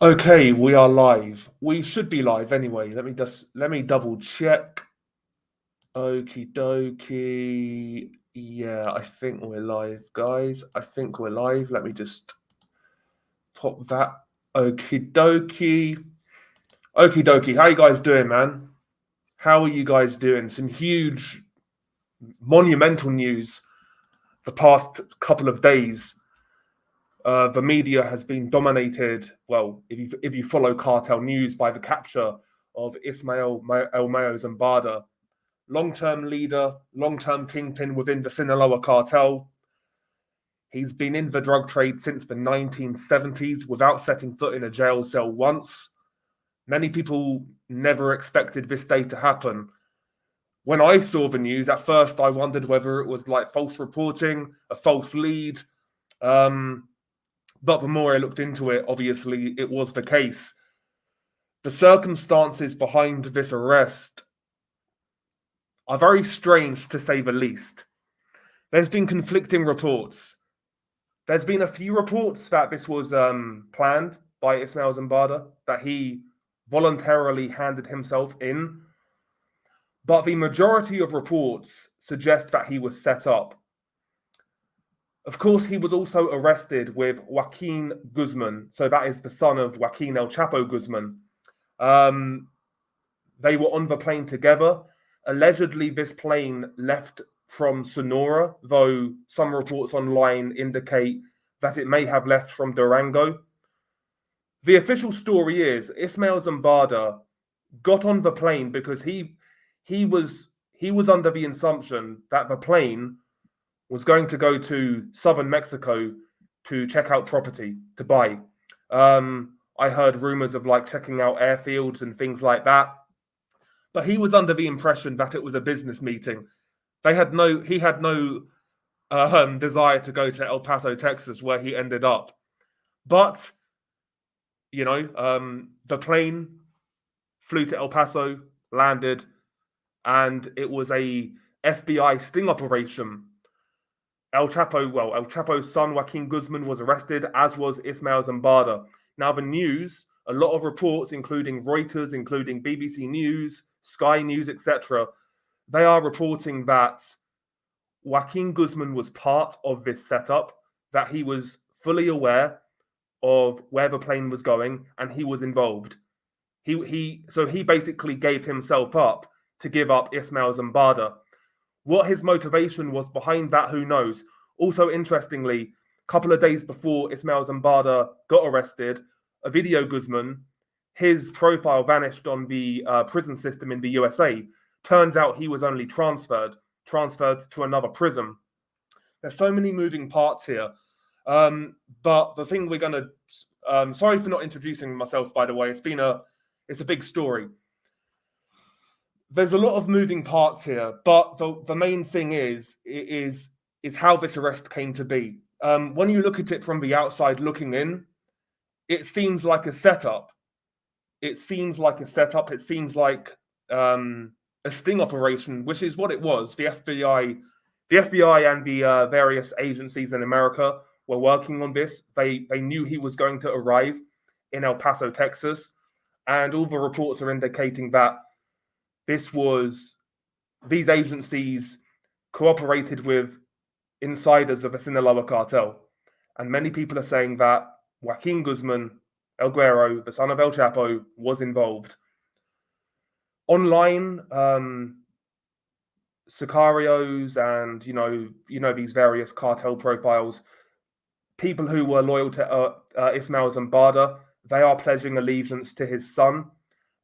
Okay, we are live. We should be live anyway. Let me double check. Okie dokie. Yeah, I think we're live, guys. I think we're live. Let me just pop that. Okie dokie. Okie dokie. How you guys doing, man? How are you guys doing? Some huge, monumental news the past couple of days. The media has been dominated. Well, if you follow Cartel News, by the capture of Ismail El Mayo Zambada, long-term leader, long-term kingpin within the Sinaloa cartel. He's been in the drug trade since the 1970s without setting foot in a jail cell once. Many people never expected this day to happen. When I saw the news, at first I wondered whether it was like false reporting, a false lead. But the more I looked into it, obviously it was the case. The circumstances behind this arrest are very strange, to say the least. There's been conflicting reports. There's been a few reports that this was planned by Ismail Zambada, that he voluntarily handed himself in. But the majority of reports suggest that he was set up. Of course, he was also arrested with Joaquin Guzman. So that is the son of Joaquin El Chapo Guzman. They were on the plane together. Allegedly, this plane left from Sonora, though some reports online indicate that it may have left from Durango. The official story is Ismail Zambada got on the plane because he was under the assumption that the plane was going to go to southern Mexico to check out property, to buy. I heard rumors of like checking out airfields and things like that. But he was under the impression that it was a business meeting. He had no desire to go to El Paso, Texas, where he ended up. But, the plane flew to El Paso, landed, and it was a FBI sting operation. El Chapo's son, Joaquin Guzman, was arrested, as was Ismail Zambada. Now, the news, a lot of reports, including Reuters, including BBC News, Sky News, etc., they are reporting that Joaquin Guzman was part of this setup, that he was fully aware of where the plane was going, and he was involved. So he basically gave himself up to give up Ismail Zambada. What his motivation was behind that, who knows? Also, interestingly, a couple of days before Ismail Zambada got arrested, Ovidio Guzman, his profile vanished on the prison system in the USA. Turns out he was only transferred to another prison. There's so many moving parts here. But the thing we're going to... sorry for not introducing myself, by the way. It's a big story. There's a lot of moving parts here, but the main thing is how this arrest came to be. When you look at it from the outside looking in, it seems like a setup. It seems like a sting operation, which is what it was. The FBI and the various agencies in America were working on this. They knew he was going to arrive in El Paso, Texas, and all the reports are indicating that these agencies cooperated with insiders of the Sinaloa cartel. And many people are saying that Joaquin Guzman, El Guero, the son of El Chapo, was involved. Online, sicarios and, these various cartel profiles, people who were loyal to Ismail Zambada, they are pledging allegiance to his son,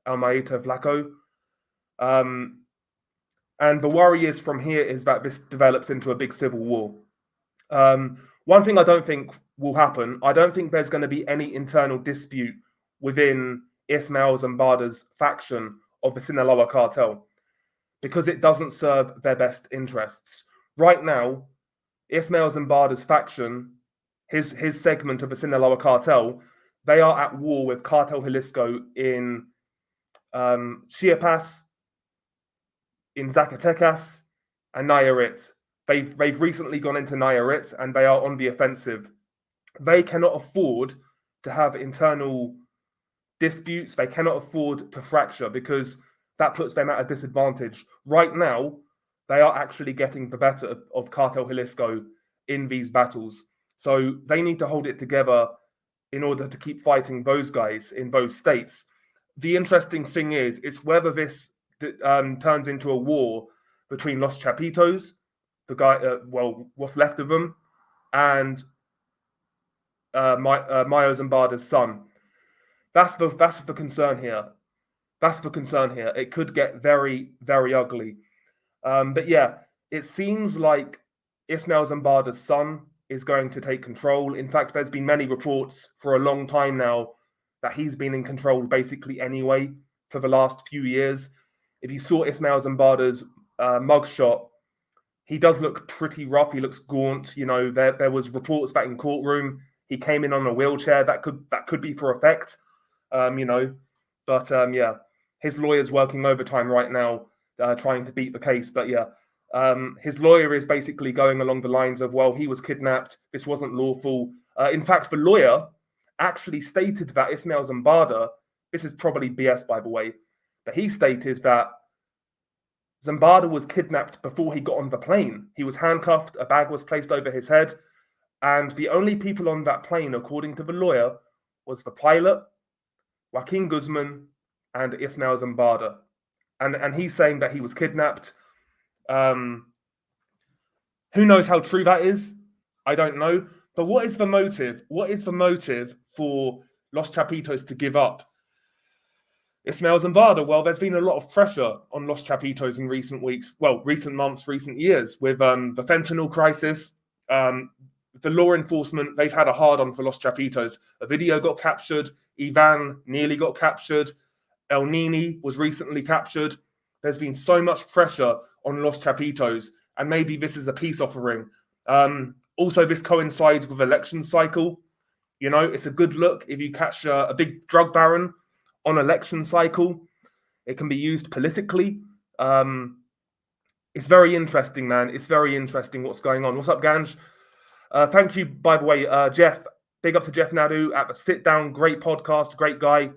El Maito Flaco. And the worry is from here is that this develops into a big civil war. One thing I don't think will happen, I don't think there's going to be any internal dispute within Ismail Zambada's faction of the Sinaloa cartel, because it doesn't serve their best interests. Right now, Ismail Zambada's faction, his segment of the Sinaloa cartel, they are at war with Cartel Jalisco in Chiapas, in Zacatecas, and Nayarit. They've recently gone into Nayarit, and they are on the offensive. They cannot afford to have internal disputes, they cannot afford to fracture because that puts them at a disadvantage. Right now, they are actually getting the better of Cartel Jalisco in these battles. So they need to hold it together in order to keep fighting those guys in those states. The interesting thing is, it's whether this turns into a war between Los Chapitos, the guy, what's left of them, and Mayo Zambada's son. That's the concern here. That's the concern here. It could get very, very ugly. But yeah, it seems like Ismail Zambada's son is going to take control. In fact, there's been many reports for a long time now that he's been in control basically anyway for the last few years. If you saw Ismail Zambada's mugshot, he does look pretty rough. He looks gaunt. You know, there was reports that in courtroom he came in on a wheelchair. That could be for effect. You know, but yeah, his lawyer's working overtime right now, trying to beat the case. But yeah, his lawyer is basically going along the lines of, well, he was kidnapped. This wasn't lawful. In fact, the lawyer actually stated that Ismail Zambada, this is probably BS, by the way, but he stated that Zambada was kidnapped before he got on the plane. He was handcuffed, a bag was placed over his head, and the only people on that plane, according to the lawyer, was the pilot, Joaquin Guzman, and Ismail Zambada. And he's saying that he was kidnapped. Who knows how true that is? I don't know. But what is the motive? What is the motive for Los Chapitos to give up Ismail Zambada? Well, there's been a lot of pressure on Los Chapitos in recent weeks, well, recent months, recent years, with the fentanyl crisis. The law enforcement, they've had a hard-on for Los Chapitos. A video got captured. Ivan nearly got captured. El Nini was recently captured. There's been so much pressure on Los Chapitos, and maybe this is a peace offering. Also, this coincides with election cycle. You know, it's a good look if you catch a big drug baron on election cycle. It can be used politically. It's very interesting, man. It's very interesting what's going on. What's up, Ganj? Thank you, by the way, Jeff. Big up to Jeff Nadu at the Sit Down. Great podcast, great guy.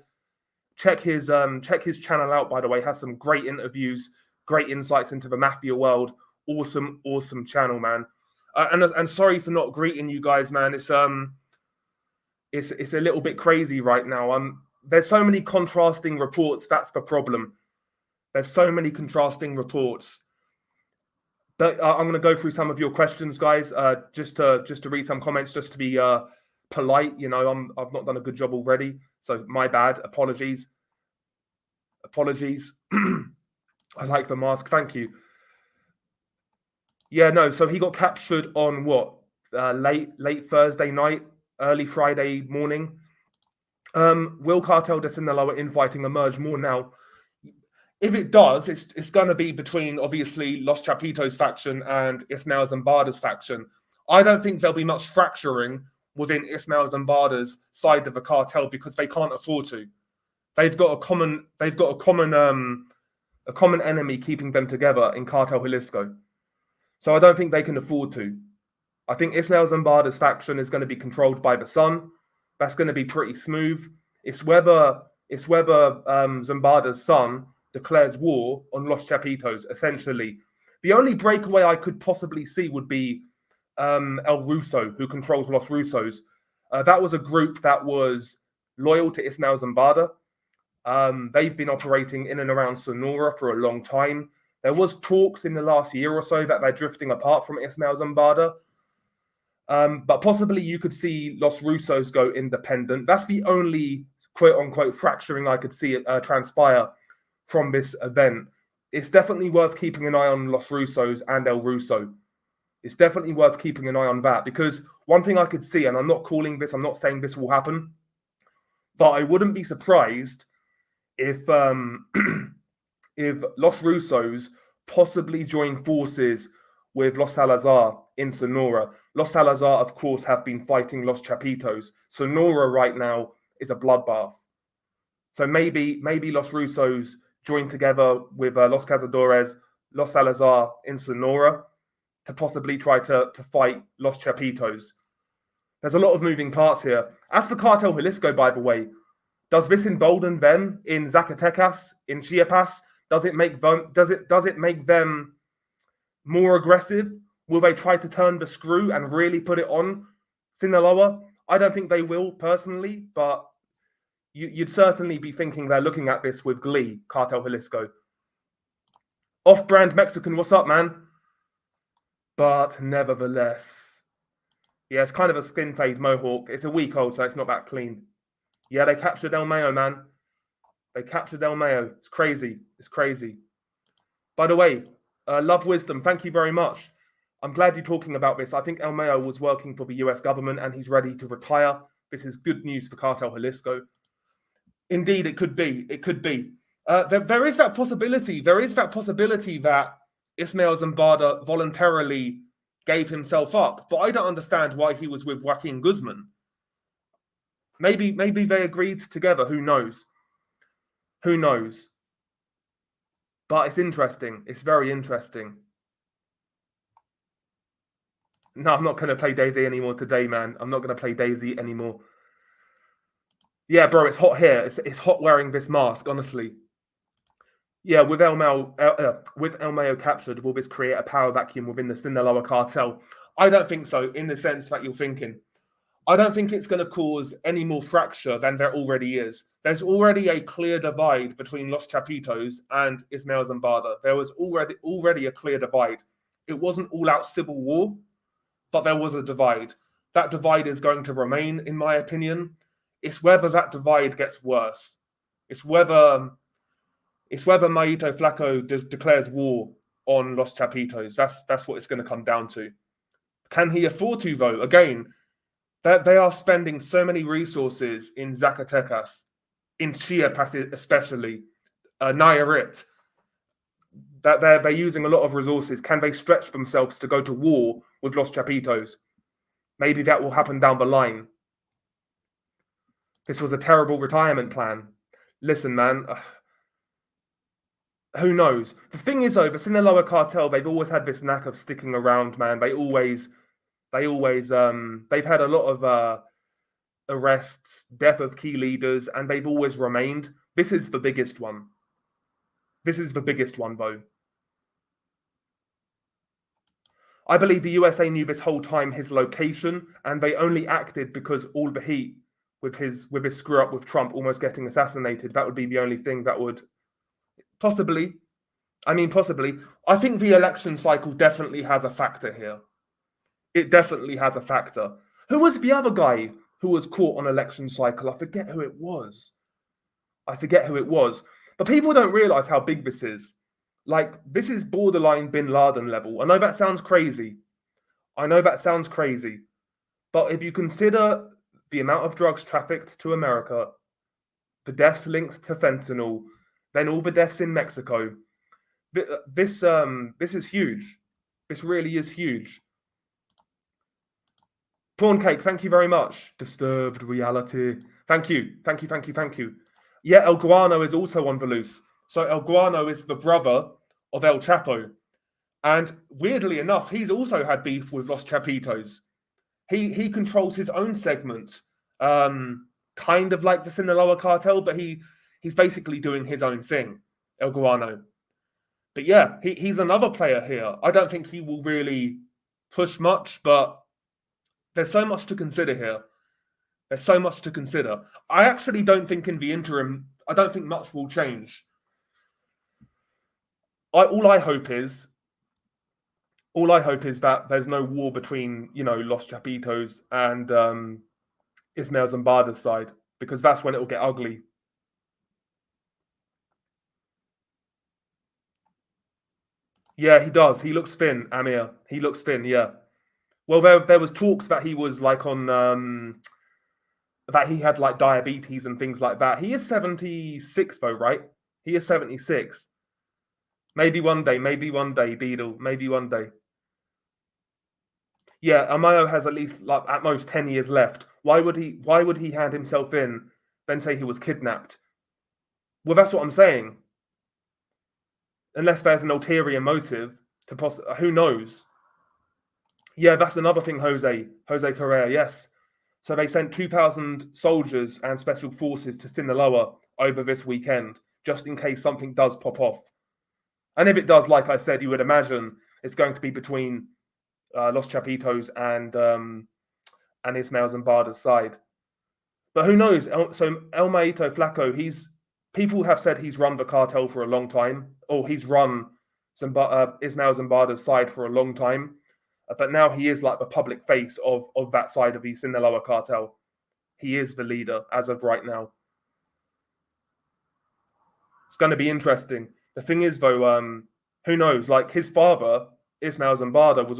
Check his channel out, by the way. Has some great interviews, great insights into the mafia world. Awesome channel, man. And sorry for not greeting you guys, man. It's a little bit crazy right now. There's so many contrasting reports. That's the problem. There's so many contrasting reports. But I'm going to go through some of your questions, guys. Just to read some comments, just to be polite. You know, I've not done a good job already, so my bad. Apologies. I like the mask. Thank you. Yeah, no. So he got captured on what? Late Thursday night, early Friday morning. Will Cartel de Sinaloa infighting emerge more now? If it does, it's going to be between, obviously, Los Chapitos faction and Ismail Zambada's faction. I don't think there'll be much fracturing within Ismail Zambada's side of the cartel because they can't afford to. They've got a common enemy keeping them together in Cartel Jalisco. So I don't think they can afford to. I think Ismail Zambada's faction is going to be controlled by the son. That's going to be pretty smooth. It's whether Zambada's son declares war on Los Chapitos, essentially. The only breakaway I could possibly see would be El Russo, who controls Los Russos. That was a group that was loyal to Ismail Zambada. They've been operating in and around Sonora for a long time. There was talks in the last year or so that they're drifting apart from Ismail Zambada. But possibly you could see Los Russos go independent. That's the only quote-unquote fracturing I could see transpire from this event. It's definitely worth keeping an eye on Los Russos and El Russo. It's definitely worth keeping an eye on that, because one thing I could see, and I'm not calling this, I'm not saying this will happen, but I wouldn't be surprised if if Los Russos possibly join forces with Los Salazar in Sonora. Los Salazar, of course, have been fighting Los Chapitos. Sonora right now is a bloodbath. So maybe Los Russos join together with Los Cazadores, Los Salazar in Sonora to possibly try to fight Los Chapitos. There's a lot of moving parts here. As for Cartel Jalisco, by the way, Does this embolden them in Zacatecas, in Chiapas? Does it make them more aggressive? Will they try to turn the screw and really put it on Sinaloa? I don't think they will personally, but you'd certainly be thinking they're looking at this with glee, Cartel Jalisco. Off-brand Mexican, what's up, man? But nevertheless, yeah, it's kind of a skin fade mohawk. It's a week old, so it's not that clean. Yeah, they captured El Mayo, man. They captured El Mayo. It's crazy. It's crazy. By the way, Love Wisdom, thank you very much. I'm glad you're talking about this. I think El Mayo was working for the US government and he's ready to retire. This is good news for Cartel Jalisco. Indeed, it could be. It could be. There is that possibility. There is that possibility that Ismael Zambada voluntarily gave himself up. But I don't understand why he was with Joaquin Guzman. Maybe they agreed together. Who knows? Who knows? But it's interesting. It's very interesting. No, I'm not going to play DayZ anymore today, man. I'm not going to play DayZ anymore. Yeah, bro, it's hot here. It's hot wearing this mask, honestly. Yeah, with El Mayo captured, will this create a power vacuum within the Sinaloa cartel? I don't think so, in the sense that you're thinking. I don't think it's going to cause any more fracture than there already is. There's already a clear divide between Los Chapitos and Ismael Zambada. There was already a clear divide. It wasn't all-out civil war, but there was a divide. That divide is going to remain, in my opinion. It's whether that divide gets worse. It's whether Mayito Flaco declares war on Los Chapitos. That's what it's going to come down to. Can he afford to, though? Again, they are spending so many resources in Zacatecas, in Chiapas especially, Nayarit, that they're using a lot of resources. Can they stretch themselves to go to war with Los Chapitos? Maybe that will happen down the line. This was a terrible retirement plan. Listen, man, who knows? The thing is, though, the Sinaloa cartel, they've always had this knack of sticking around, man. They've had a lot of arrests, death of key leaders, and they've always remained. This is the biggest one. This is the biggest one, though. I believe the USA knew this whole time his location, and they only acted because all the heat with his screw up with Trump almost getting assassinated. That would be the only thing that would possibly. I think the election cycle definitely has a factor here. It definitely has a factor. Who was the other guy who was caught on election cycle? I forget who it was. But people don't realize how big this is. Like, this is borderline Bin Laden level. I know that sounds crazy. But if you consider the amount of drugs trafficked to America, the deaths linked to fentanyl, then all the deaths in Mexico, this is huge. This really is huge. Prawn Cake, thank you very much. Disturbed Reality. Thank you. Yeah, El Guano is also on the loose. So El Guano is the brother of El Chapo. And weirdly enough, he's also had beef with Los Chapitos. He controls his own segment, kind of like the Sinaloa cartel, but he's basically doing his own thing, El Guano. But yeah, he's another player here. I don't think he will really push much, but there's so much to consider here. I actually don't think in the interim, I don't think much will change. All I hope is that there's no war between, Los Chapitos and Ismael Zambada's side, because that's when it will get ugly. Yeah, he does. He looks thin, Amir. He looks thin, yeah. Well, there was talks that he was like on that he had like diabetes and things like that. He is 76 though, right? He is 76. Maybe one day, Deedle. Maybe one day. Yeah, Amayo has at least like at most 10 years left. Why would he hand himself in, then say he was kidnapped? Well, that's what I'm saying. Unless there's an ulterior motive to who knows? Yeah, that's another thing, Jose Correa. Yes, So they sent 2,000 soldiers and special forces to Sinaloa over this weekend, just in case something does pop off. And if it does, like I said, you would imagine it's going to be between Los Chapitos and Ismael Zambada's side. But who knows? So El Maito Flaco, people have said he's run the cartel for a long time, or he's run Ismael Zambada's side for a long time. But now he is like the public face of that side of the Sinaloa cartel. He is the leader as of right now. It's going to be interesting. The thing is, though, who knows? Like his father, Ismael Zambada, was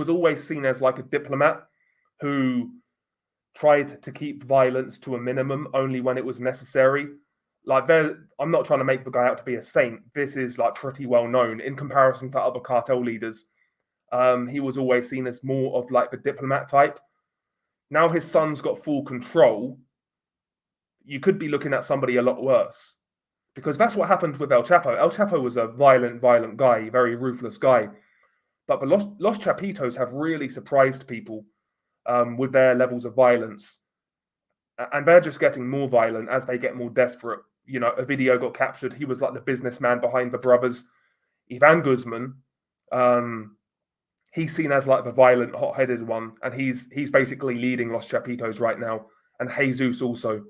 always seen as like a diplomat who tried to keep violence to a minimum only when it was necessary. Like I'm not trying to make the guy out to be a saint. This is like pretty well known in comparison to other cartel leaders. He was always seen as more of like the diplomat type. Now his son's got full control. You could be looking at somebody a lot worse. Because that's what happened with El Chapo. El Chapo was a violent guy, very ruthless guy. But the Los Chapitos have really surprised people with their levels of violence. And they're just getting more violent as they get more desperate. You know, a video got captured. He was like the businessman behind the brothers. Ivan Guzman, he's seen as like the violent, hot-headed one. And he's basically leading Los Chapitos right now. And Jesus also.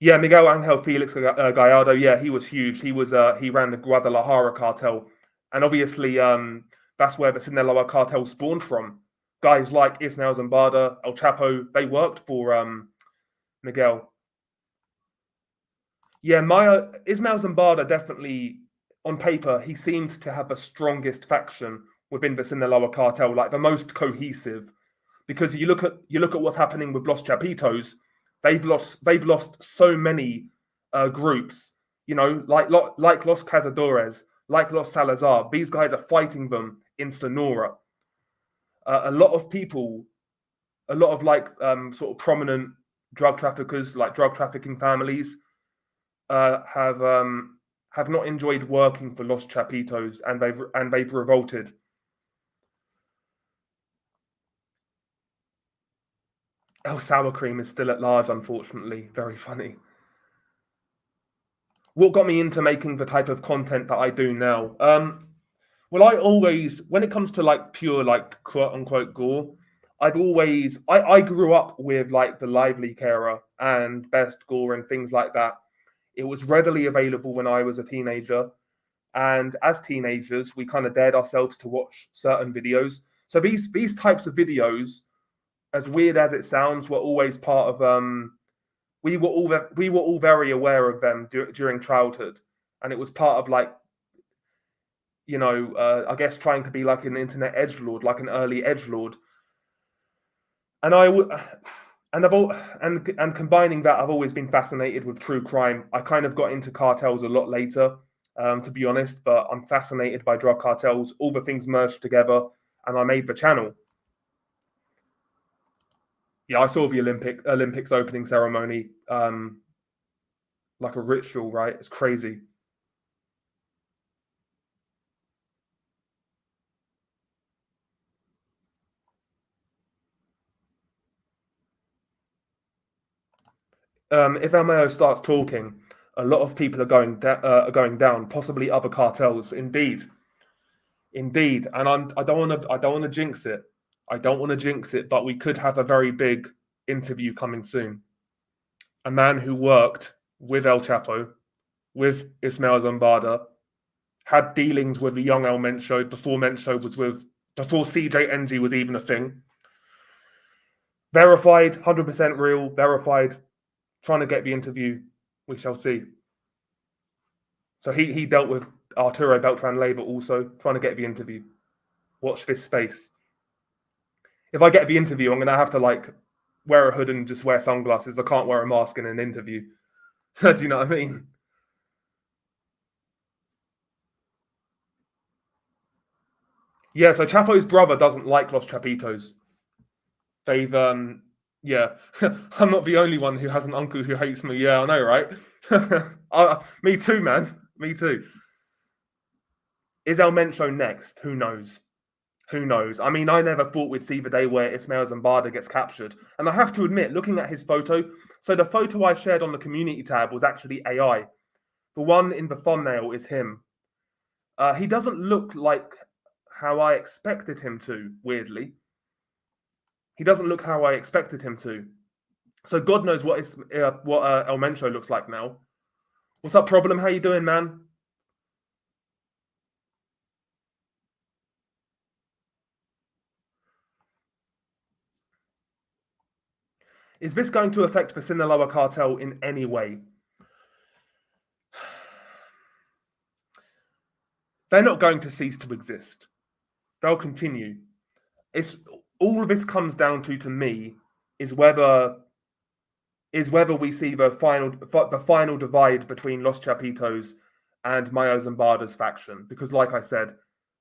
Yeah, Miguel Angel Felix Gallardo. Yeah, he was huge. He ran the Guadalajara cartel, and obviously that's where the Sinaloa cartel spawned from. Guys like Ismael Zambada, El Chapo, they worked for Miguel. Yeah, Ismael Zambada definitely, on paper, he seemed to have the strongest faction within the Sinaloa cartel, like the most cohesive. Because you look at what's happening with Los Chapitos. They've lost so many groups, you know, like Los Cazadores, like Los Salazar. These guys are fighting them in Sonora. A lot of people, a lot of like sort of prominent drug traffickers, like drug trafficking families, have not enjoyed working for Los Chapitos, and they've revolted. El Sour Cream is still at large, unfortunately. Very funny. What got me into making the type of content that I do now? Well, I always, when it comes to like pure, like quote unquote gore, I grew up with like the Lively Carer and Best Gore and things like that. It was readily available when I was a teenager. And as teenagers, we kind of dared ourselves to watch certain videos. So these types of videos, as weird as it sounds, were always part of we were all very aware of them during childhood, and it was part of like, you know, I guess trying to be like an internet edgelord, like an early edgelord. And and combining that, I've always been fascinated with true crime. I kind of got into cartels a lot later, to be honest, but I'm fascinated by drug cartels. All the things merged together, and I made the channel. Yeah, I saw the Olympics opening ceremony, like a ritual, right? It's crazy. If Mayo starts talking, a lot of people are going down, possibly other cartels. Indeed, and I don't want to jinx it. I don't want to jinx it, but we could have a very big interview coming soon. A man who worked with El Chapo, with Ismael Zambada, had dealings with the young El Mencho before CJNG was even a thing. Verified, 100% real, verified. Trying to get the interview. We shall see. So he dealt with Arturo Beltran Leyva also, trying to get the interview. Watch this space. If I get the interview, I'm going to have to like wear a hood and just wear sunglasses. I can't wear a mask in an interview. Do you know what I mean? Yeah, so Chapo's brother doesn't like Los Chapitos. They've yeah, I'm not the only one who has an uncle who hates me. Yeah, I know, right? Me too, man. Me too. Is El Mencho next? Who knows? Who knows? I mean, I never thought we'd see the day where Ismail Zambada gets captured. And I have to admit, looking at his photo, so the photo I shared on the community tab was actually AI. The one in the thumbnail is him. He doesn't look like how I expected him to, weirdly. He doesn't look how I expected him to. So God knows what El Mencho looks like now. What's up, Problem? How you doing, man? Is this going to affect the Sinaloa cartel in any way? They're not going to cease to exist. They'll continue. It's all of this comes down to me, is whether we see the final divide between Los Chapitos and Mayo Zambada's faction. Because, like I said,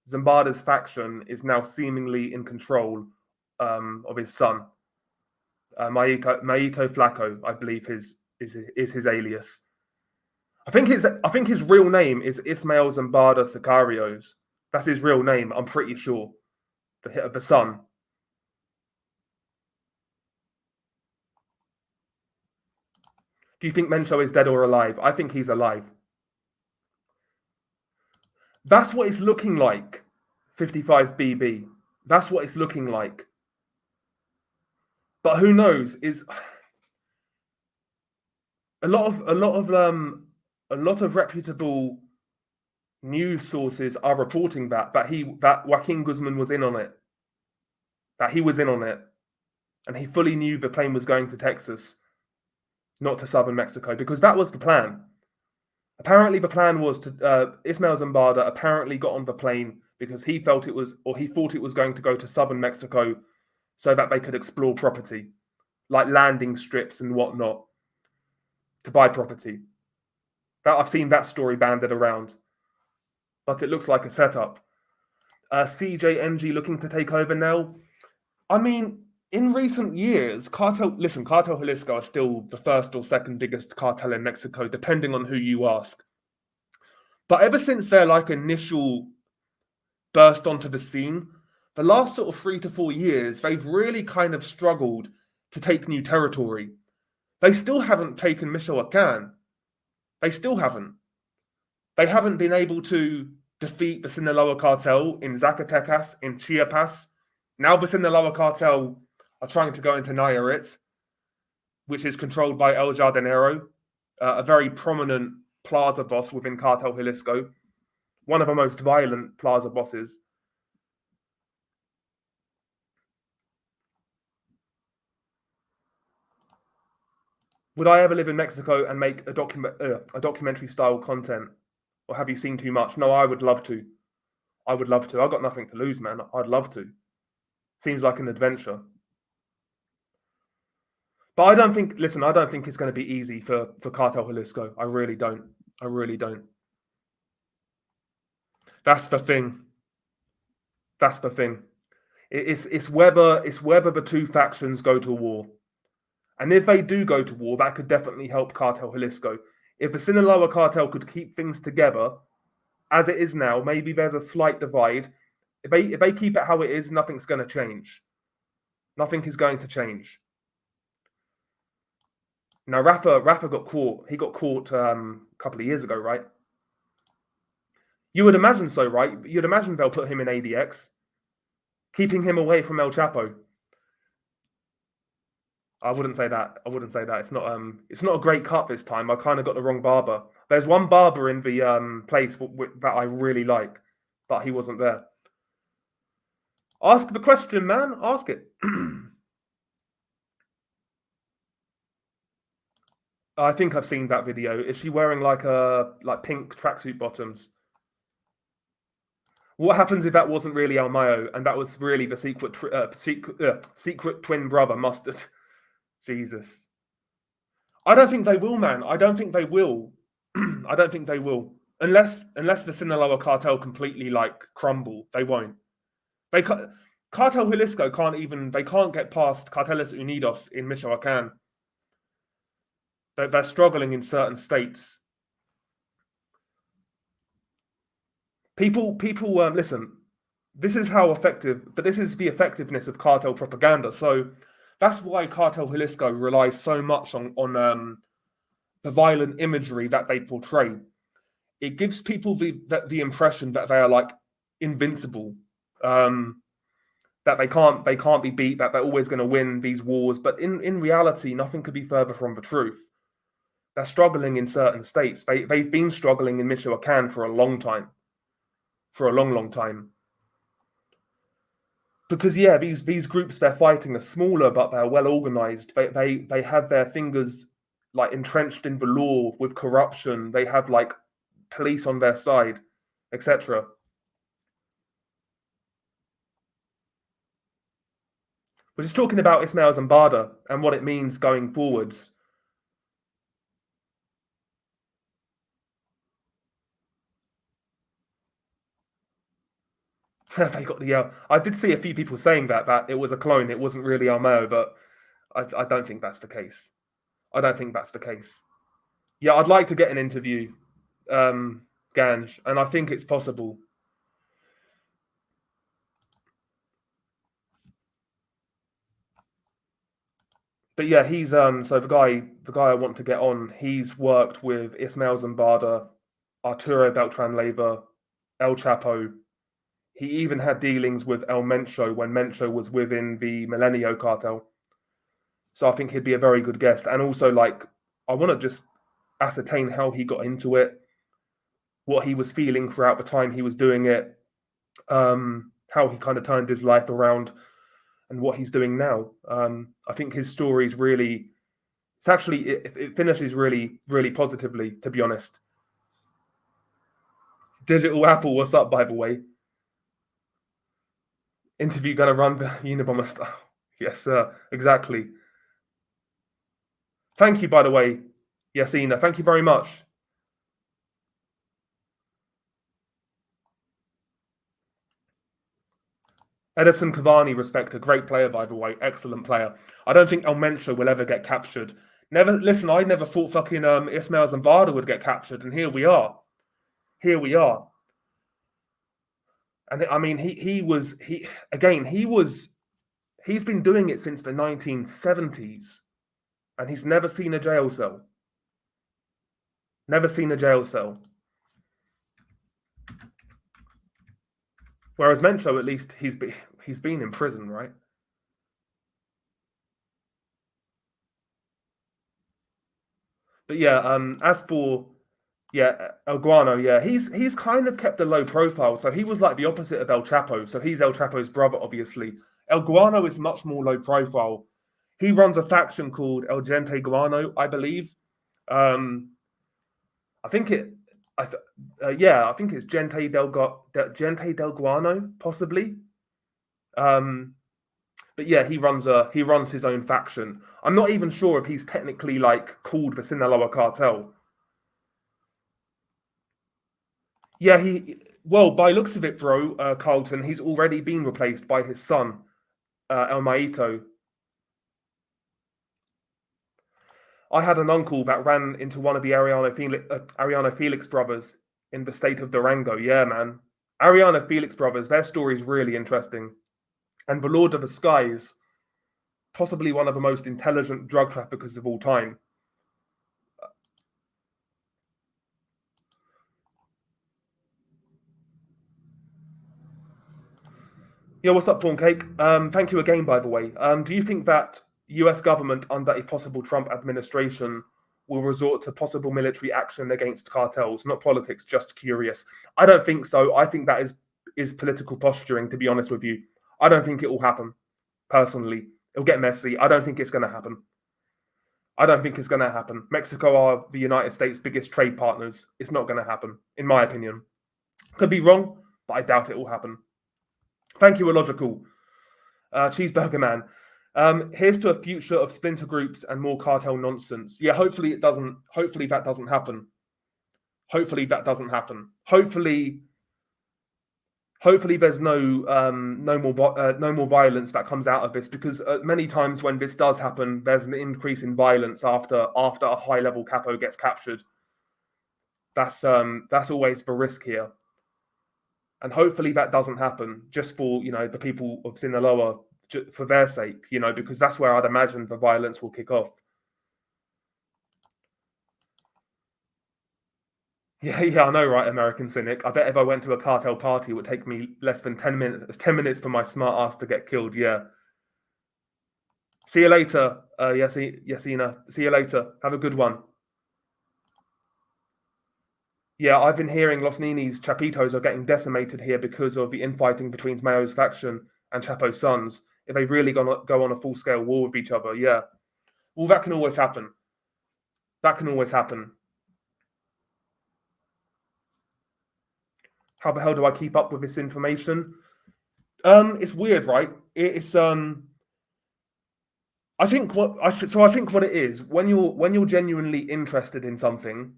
Zambada's faction is now seemingly in control of his son, Mayito Flaco, I believe is his alias. I think his real name is Ismael Zambada Sicarios. That's his real name, I'm pretty sure. The son. Do you think Mencho is dead or alive? I think he's alive. That's what it's looking like, 55BB. That's what it's looking like. But who knows? Is a lot of reputable news sources are reporting that Joaquin Guzman was in on it. That he was in on it. And he fully knew the plane was going to Texas, not to southern Mexico, because that was the plan. Apparently, the plan was to Ismael Zambada apparently got on the plane because he thought it was going to go to southern Mexico so that they could explore property, like landing strips and whatnot, to buy property. I've seen that story banded around, but it looks like a setup. CJNG looking to take over now. I mean, in recent years, Cartel Jalisco are still the first or second biggest cartel in Mexico, depending on who you ask. But ever since their initial burst onto the scene, the last sort of 3 to 4 years, they've really kind of struggled to take new territory. They still haven't taken Michoacan. They still haven't. They haven't been able to defeat the Sinaloa cartel in Zacatecas, in Chiapas. Now the Sinaloa cartel are trying to go into Nayarit, which is controlled by El Jardinero, a very prominent plaza boss within Cartel Jalisco, one of the most violent plaza bosses. Would I ever live in Mexico and make a documentary style content? Or have you seen too much? No, I would love to. I've got nothing to lose, man. I'd love to. Seems like an adventure. But I don't think it's going to be easy for Cartel Jalisco. I really don't. That's the thing. It's whether the two factions go to war. And if they do go to war, that could definitely help Cartel Jalisco. If the Sinaloa cartel could keep things together, as it is now, maybe there's a slight divide. If they keep it how it is, nothing's going to change. Nothing is going to change. Now, Rafa got caught. He got caught a couple of years ago, right? You would imagine so, right? You'd imagine they'll put him in ADX, keeping him away from El Chapo. I wouldn't say that. It's not a great cut this time. I kind of got the wrong barber. There's one barber in the place that I really like, but he wasn't there. Ask the question, man. Ask it. I think I've seen that video. Is she wearing like pink tracksuit bottoms? What happens if that wasn't really El Mayo and that was really the secret twin brother, Mustard? Jesus. I don't think they will, man. I don't think they will. Unless the Sinaloa cartel completely crumble, they won't. Cartel Jalisco can't get past Carteles Unidos in Michoacan. They're struggling in certain states. People listen. This is how effective, but this is the effectiveness of cartel propaganda. So that's why Cartel Jalisco relies so much on the violent imagery that they portray. It gives people the impression that they are like invincible, that they can't be beat, that they're always going to win these wars. But in reality, nothing could be further from the truth. They're struggling in certain states. They've been struggling in Michoacan for a long time, for a long time. Because yeah, these groups they're fighting are smaller, but they're well organized. They have their fingers like entrenched in the law with corruption. They have like police on their side, etc. We're just talking about Ismail Zambada and what it means going forwards. They got the. I did see a few people saying that it was a clone. It wasn't really Mayo, but I don't think that's the case. I don't think that's the case. Yeah, I'd like to get an interview, Ganj, and I think it's possible. But yeah, he's so the guy I want to get on, he's worked with Ismail Zambada, Arturo Beltran Leyva, El Chapo. He even had dealings with El Mencho when Mencho was within the Milenio cartel. So I think he'd be a very good guest. And also, like, I want to just ascertain how he got into it, what he was feeling throughout the time he was doing it, how he kind of turned his life around, and what he's doing now. I think his story is really, it's actually, it finishes really, really positively, to be honest. Digital Apple, what's up, by the way? Interview gonna run the Unabomber style. Yes, sir, exactly. Thank you, by the way, Yasina. Thank you very much. Edison Cavani, respect, a great player, by the way, excellent player. I don't think El Mencho will ever get captured. Never listen. I never thought fucking Ismail Zambada would get captured, and here we are. Here we are. And I mean, he's been doing it since the 1970s, and he's never seen a jail cell. Never seen a jail cell. Whereas Mencho, at least, he's been in prison, right? But yeah, as for El Guano, yeah, he's kind of kept a low profile. So he was like the opposite of El Chapo. So he's El Chapo's brother, obviously. El Guano is much more low profile. He runs a faction called El Gente Guano, I believe. Um, I think it, yeah, I think it's Gente del Guano, possibly. Um, but yeah, he runs his own faction. I'm not even sure if he's technically like called the Sinaloa Cartel. Yeah, well, by looks of it, bro, Carlton, he's already been replaced by his son, El Maito. I had an uncle that ran into one of the Ariano Felix brothers in the state of Durango. Yeah, man. Ariano Felix brothers, their story is really interesting. And the Lord of the Skies, possibly one of the most intelligent drug traffickers of all time. Yeah, what's up, Pawn Cake? Thank you again, by the way. Do you think that US government under a possible Trump administration will resort to possible military action against cartels? Not politics, just curious. I don't think so. I think that is political posturing, to be honest with you. I don't think it will happen, personally. It'll get messy. I don't think it's going to happen. I don't think it's going to happen. Mexico are the United States' biggest trade partners. It's not going to happen, in my opinion. Could be wrong, but I doubt it will happen. Thank you, Illogical. Cheeseburger Man. Here's to a future of splinter groups and more cartel nonsense. Yeah, hopefully it doesn't. Hopefully that doesn't happen. Hopefully that doesn't happen. Hopefully there's no more violence that comes out of this, because many times when this does happen, there's an increase in violence after a high level capo gets captured. That's always the risk here. And hopefully that doesn't happen, just for the people of Sinaloa, for their sake, because that's where I'd imagine the violence will kick off. Yeah, I know, right, American cynic. I bet if I went to a cartel party, it would take me less than 10 minutes. 10 minutes for my smart ass to get killed. Yeah. See you later, Yasina. See you later. Have a good one. Yeah, I've been hearing Los Ninis Chapitos are getting decimated here because of the infighting between Mayo's faction and Chapo's sons. If they really gonna go on a full scale war with each other, yeah. Well, that can always happen. That can always happen. How the hell do I keep up with this information? It's weird, right? It's I think what it is, when you're genuinely interested in something,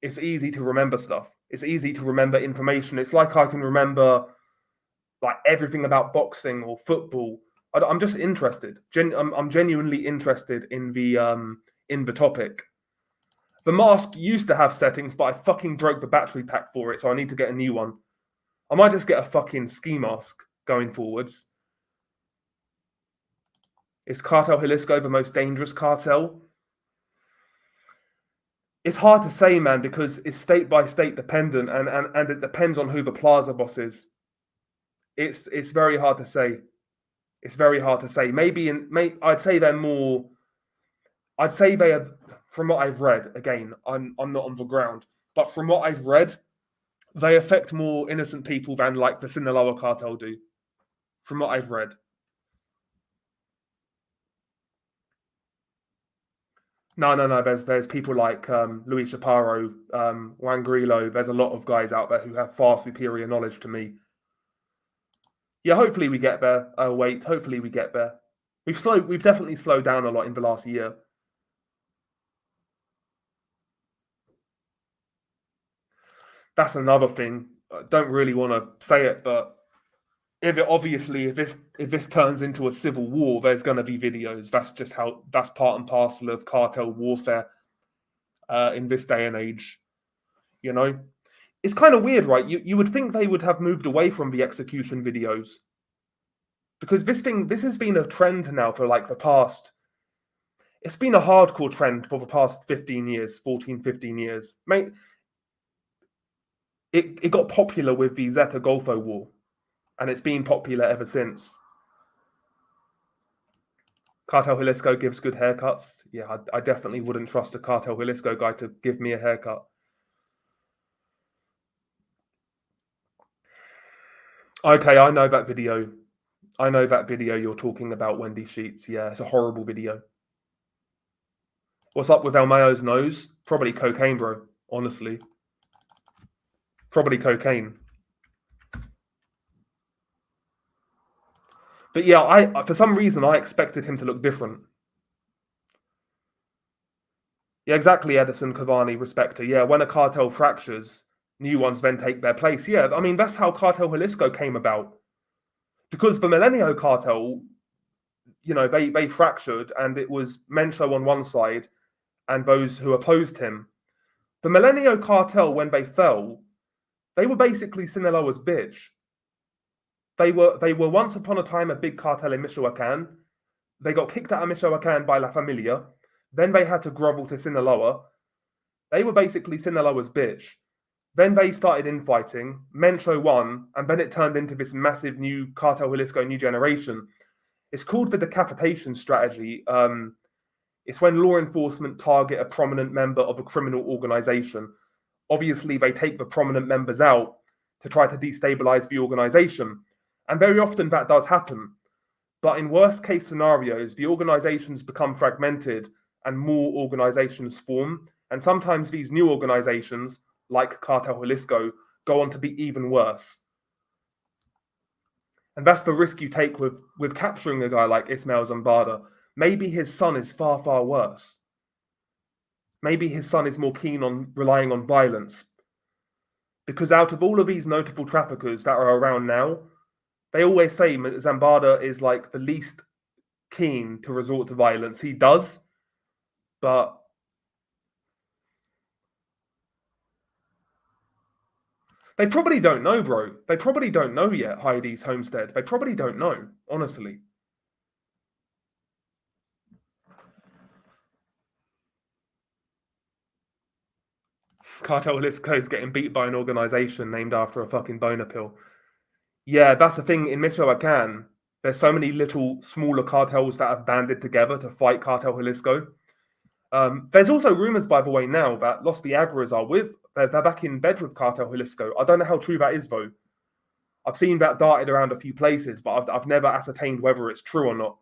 it's easy to remember stuff. It's easy to remember information. It's like I can remember like everything about boxing or football. I'm just interested. I'm genuinely interested in the topic. The mask used to have settings, but I fucking broke the battery pack for it, so I need to get a new one. I might just get a fucking ski mask going forwards. Is Cartel Jalisco the most dangerous cartel? It's hard to say, man, because it's state by state dependent, and it depends on who the plaza boss is. It's very hard to say. It's very hard to say. I'd say they're more. I'd say they have, from what I've read. Again, I'm not on the ground, but from what I've read, they affect more innocent people than like the Sinaloa cartel do. From what I've read. No. There's people like Luis Chaparro, Juan Grillo. There's a lot of guys out there who have far superior knowledge to me. Yeah, hopefully we get there. Wait, hopefully we get there. We've definitely slowed down a lot in the last year. That's another thing. I don't really want to say it, but if this turns into a civil war, there's going to be videos. That's part and parcel of cartel warfare in this day and age. You know, it's kind of weird, right? You would think they would have moved away from the execution videos, because this has been a trend now for like the past. It's been a hardcore trend for the past 15 years, 14, 15 years. Mate, it got popular with the Zeta Golfo war, and it's been popular ever since. Cartel Jalisco gives good haircuts. Yeah, I definitely wouldn't trust a Cartel Jalisco guy to give me a haircut. Okay, I know that video. I know that video you're talking about, Wendy Sheets. Yeah, it's a horrible video. What's up with El Mayo's nose? Probably cocaine, bro. Honestly. Probably cocaine. But yeah, I for some reason I expected him to look different. Yeah, exactly, Edison Cavani, Respector. Yeah, when a cartel fractures, new ones then take their place. Yeah, I mean, that's how Cartel Jalisco came about. Because the Milenio cartel, they fractured, and it was Mencho on one side and those who opposed him. The Milenio cartel, when they fell, they were basically Sinaloa's bitch. They were once upon a time a big cartel in Michoacan. They got kicked out of Michoacan by La Familia. Then they had to grovel to Sinaloa. They were basically Sinaloa's bitch. Then they started infighting. Mencho won, and then it turned into this massive new Cartel Jalisco new generation. It's called the decapitation strategy. It's when law enforcement target a prominent member of a criminal organization. Obviously, they take the prominent members out to try to destabilize the organization. And very often that does happen. But in worst case scenarios, the organizations become fragmented and more organizations form. And sometimes these new organizations, like Cartel Jalisco, go on to be even worse. And that's the risk you take with capturing a guy like Ismael Zambada. Maybe his son is far, far worse. Maybe his son is more keen on relying on violence. Because out of all of these notable traffickers that are around now, they always say Zambada is like the least keen to resort to violence. He does, but They probably don't know, bro. They probably don't know yet, Heidi's homestead. They probably don't know, honestly. Cartel Jalisco's getting beat by an organization named after a fucking boner pill. Yeah, that's the thing. In Michoacan, there's so many little, smaller cartels that have banded together to fight Cartel Jalisco. There's also rumors, by the way, now that Los Viagras are they're back in bed with Cartel Jalisco. I don't know how true that is, though. I've seen that darted around a few places, but I've never ascertained whether it's true or not.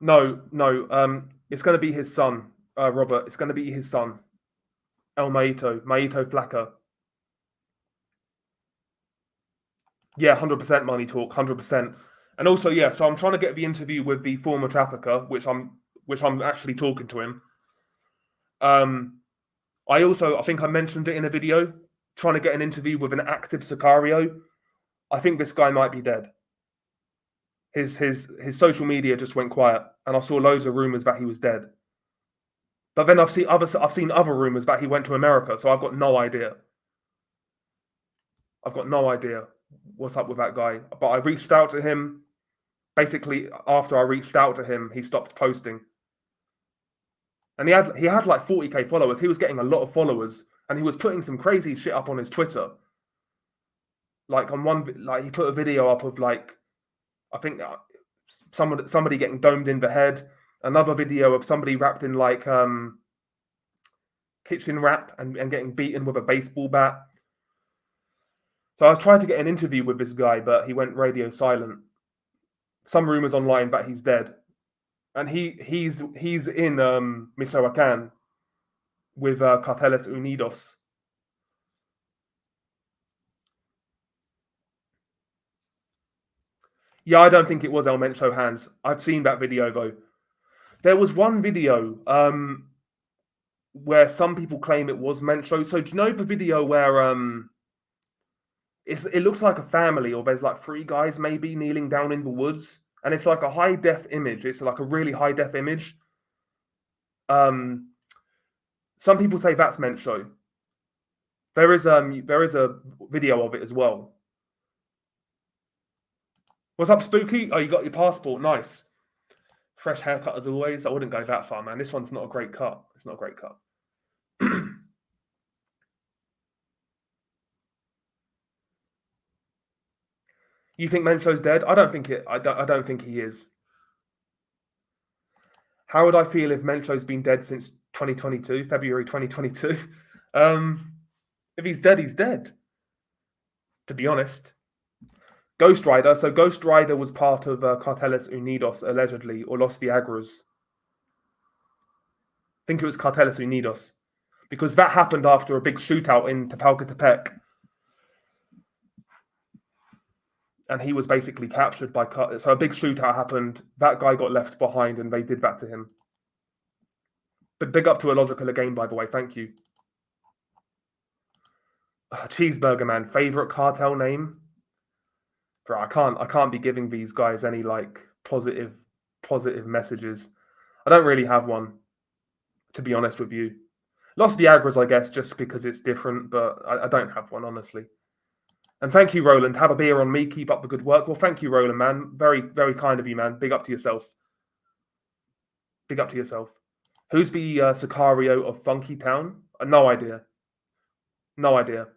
No. It's going to be his son, Robert. It's going to be his son, Mayito Flaca. Yeah, 100% money talk, 100%. And also, yeah, so I'm trying to get the interview with the former trafficker, which I'm actually talking to him. I think I mentioned it in a video, trying to get an interview with an active Sicario. I think this guy might be dead. His social media just went quiet, and I saw loads of rumors that he was dead. But then I've seen other rumors that he went to America, so I've got no idea. I've got no idea what's up with that guy. But I reached out to him. Basically, after I reached out to him, he stopped posting. And he had like 40k followers. He was getting a lot of followers, and he was putting some crazy shit up on his Twitter. Like he put a video up of like, I think somebody getting domed in the head. Another video of somebody wrapped in like kitchen wrap and getting beaten with a baseball bat. So I was trying to get an interview with this guy, but he went radio silent. Some rumors online that he's dead, and he's in Michoacan with Carteles Unidos. Yeah, I don't think it was El Mencho hands. I've seen that video though. There was one video where some people claim it was Mencho. So do you know the video where it looks like a family, or there's like three guys maybe kneeling down in the woods, and it's like a high def image. It's like a really high def image. Some people say that's Mencho. There is a video of it as well. What's up, Spooky? Oh, you got your passport. Nice. Fresh haircut as always. I wouldn't go that far, man. This one's not a great cut. It's not a great cut. You think Mencho's dead? I don't think it. I don't think he is. How would I feel if Mencho's been dead since 2022, February 2022? If he's dead, he's dead. To be honest. Ghost Rider. So Ghost Rider was part of Carteles Unidos, allegedly, or Los Viagras. I think it was Carteles Unidos. Because that happened after a big shootout in Tepalcatepec. And he was basically captured by... So a big shootout happened. That guy got left behind, and they did that to him. But big up to Illogical again, by the way. Thank you. Cheeseburger Man. Favorite cartel name? Bro, I can't be giving these guys any like positive messages. I don't really have one, to be honest with you. Los Viagras, I guess, just because it's different, but I don't have one, honestly. And thank you, Roland. Have a beer on me. Keep up the good work. Well, thank you, Roland, man. Very, very kind of you, man. Big up to yourself. Big up to yourself. Who's the Sicario of Funky Town? No idea. No idea.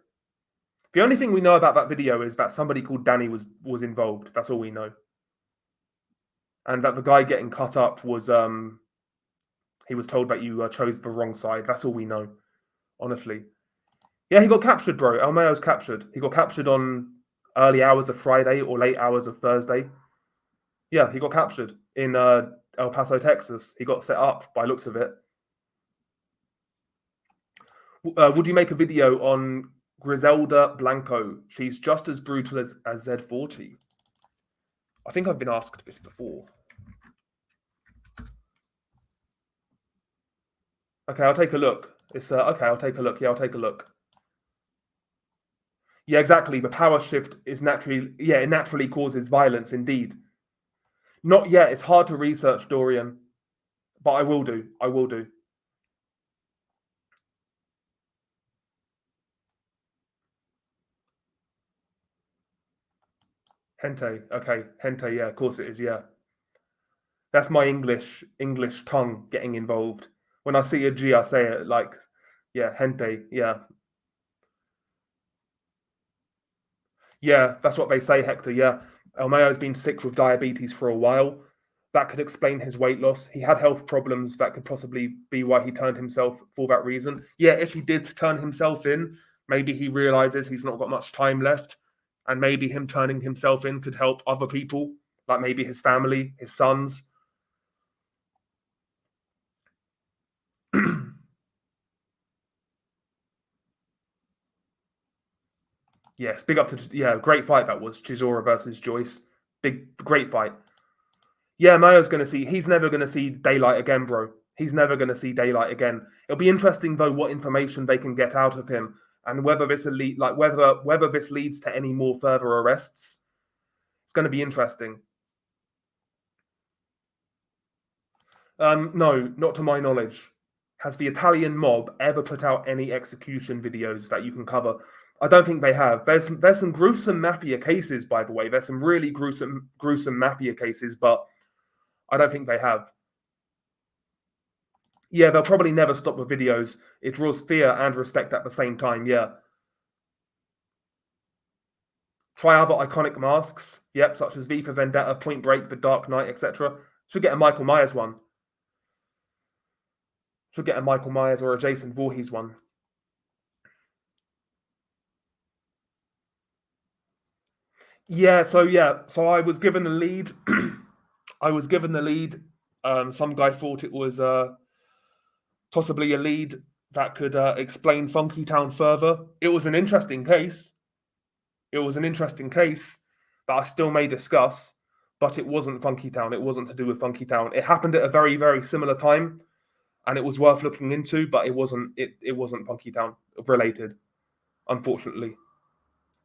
The only thing we know about that video is that somebody called Danny was involved. That's all we know. And that the guy getting cut up was he was told that you chose the wrong side. That's all we know, honestly. Yeah, he got captured, bro. El Mayo's captured. He got captured on early hours of Friday or late hours of Thursday. Yeah, he got captured in El Paso, Texas. He got set up by looks of it. Would you make a video on Griselda Blanco? She's just as brutal as Z40. I think I've been asked this before. Okay, I'll take a look. It's okay, I'll take a look. Yeah, I'll take a look. Yeah, exactly. The power shift is naturally, it naturally causes violence, indeed. Not yet. It's hard to research, Dorian, but I will do. I will do. Hente. Okay, hente. Yeah, of course it is. Yeah, that's my English tongue getting involved. When I see a G, I say it like, yeah, hente. Yeah, yeah, that's what they say, Hector. Yeah, El Mayo's been sick with diabetes for a while. That could explain his weight loss. He had health problems that could possibly be why he turned himself for that reason. Yeah, if he did turn himself in, maybe he realizes he's not got much time left, and maybe him turning himself in could help other people, like maybe his family, his sons. Yes, big up to great fight that was Chisora versus Joyce. Great fight. Yeah, Mayo's going to see. He's never going to see daylight again, bro. He's never going to see daylight again. It'll be interesting though what information they can get out of him and whether this whether this leads to any more further arrests. It's going to be interesting. No, not to my knowledge. Has the Italian mob ever put out any execution videos that you can cover? I don't think they have. There's some gruesome mafia cases, by the way. There's some really gruesome mafia cases, but I don't think they have. Yeah, they'll probably never stop the videos. It draws fear and respect at the same time. Yeah. Try other iconic masks. Yep, such as V for Vendetta, Point Break, The Dark Knight, etc. Should get a Michael Myers one. Should get a Michael Myers or a Jason Voorhees one. Yeah, so I was given the lead. I was given the lead. Some guy thought it was possibly a lead that could explain Funky Town further. It was an interesting case. It was an interesting case that I still may discuss, but it wasn't Funky Town. It wasn't to do with Funky Town. It happened at a very, very similar time, and it was worth looking into, but it wasn't. It wasn't Funky Town related, unfortunately.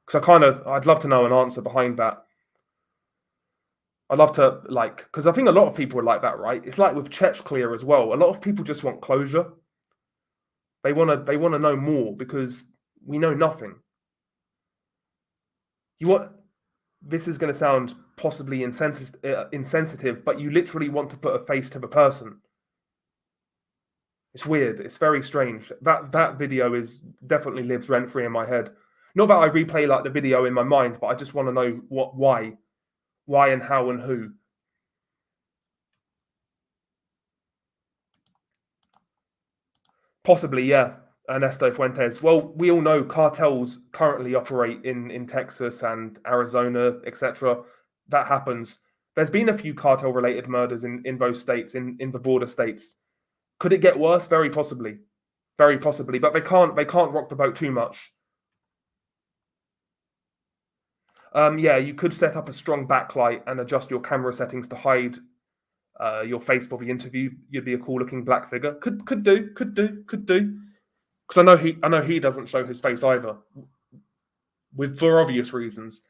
Because I'd love to know an answer behind that. I'd love to because I think a lot of people are like that, right? It's like with Chechnya as well. A lot of people just want closure. They wanna know more because we know nothing. You want this is going to sound possibly insensitive, but you literally want to put a face to the person. It's weird. It's very strange. That video is definitely lives rent free in my head. Not that I replay like the video in my mind, but I just want to know why and how and who. Possibly, yeah. Ernesto Fuentes. Well, we all know cartels currently operate in Texas and Arizona, etc. That happens. There's been a few cartel related murders in those states, in the border states. Could it get worse? Very possibly. Very possibly. But they can't rock the boat too much. Yeah, you could set up a strong backlight and adjust your camera settings to hide your face for the interview. You'd be a cool looking black figure. Could do. Because I know he doesn't show his face either, for obvious reasons.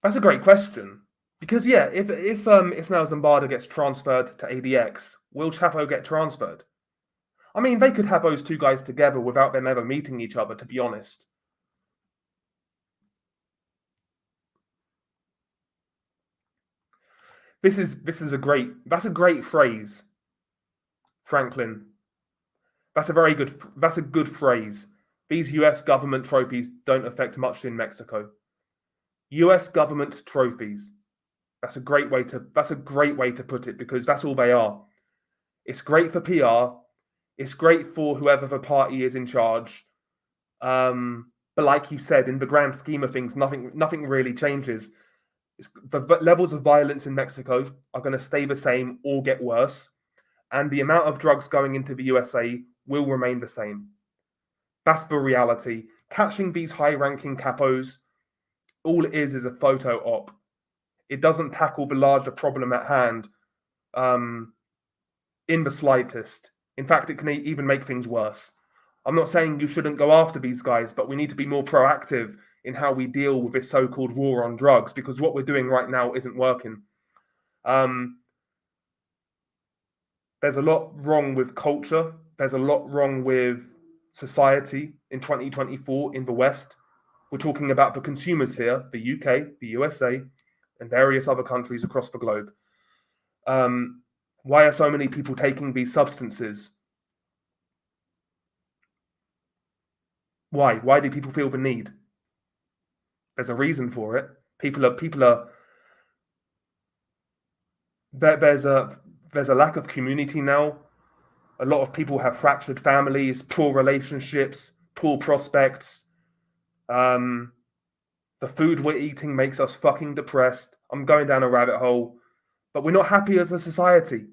That's a great question. Because yeah, if Ismail Zambada gets transferred to ADX, will Chapo get transferred? I mean, they could have those two guys together without them ever meeting each other, to be honest. This is that's a great phrase, Franklin. That's a good phrase. These US government trophies don't affect much in Mexico. US government trophies. That's a great way to put it because that's all they are. It's great for PR. It's great for whoever the party is in charge. But like you said, in the grand scheme of things, nothing really changes. The levels of violence in Mexico are going to stay the same or get worse, and the amount of drugs going into the USA will remain the same. That's the reality. Catching these high-ranking capos, all it is a photo op. It doesn't tackle the larger problem at hand in the slightest. In fact, it can even make things worse. I'm not saying you shouldn't go after these guys, but we need to be more proactive in how we deal with this so-called war on drugs because what we're doing right now isn't working. There's a lot wrong with culture. There's a lot wrong with society in 2024 in the West. We're talking about the consumers here, the UK, the USA, and various other countries across the globe. Why are so many people taking these substances? Why? Why do people feel the need? There's a reason for it. People are. There's a lack of community now. A lot of people have fractured families, poor relationships, poor prospects. The food we're eating makes us fucking depressed. I'm going down a rabbit hole, but we're not happy as a society.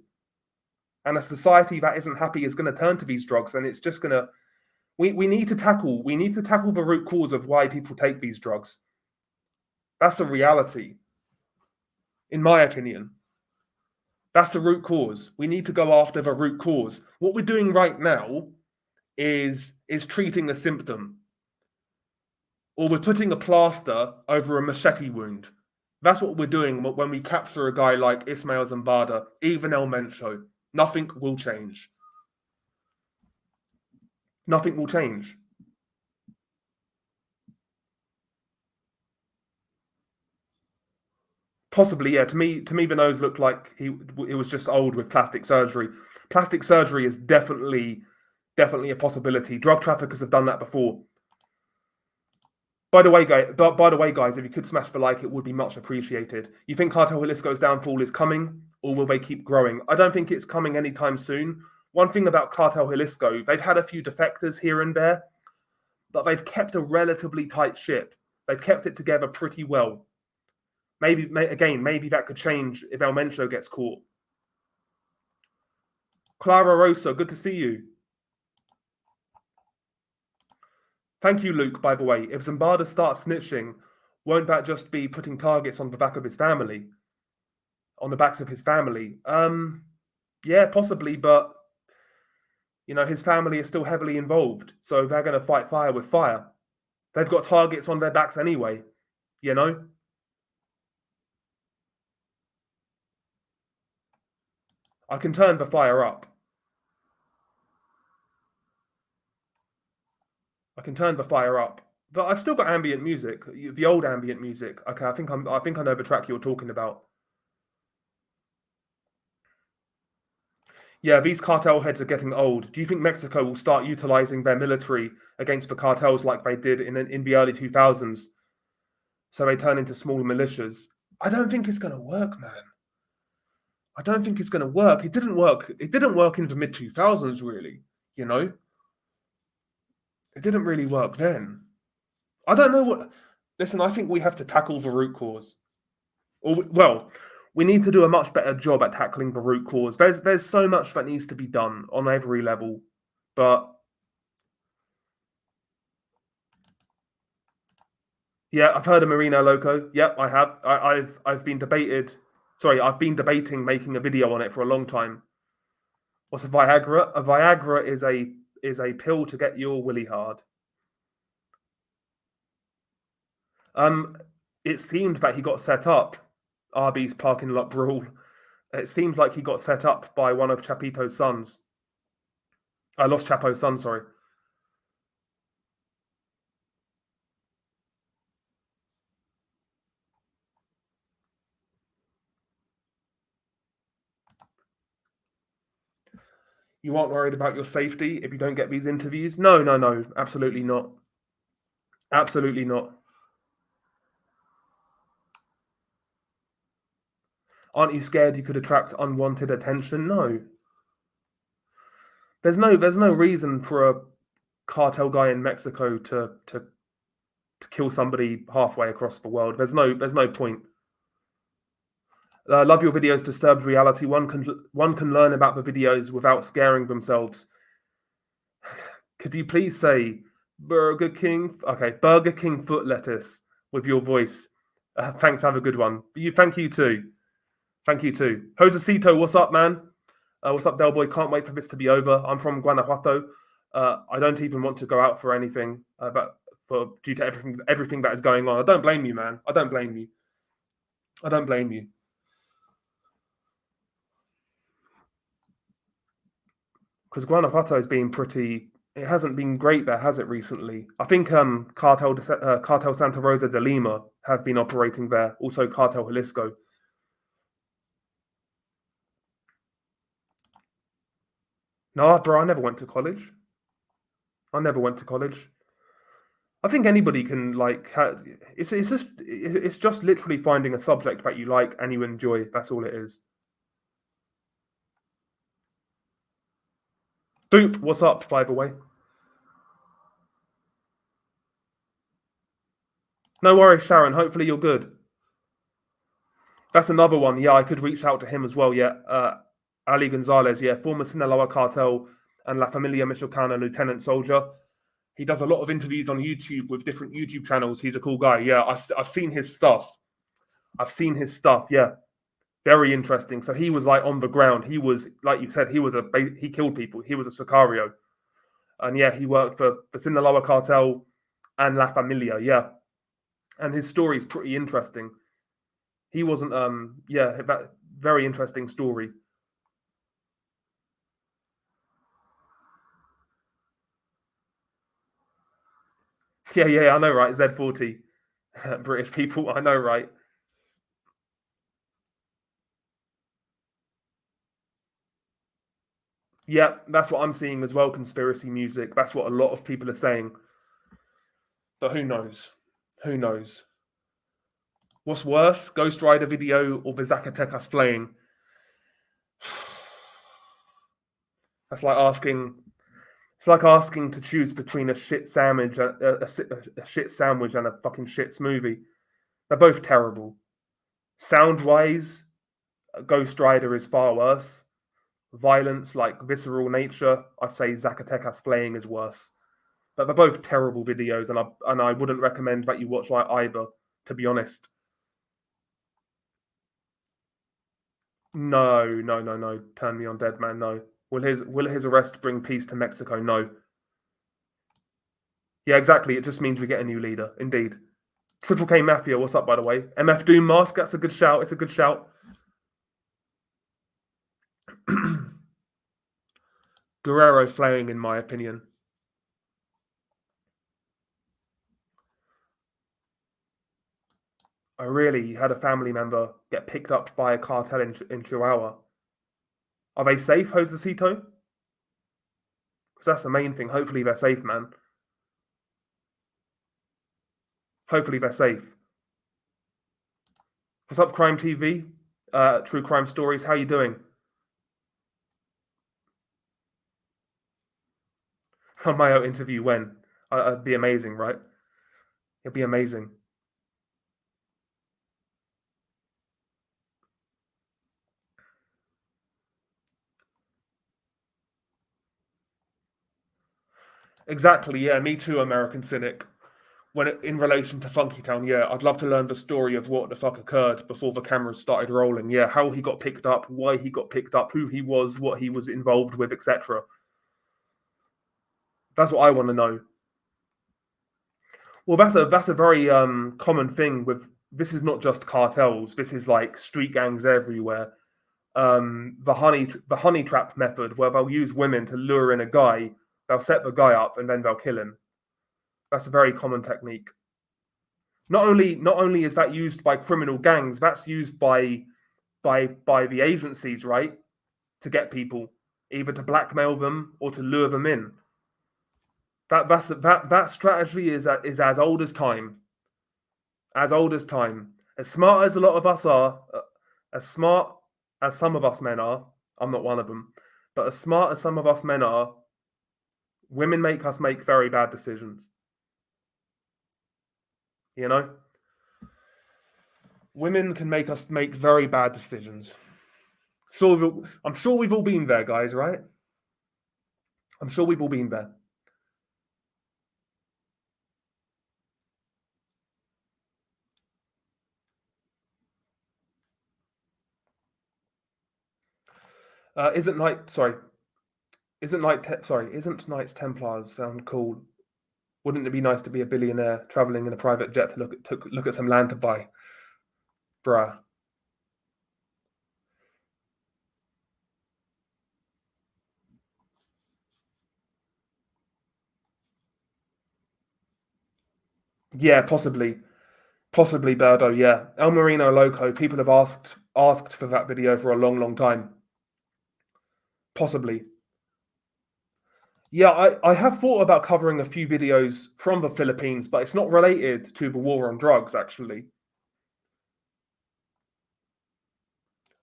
And a society that isn't happy is going to turn to these drugs, and it's just going to. We need to tackle the root cause of why people take these drugs. That's a reality, in my opinion. That's the root cause. We need to go after the root cause. What we're doing right now is treating a symptom, or we're putting a plaster over a machete wound. That's what we're doing when we capture a guy like Ismail Zambada, even El Mencho. Nothing will change. Nothing will change. Possibly, yeah. To me, the nose looked like it was just old with plastic surgery. Plastic surgery is definitely a possibility. Drug traffickers have done that before. By the way, guys, if you could smash the like, it would be much appreciated. You think Cartel Jalisco's downfall is coming, or will they keep growing? I don't think it's coming anytime soon. One thing about Cartel Jalisco, they've had a few defectors here and there, but they've kept a relatively tight ship. They've kept it together pretty well. Maybe that could change if El Mencho gets caught. Clara Rosa, good to see you. Thank you, Luke, by the way. If Zambada starts snitching, won't that just be putting targets on the back of his family? On the backs of his family? Yeah, possibly, but his family is still heavily involved, so they're going to fight fire with fire. They've got targets on their backs anyway, I can turn the fire up. I can turn the fire up. But I've still got ambient music, the old ambient music. Okay, I think I know the track you're talking about. Yeah, these cartel heads are getting old. Do you think Mexico will start utilizing their military against the cartels like they did in the early 2000s? So they turn into small militias. I don't think it's going to work, man. I don't think it's going to work. It didn't work. It didn't work in the mid 2000s, really. It didn't really work then. I don't know what. Listen, I think we have to tackle the root cause. We need to do a much better job at tackling the root cause. There's so much that needs to be done on every level, but yeah, I've heard of Marino Loco. Yep, I have. I've been debating making a video on it for a long time. What's a Viagra? A Viagra is a pill to get your willy hard. It seemed that he got set up. Arby's parking lot brawl. It seems like he got set up by one of Chapito's sons. Los Chapo's son, sorry. You aren't worried about your safety if you don't get these interviews? No, absolutely not. Absolutely not. Aren't you scared you could attract unwanted attention? No. There's no reason for a cartel guy in Mexico to kill somebody halfway across the world. There's no point. Love your videos. Disturbed reality. One can learn about the videos without scaring themselves. Could you please say Burger King? Okay, Burger King foot lettuce with your voice. Thanks. Have a good one. Thank you too. Thank you too. Josecito, what's up, man? What's up, Del Boy? Can't wait for this to be over. I'm from Guanajuato. I don't even want to go out for anything, due to everything that is going on. I don't blame you, man. I don't blame you. I don't blame you. Because Guanajuato has been pretty It hasn't been great there, has it, recently? I think Cartel Santa Rosa de Lima have been operating there. Also, Cartel Jalisco. No, bro, I never went to college. I never went to college. I think anybody can like. It's just literally finding a subject that you like and you enjoy. That's all it is. Doop, what's up? By the way, no worries, Sharon. Hopefully you're good. That's another one. Yeah, I could reach out to him as well. Yeah, Ali Gonzalez. Yeah, former Sinaloa Cartel and La Familia Michoacana lieutenant soldier. He does a lot of interviews on YouTube with different YouTube channels. He's a cool guy. Yeah, I've seen his stuff. I've seen his stuff. Yeah, very interesting. So he was like on the ground. He was, like you said, he killed people. He was a sicario, and yeah, he worked for the Sinaloa Cartel and La Familia. Yeah, and his story is pretty interesting. He wasn't yeah, that very interesting story. Yeah, yeah, I know, right? Z40, British people. I know, right? Yeah, that's what I'm seeing as well. Conspiracy music. That's what a lot of people are saying. But who knows? Who knows? What's worse, Ghost Rider video or the Zacatecas playing? That's like asking. It's like asking to choose between a shit sandwich, a shit sandwich, and a fucking shit smoothie. They're both terrible. Sound wise, Ghost Rider is far worse. Violence, like visceral nature, I say Zacatecas playing is worse. But they're both terrible videos, and I wouldn't recommend that you watch like either. To be honest, no, no, no, no. Turn me on, dead man. No. Will his arrest bring peace to Mexico? No. Yeah, exactly. It just means we get a new leader. Indeed. Triple K Mafia, what's up, by the way? MF Doom Mask, that's a good shout. It's a good shout. Guerrero flaying, in my opinion. I really had a family member get picked up by a cartel in Chihuahua. Are they safe, Josecito? Because that's the main thing. Hopefully they're safe, man. Hopefully they're safe. What's up, Crime TV? True Crime Stories. How you doing? A Mayo interview when? It'd be amazing, right? It'd be amazing. Exactly. Yeah, me too, American Cynic. In relation to Funky Town, yeah, I'd love to learn the story of what the fuck occurred before the cameras started rolling. Yeah, how he got picked up, why he got picked up, who he was, what he was involved with, etc. That's what I want to know. Well, that's a very common thing with. This is not just cartels. This is like street gangs everywhere. The honey trap method, where they'll use women to lure in a guy. They'll set the guy up and then they'll kill him. That's a very common technique. Not only is that used by criminal gangs, that's used by the agencies, right, to get people either to blackmail them or to lure them in. That strategy is as old as time, as old as time. As smart as a lot of us are, as smart as some of us men are. I'm not one of them, but as smart as some of us men are, women make us make very bad decisions. You know, women can make us make very bad decisions. I'm sure we've all been there, guys, right? I'm sure we've all been there. Isn't Knight sorry? Isn't Knights Templars sound cool? Wouldn't it be nice to be a billionaire traveling in a private jet to look at some land to buy? Bruh. Yeah, possibly Birdo. Yeah, El Marino Loco. People have asked for that video for a long, long time. Possibly. Yeah, I have thought about covering a few videos from the Philippines, but it's not related to the war on drugs, actually.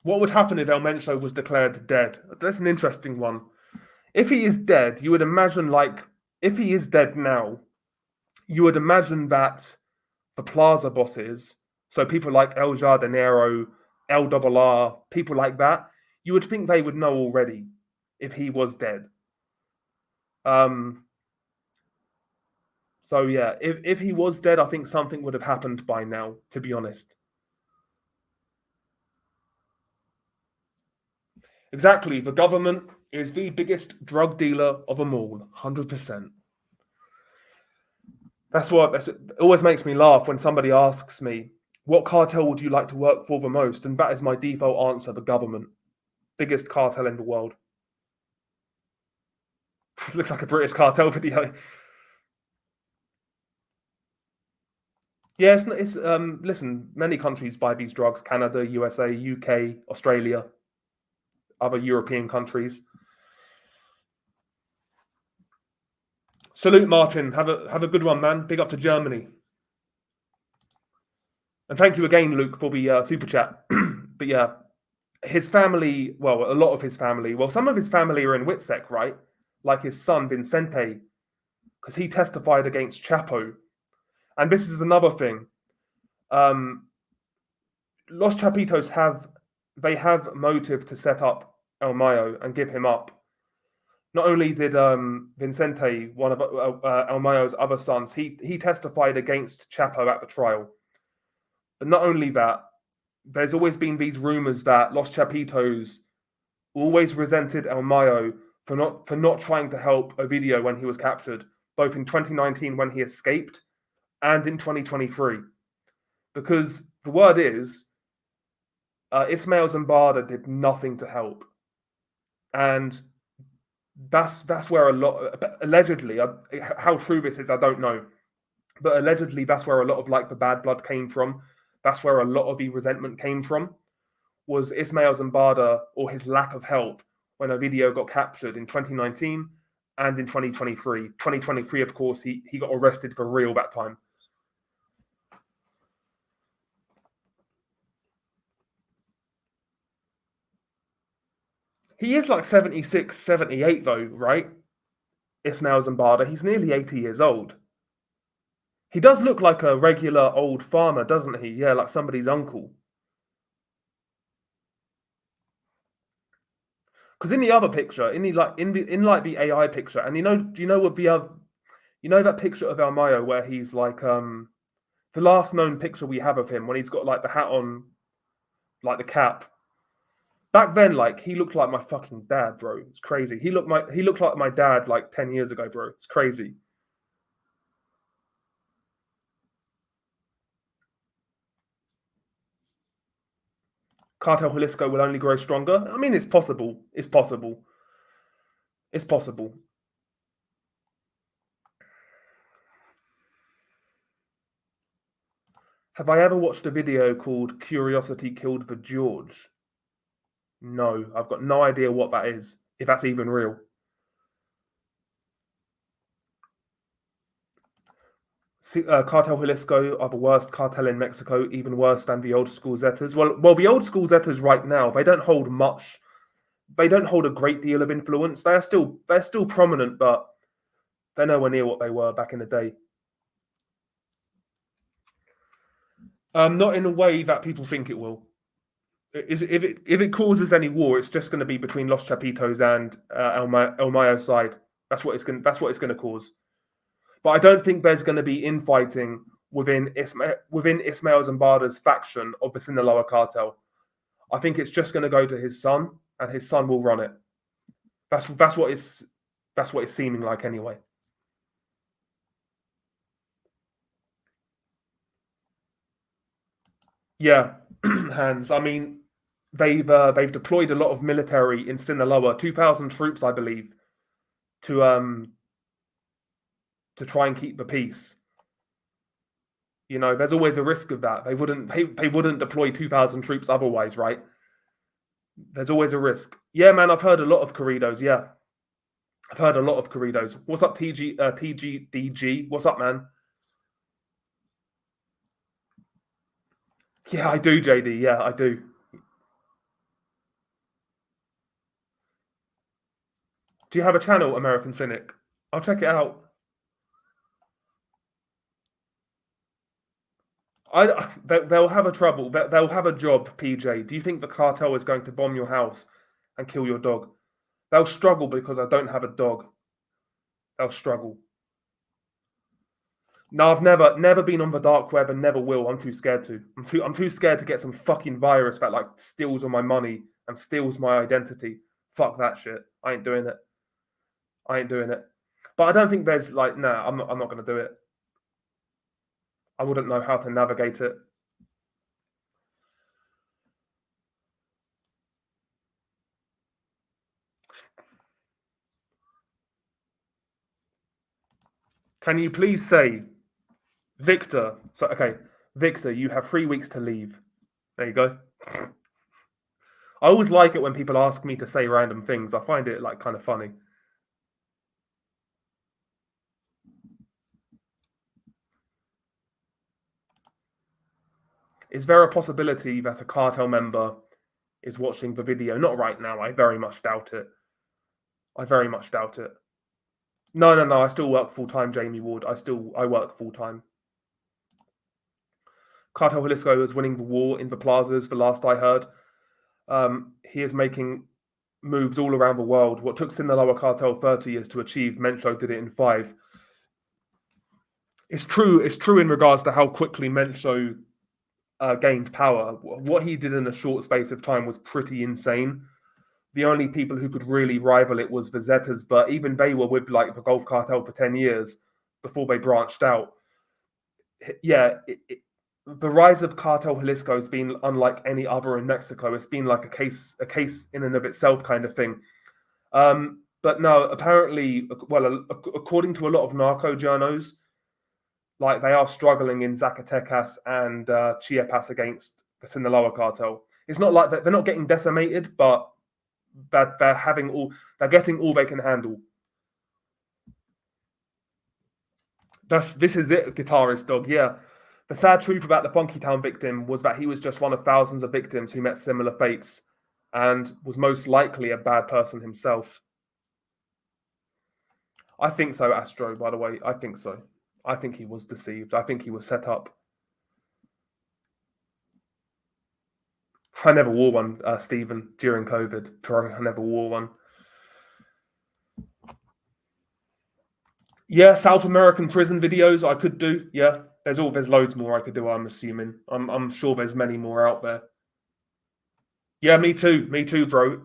What would happen if El Mencho was declared dead? That's an interesting one. If he is dead, you would imagine, like, if he is dead now, you would imagine that the plaza bosses, so people like El Jardinero, El Double R, people like that, you would think they would know already if he was dead. Um, so yeah, if he was dead, I think something would have happened by now, to be honest. Exactly, the government is the biggest drug dealer of them all, 100%. It always makes me laugh when somebody asks me, what cartel would you like to work for the most? And that is my default answer, the government. Biggest cartel in the world. This looks like a British cartel video. Yeah, listen, many countries buy these drugs: Canada, USA, UK, Australia, other European countries. Salute, Martin. Have a good one, man. Big up to Germany. And thank you again, Luke, for the super chat. But yeah, his family, well, a lot of his family, well, some of his family are in Witsec, right? Like his son, Vincente, because he testified against Chapo. And this is another thing. Los Chapitos have motive to set up El Mayo and give him up. Not only did Vincente, one of El Mayo's other sons, he testified against Chapo at the trial. But not only that, there's always been these rumors that Los Chapitos always resented El Mayo for not trying to help Ovidio when he was captured, both in 2019 when he escaped and in 2023. Because the word is, Ismail Zambada did nothing to help. And that's where a lot, allegedly, how true this is, I don't know. But allegedly, that's where a lot of like the bad blood came from. That's where a lot of the resentment came from, was Ismail Zambada or his lack of help when Ovidio got captured in 2019 and in 2023. 2023, of course, he got arrested for real that time. He is like 76, 78 though, right? Ismail Zambada. He's nearly 80 years old. He does look like a regular old farmer, doesn't he? Yeah, like somebody's uncle. Because in the other picture, in the AI picture, and do you know what that picture of El Mayo where he's like the last known picture we have of him when he's got like the hat on, like the cap. Back then, like he looked like my fucking dad, bro. It's crazy. He looked like my dad like 10 years ago, bro. It's crazy. Cartel Jalisco will only grow stronger. I mean, it's possible. It's possible. It's possible. Have I ever watched a video called Curiosity Killed the George? No, I've got no idea what that is, if that's even real. Cartel Jalisco are the worst cartel in Mexico, even worse than the old school Zetas. Well, the old school Zetas right now, they don't hold much. They don't hold a great deal of influence. They're still prominent, but they're nowhere near what they were back in the day. Not in a way that people think it will. If it causes any war, it's just going to be between Los Chapitos and El Mayo side. That's what it's going to cause. But I don't think there's going to be infighting within Ismail Zambada's faction of the Sinaloa cartel. I think it's just going to go to his son, and his son will run it. That's what it's seeming like anyway. Yeah, Hans. I mean, they've deployed a lot of military in Sinaloa, 2,000 troops, I believe, to try and keep the peace. You know, there's always a risk of that. They wouldn't deploy 2,000 troops otherwise, right? There's always a risk. Yeah, man, I've heard a lot of corridos. Yeah, I've heard a lot of corridos. What's up, TGDG? What's up, man? Yeah, I do, JD. Yeah, I do. Do you have a channel, American Cynic? I'll check it out. They'll have a trouble. They'll have a job, PJ. Do you think the cartel is going to bomb your house and kill your dog? They'll struggle because I don't have a dog. They'll struggle. No, I've never been on the dark web and never will. I'm too scared to. I'm too scared to get some fucking virus that like steals all my money and steals my identity. Fuck that shit. I ain't doing it. I ain't doing it. But I don't think there's like, nah, I'm not gonna do it. I wouldn't know how to navigate it. Can you please say, Victor? So okay, Victor, you have 3 weeks to leave. There you go. I always like it when people ask me to say random things. I find it like kind of funny. Is there a possibility that a cartel member is watching the video? Not right now. I very much doubt it. I very much doubt it. No, no, no. I still work full time, Jamie Ward. I work full time. Cartel Jalisco is winning the war in the plazas. The last I heard, he is making moves all around the world. What took Sinaloa Cartel 30 years to achieve, Mencho did it in 5. It's true. It's true in regards to how quickly Mencho gained power. What he did in a short space of time was pretty insane. The only people who could really rival it was the Zetas, but even they were with like the Gulf Cartel for 10 years before they branched out. Yeah, the rise of Cartel Jalisco has been unlike any other in Mexico. It's been like a case in and of itself kind of thing. But no, apparently, well, according to a lot of narco journos, like they are struggling in Zacatecas and Chiapas against the Sinaloa cartel. It's not like they're not getting decimated, but they're getting all they can handle. This is it, guitarist dog. Yeah. The sad truth about the Funky Town victim was that he was just one of thousands of victims who met similar fates and was most likely a bad person himself. I think so, Astro, by the way. I think so. I think he was deceived. I think he was set up. I never wore one, Stephen, during COVID. Bro, I never wore one. Yeah, South American prison videos I could do. Yeah, there's loads more I could do. I'm assuming. I'm sure there's many more out there. Yeah, me too, bro.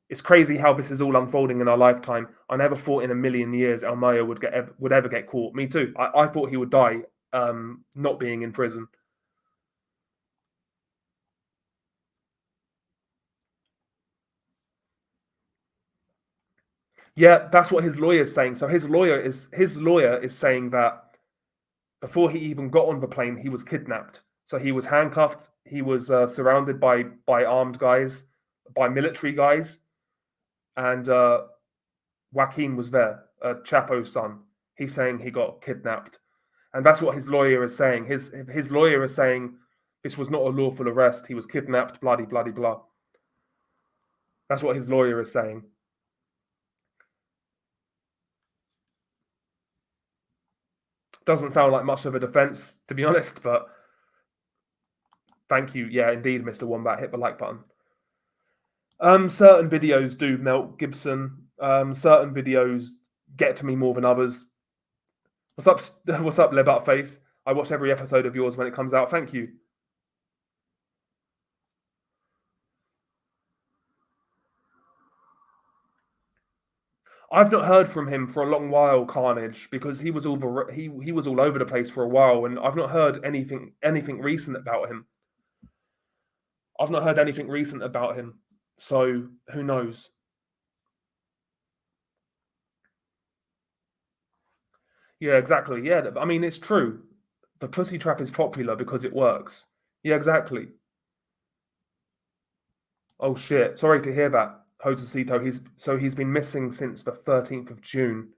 It's crazy how this is all unfolding in our lifetime. I never thought in a million years El Mayo would ever get caught. Me too. I thought he would die, not being in prison. Yeah, that's what his lawyer is saying. So his lawyer is saying that before he even got on the plane, he was kidnapped. So he was handcuffed. He was surrounded by armed guys, by military guys, and Joaquin was there, Chapo's son. He's saying he got kidnapped, and that's what his lawyer is saying. His lawyer is saying this was not a lawful arrest. He was kidnapped. Bloody bloody blah. That's what his lawyer is saying. Doesn't sound like much of a defense, to be honest, but thank you. Yeah, indeed, Mr. Wombat. Hit the like button. Certain videos do melt Gibson. Certain videos get to me more than others. What's up? What's up, Lebat Face? I watch every episode of yours when it comes out. Thank you. I've not heard from him for a long while, Carnage, because he was he was all over the place for a while, and I've not heard anything recent about him. I've not heard anything recent about him, so who knows? Yeah, exactly. Yeah, I mean it's true. The pussy trap is popular because it works. Yeah, exactly. Oh shit. Sorry to hear that, Josecito. He's been missing since the 13th of June.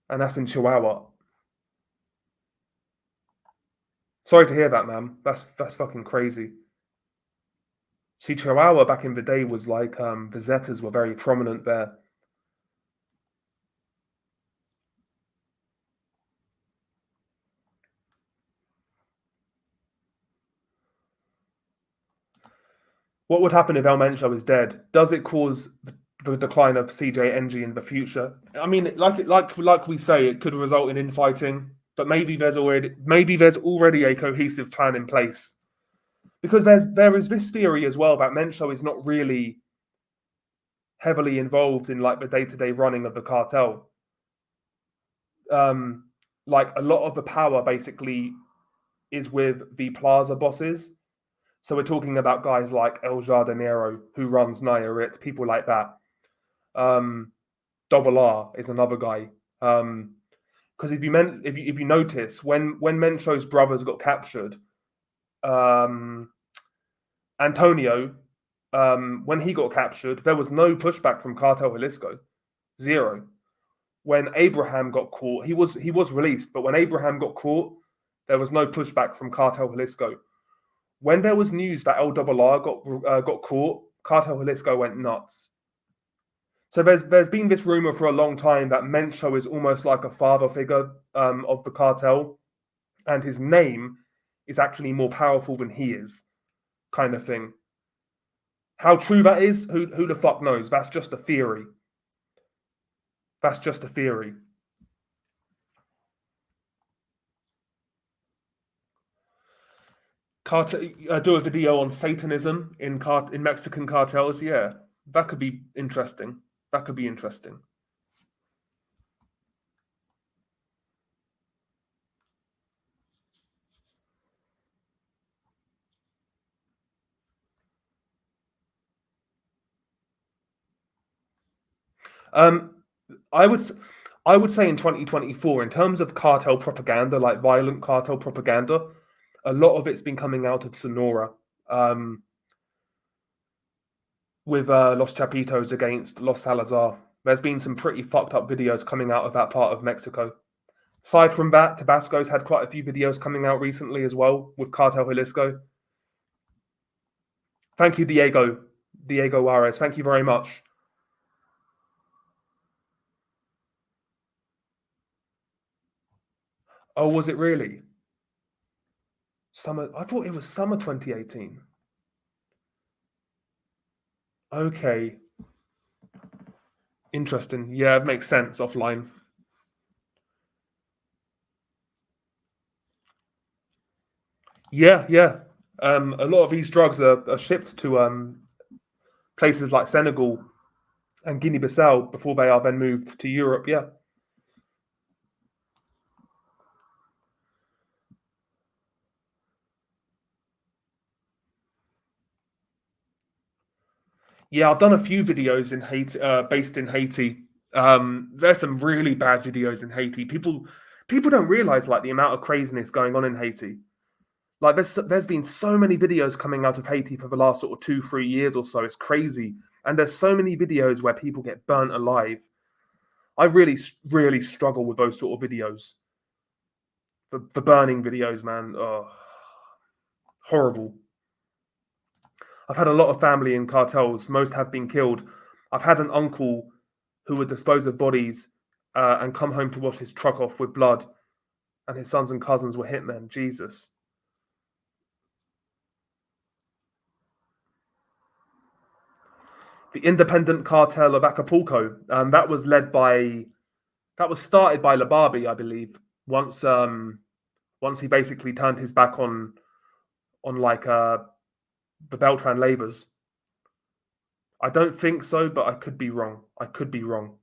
And that's in Chihuahua. Sorry to hear that, man. That's fucking crazy. See, Chihuahua back in the day was like the Zetas were very prominent there. What would happen if El Mencho is dead? Does it cause the decline of CJNG in the future? I mean, like we say, it could result in infighting, but maybe there's already a cohesive plan in place. Because there is this theory as well that Mencho is not really heavily involved in like the day-to-day running of the cartel. Like a lot of the power basically is with the plaza bosses. So we're talking about guys like El Jardinero, who runs Nayarit, people like that. Double R is another guy. Because if you notice, when Mencho's brothers got captured, Antonio, when he got captured, there was no pushback from Cartel Jalisco, zero. When Abraham got caught, he was released, but when Abraham got caught, there was no pushback from Cartel Jalisco. When there was news that LRR got caught, Cartel Jalisco went nuts. So there's been this rumor for a long time that Mencho is almost like a father figure of the cartel, and his name is actually more powerful than he is, kind of thing. How true that is, who the fuck knows? That's just a theory. That's just a theory. Do a video on Satanism in Mexican cartels. Yeah, that could be interesting. That could be interesting. I would say in 2024, in terms of cartel propaganda, like violent cartel propaganda, a lot of it's been coming out of Sonora, with Los Chapitos against Los Salazar. There's been some pretty fucked up videos coming out of that part of Mexico. Aside from that, Tabasco's had quite a few videos coming out recently as well with Cartel Jalisco. Thank you, Diego Juarez. Thank you very much. Oh, was it really? Summer? I thought it was summer 2018. Okay. Interesting. Yeah, it makes sense offline. Yeah, yeah. A lot of these drugs are shipped to places like Senegal and Guinea-Bissau before they are then moved to Europe. Yeah. Yeah, I've done a few videos in Haiti, based in Haiti. There's some really bad videos in Haiti. People don't realize like the amount of craziness going on in Haiti. Like there's been so many videos coming out of Haiti for the last sort of 2-3 years or so. It's crazy, and there's so many videos where people get burnt alive. I really struggle with those sort of videos. The burning videos, man. Oh, horrible. I've had a lot of family in cartels. Most have been killed. I've had an uncle who would dispose of bodies and come home to wash his truck off with blood, and his sons and cousins were hitmen. Jesus. The independent cartel of Acapulco. That was started by Lababi, I believe. Once he basically turned his back on like the Beltran labors. I don't think so, but I could be wrong. I could be wrong.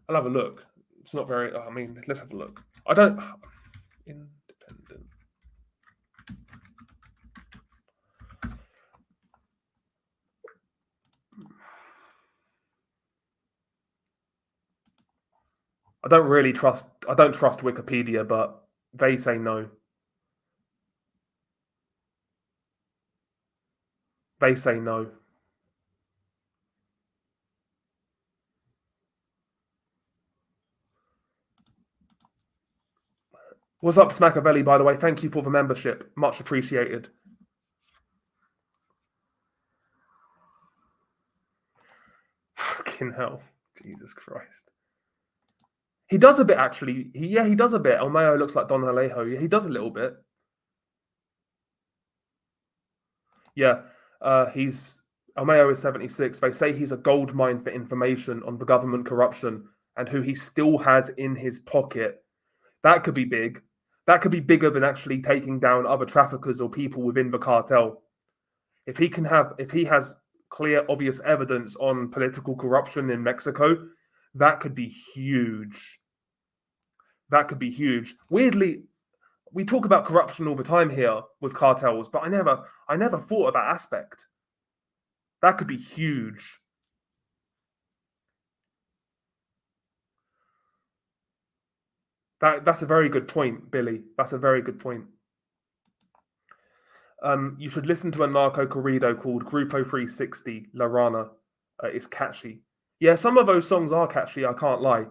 I'll have a look. It's not very. I mean, let's have a look. I don't. Independent. I don't trust Wikipedia, but they say no. They say no. What's up, Smackavelli, by the way? Thank you for the membership. Much appreciated. Fucking hell. Jesus Christ. He does a bit, actually. He does a bit. El Mayo looks like Don Alejo. Yeah, he does a little bit. Yeah, El Mayo is 76. They say he's a gold mine for information on the government corruption and who he still has in his pocket. That could be big. That could be bigger than actually taking down other traffickers or people within the cartel. If he has clear, obvious evidence on political corruption in Mexico, that could be huge. That could be huge. Weirdly, we talk about corruption all the time here with cartels, but I never thought of that aspect. That could be huge. That's a very good point, Billy. That's a very good point. You should listen to a narco corrido called Grupo 360 La Rana. It's catchy. Yeah, some of those songs are catchy, I can't lie.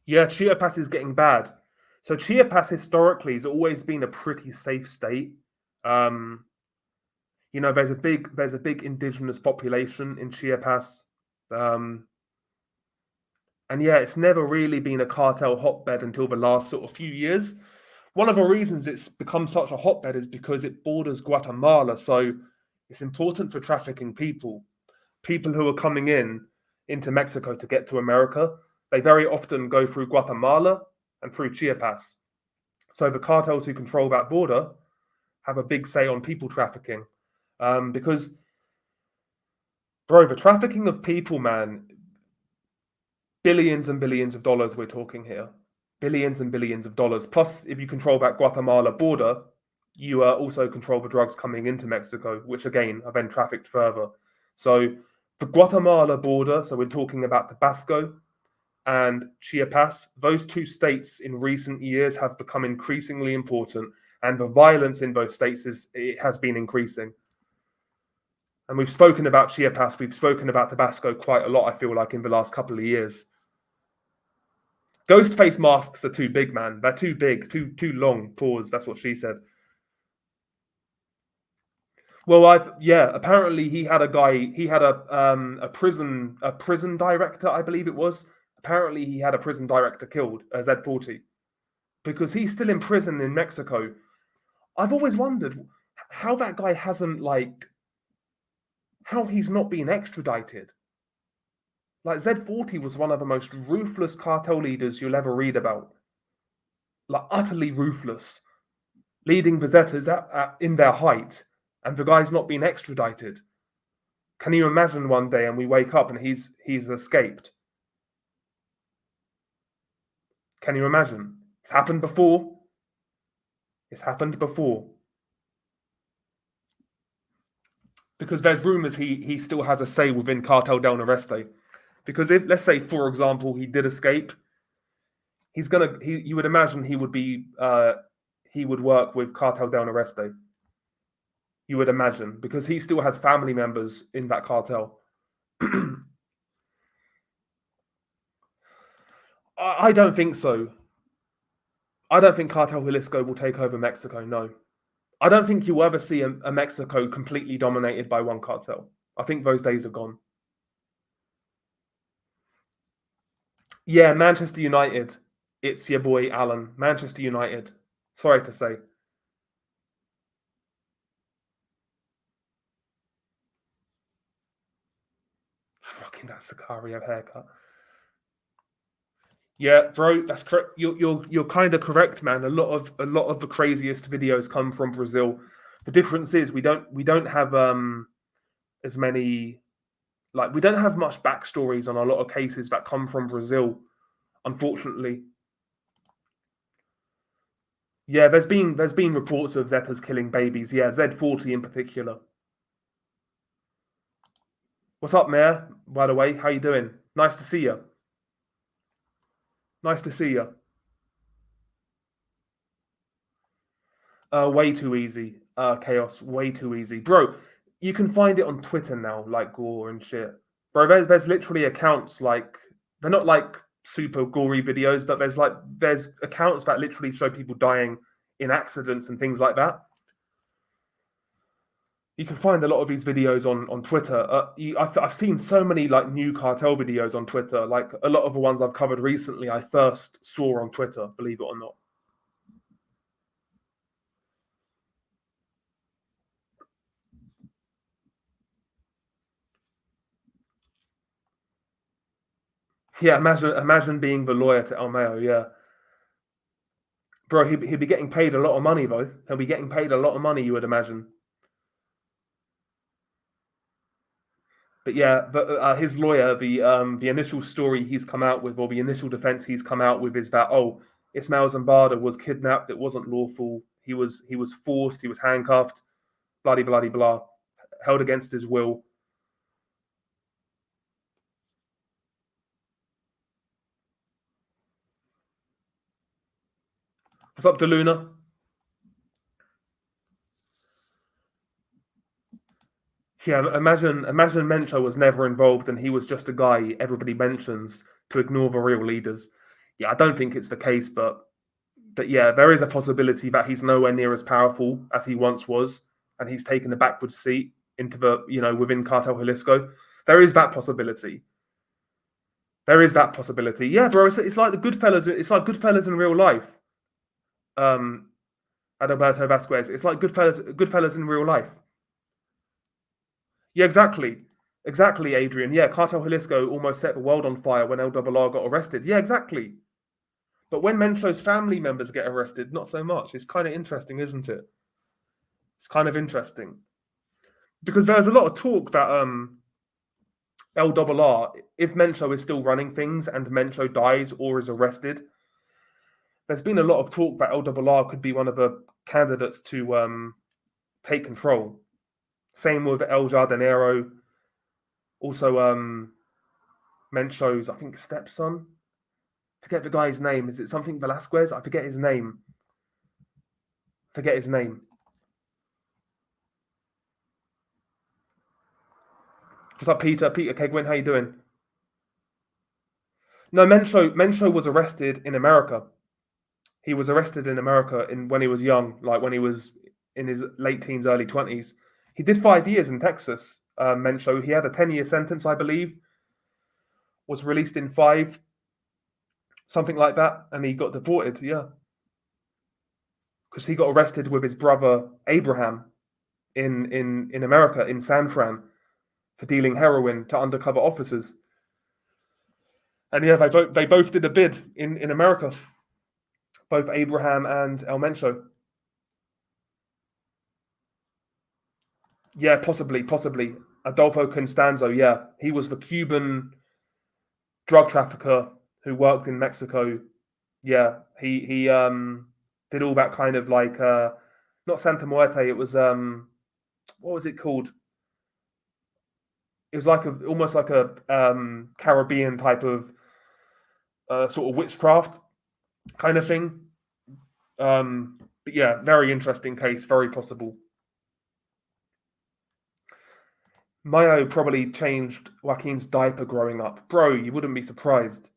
Yeah, Chiapas is getting bad. So Chiapas historically has always been a pretty safe state. There's a big indigenous population in Chiapas. And yeah, it's never really been a cartel hotbed until the last sort of few years. One of the reasons it's become such a hotbed is because it borders Guatemala. So it's important for trafficking people who are coming into Mexico to get to America. They very often go through Guatemala and through Chiapas. So the cartels who control that border have a big say on people trafficking. Because, bro, the trafficking of people, man, billions and billions of dollars we're talking here. Billions and billions of dollars. Plus, if you control that Guatemala border, you also control the drugs coming into Mexico, which again are then trafficked further. So the Guatemala border, so we're talking about Tabasco and Chiapas, those two states in recent years have become increasingly important, and the violence in both states has been increasing. And we've spoken about Chiapas, we've spoken about Tabasco quite a lot, I feel like, in the last couple of years. Ghost face masks are too big, man. They're too big, too long. Pause. That's what she said. Well, apparently he had a prison director, I believe it was. Apparently he had a prison director killed, Z40, because he's still in prison in Mexico. I've always wondered how that guy hasn't, how he's not been extradited. Like, Z40 was one of the most ruthless cartel leaders you'll ever read about. Like, utterly ruthless. Leading the Zetas in their height, and the guy's not been extradited. Can you imagine one day and we wake up and he's escaped? Can you imagine? It's happened before. It's happened before. Because there's rumors he still has a say within Cartel del Noreste. Because if, let's say, for example, he did escape, you would imagine he would work with Cartel del Noreste. You would imagine, because he still has family members in that cartel. I don't think so. I don't think Cartel Jalisco will take over Mexico, no. I don't think you'll ever see a Mexico completely dominated by one cartel. I think those days are gone. Yeah, Manchester United. It's your boy, Alan. Manchester United. Sorry to say. Fucking that Sicario haircut. Yeah, bro, that's correct. You're kind of correct, man. A lot of the craziest videos come from Brazil. The difference is we don't have as many, like, we don't have much backstories on a lot of cases that come from Brazil, unfortunately. Yeah, there's been reports of Zetas killing babies. Yeah, Z40 in particular. What's up, Mayor? By the way, how you doing? Nice to see you. Nice to see you. Way too easy. Chaos, way too easy, bro. You can find it on Twitter now, like gore and shit, bro. There's literally accounts like they're not like super gory videos, but there's accounts that literally show people dying in accidents and things like that. You can find a lot of these videos on Twitter. I've seen so many like new cartel videos on Twitter. Like a lot of the ones I've covered recently, I first saw on Twitter. Believe it or not. Yeah, imagine being the lawyer to El Mayo. Yeah, bro, he'd be getting paid a lot of money though. He'll be getting paid a lot of money, you would imagine. But yeah, his lawyer, the initial story he's come out with, or the initial defense he's come out with, is that Ismail Zambada was kidnapped. It wasn't lawful. He was forced. He was handcuffed. Bloody bloody blah, held against his will. What's up, DeLuna? Yeah, imagine Mencho was never involved and he was just a guy everybody mentions to ignore the real leaders. Yeah, I don't think it's the case, but yeah, there is a possibility that he's nowhere near as powerful as he once was, and he's taken a backward seat into the within Cartel Jalisco. There is that possibility. There is that possibility. Yeah, bro, it's like the Goodfellas. It's like Goodfellas in real life. Um, Adalberto Vasquez. It's like Goodfellas in real life. Yeah, exactly. Exactly, Adrian. Yeah, Cartel Jalisco almost set the world on fire when LRR got arrested. Yeah, exactly. But when Mencho's family members get arrested, not so much. It's kind of interesting, isn't it? It's kind of interesting. Because there's a lot of talk that LRR, if Mencho is still running things and Mencho dies or is arrested, there's been a lot of talk that LRR could be one of the candidates to take control. Same with El Jardinero. Also, Mencho's, I think, stepson. Forget the guy's name. Is it something Velasquez? I forget his name. Forget his name. What's up, Peter? Peter Kegwin, how you doing? No, Mencho was arrested in America. He was arrested in America when he was young, like when he was in his late teens, early 20s. He did 5 years in Texas. Mencho. He had a 10-year sentence, I believe. Was released in 5, something like that, and he got deported. Yeah, because he got arrested with his brother Abraham in America, in San Fran, for dealing heroin to undercover officers. And yeah, they both did a bid in America, both Abraham and El Mencho. Yeah, possibly. Adolfo Constanzo, yeah. He was the Cuban drug trafficker who worked in Mexico. Yeah, he did all that kind of like not Santa Muerte, it was what was it called? It was like almost like a Caribbean type of sort of witchcraft kind of thing. But yeah, very interesting case, very possible. Mayo probably changed Joaquin's diaper growing up. Bro, you wouldn't be surprised.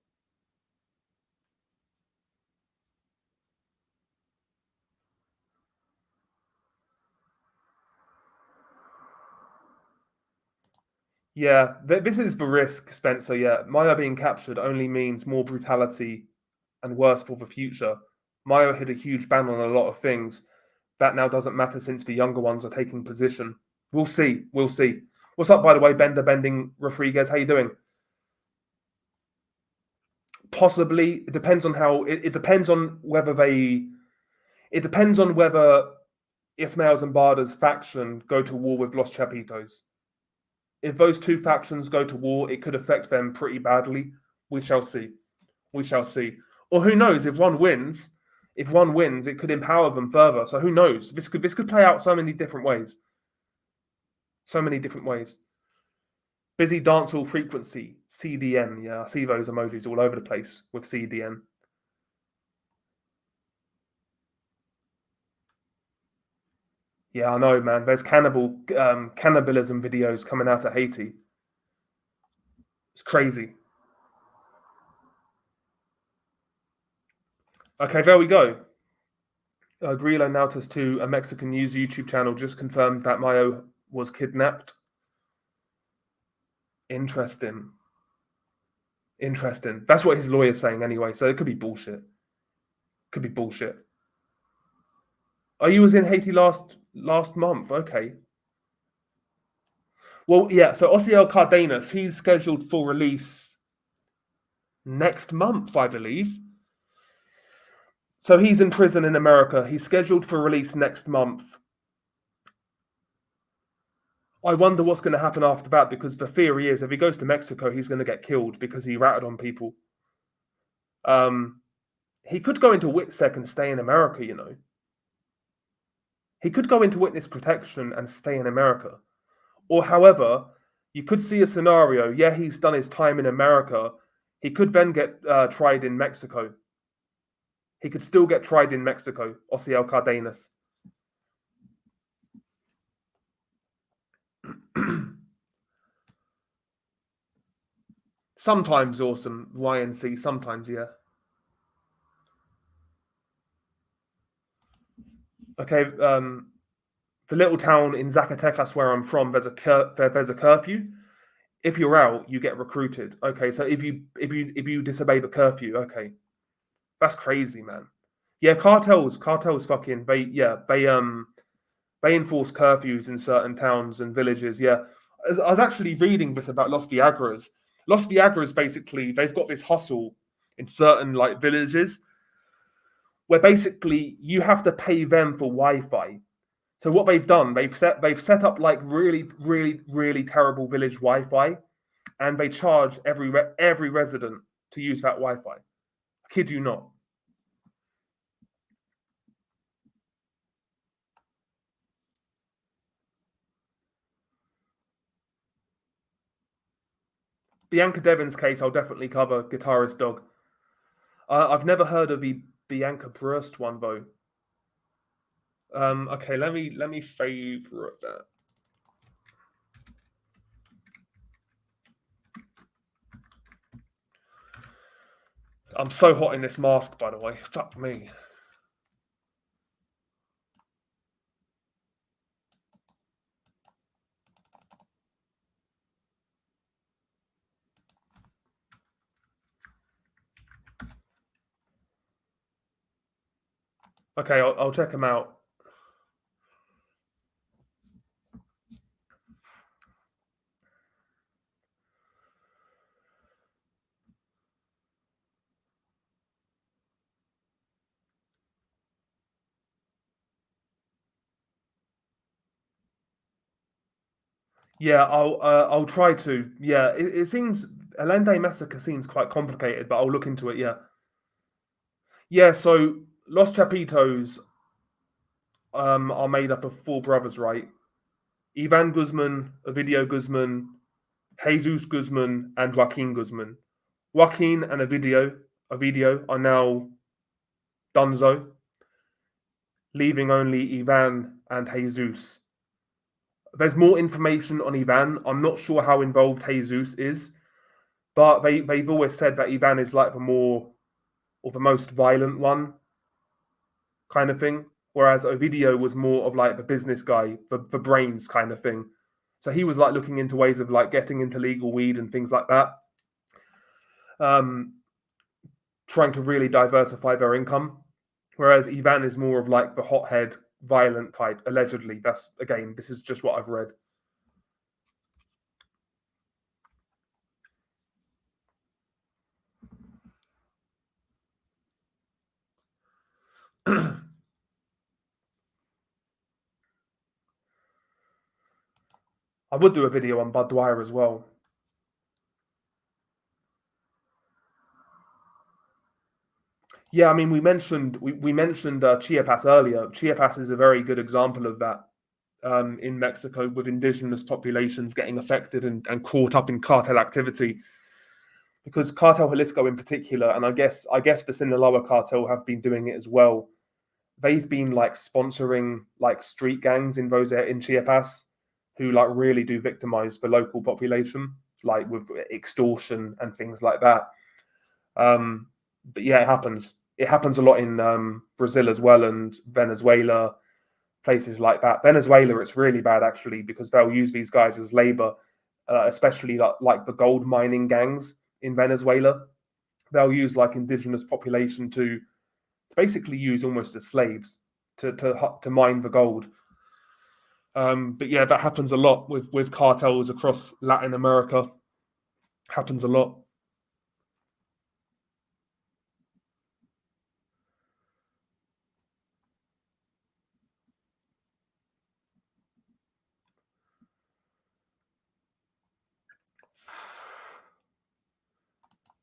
Yeah, this is the risk, Spencer. Yeah, Mayo being captured only means more brutality and worse for the future. Mayo hit a huge ban on a lot of things. That now doesn't matter since the younger ones are taking position. We'll see. We'll see. What's up, by the way, Bender Bending Rodriguez? How you doing? Possibly. It depends on how. It depends on whether they. It depends on whether Ismael Zambada's faction go to war with Los Chapitos. If those two factions go to war, it could affect them pretty badly. We shall see. We shall see. Or who knows? If one wins, if one wins, it could empower them further. So who knows? This could play out so many different ways. So many different ways. Busy dancehall frequency, CDN. Yeah, I see those emojis all over the place with CDN. Yeah, I know, man. There's cannibalism videos coming out of Haiti. It's crazy. Okay, there we go. Grillo Nautas to a Mexican news YouTube channel just confirmed that Mayo was kidnapped. Interesting. Interesting. That's what his lawyer's saying anyway, so it could be bullshit. Could be bullshit. Oh, you was in Haiti last month. Okay. Well, yeah, so Osiel Cardenas, he's scheduled for release next month, I believe. So he's in prison in America. He's scheduled for release next month. I wonder what's going to happen after that, because the theory is if he goes to Mexico, he's going to get killed because he ratted on people. He could go into WITSEC and stay in America, you know. He could go into witness protection and stay in America. Or, however, you could see a scenario, yeah, he's done his time in America. He could then get tried in Mexico. He could still get tried in Mexico, Osiel Cardenas. Sometimes awesome, YNC, sometimes, yeah. Okay, the little town in Zacatecas where I'm from, there's a curfew. If you're out, you get recruited. Okay, so if you disobey the curfew, okay, that's crazy, man. Yeah, cartels fucking they enforce curfews in certain towns and villages. Yeah, I was actually reading this about Los Viagras. Los Viagras, basically, they've got this hustle in certain like villages where basically you have to pay them for Wi-Fi. So what they've done, they've set up like really terrible village Wi-Fi, and they charge every resident to use that Wi-Fi. I kid you not. Bianca Devin's case, I'll definitely cover. Guitarist Dog. I've never heard of the Bianca Brust one though. Okay, let me favorite that. I'm so hot in this mask, by the way. Fuck me. Okay, I'll check him out. Yeah, I'll try to. Yeah, it seems Allende massacre seems quite complicated, but I'll look into it. Yeah, yeah. So Los Chapitos are made up of four brothers, right? Ivan Guzman, Ovidio Guzman, Jesus Guzman, and Joaquin Guzman. Joaquin and Ovidio are now Dunzo, leaving only Ivan and Jesus. There's more information on Ivan. I'm not sure how involved Jesus is, but they've always said that Ivan is like the more or the most violent one, kind of thing. Whereas Ovidio was more of like the business guy, the brains kind of thing. So he was like looking into ways of like getting into legal weed and things like that. Trying to really diversify their income. Whereas Ivan is more of like the hothead, violent type, allegedly. That's, again, this is just what I've read. I would do a video on Bud Dwyer as well. Yeah, I mean, we mentioned Chiapas earlier. Chiapas is a very good example of that in Mexico, with indigenous populations getting affected and caught up in cartel activity. Because Cartel Jalisco in particular, and I guess the Sinaloa cartel have been doing it as well. They've been like sponsoring like street gangs in those in Chiapas, who like really do victimize the local population, like with extortion and things like that. Um, but yeah, it happens. It happens a lot in Brazil as well, and Venezuela, places like that. Venezuela, it's really bad actually, because they'll use these guys as labor, especially like the gold mining gangs in Venezuela. They'll use like indigenous population to basically use almost as slaves to mine the gold. But yeah, that happens a lot with cartels across Latin America. Happens a lot.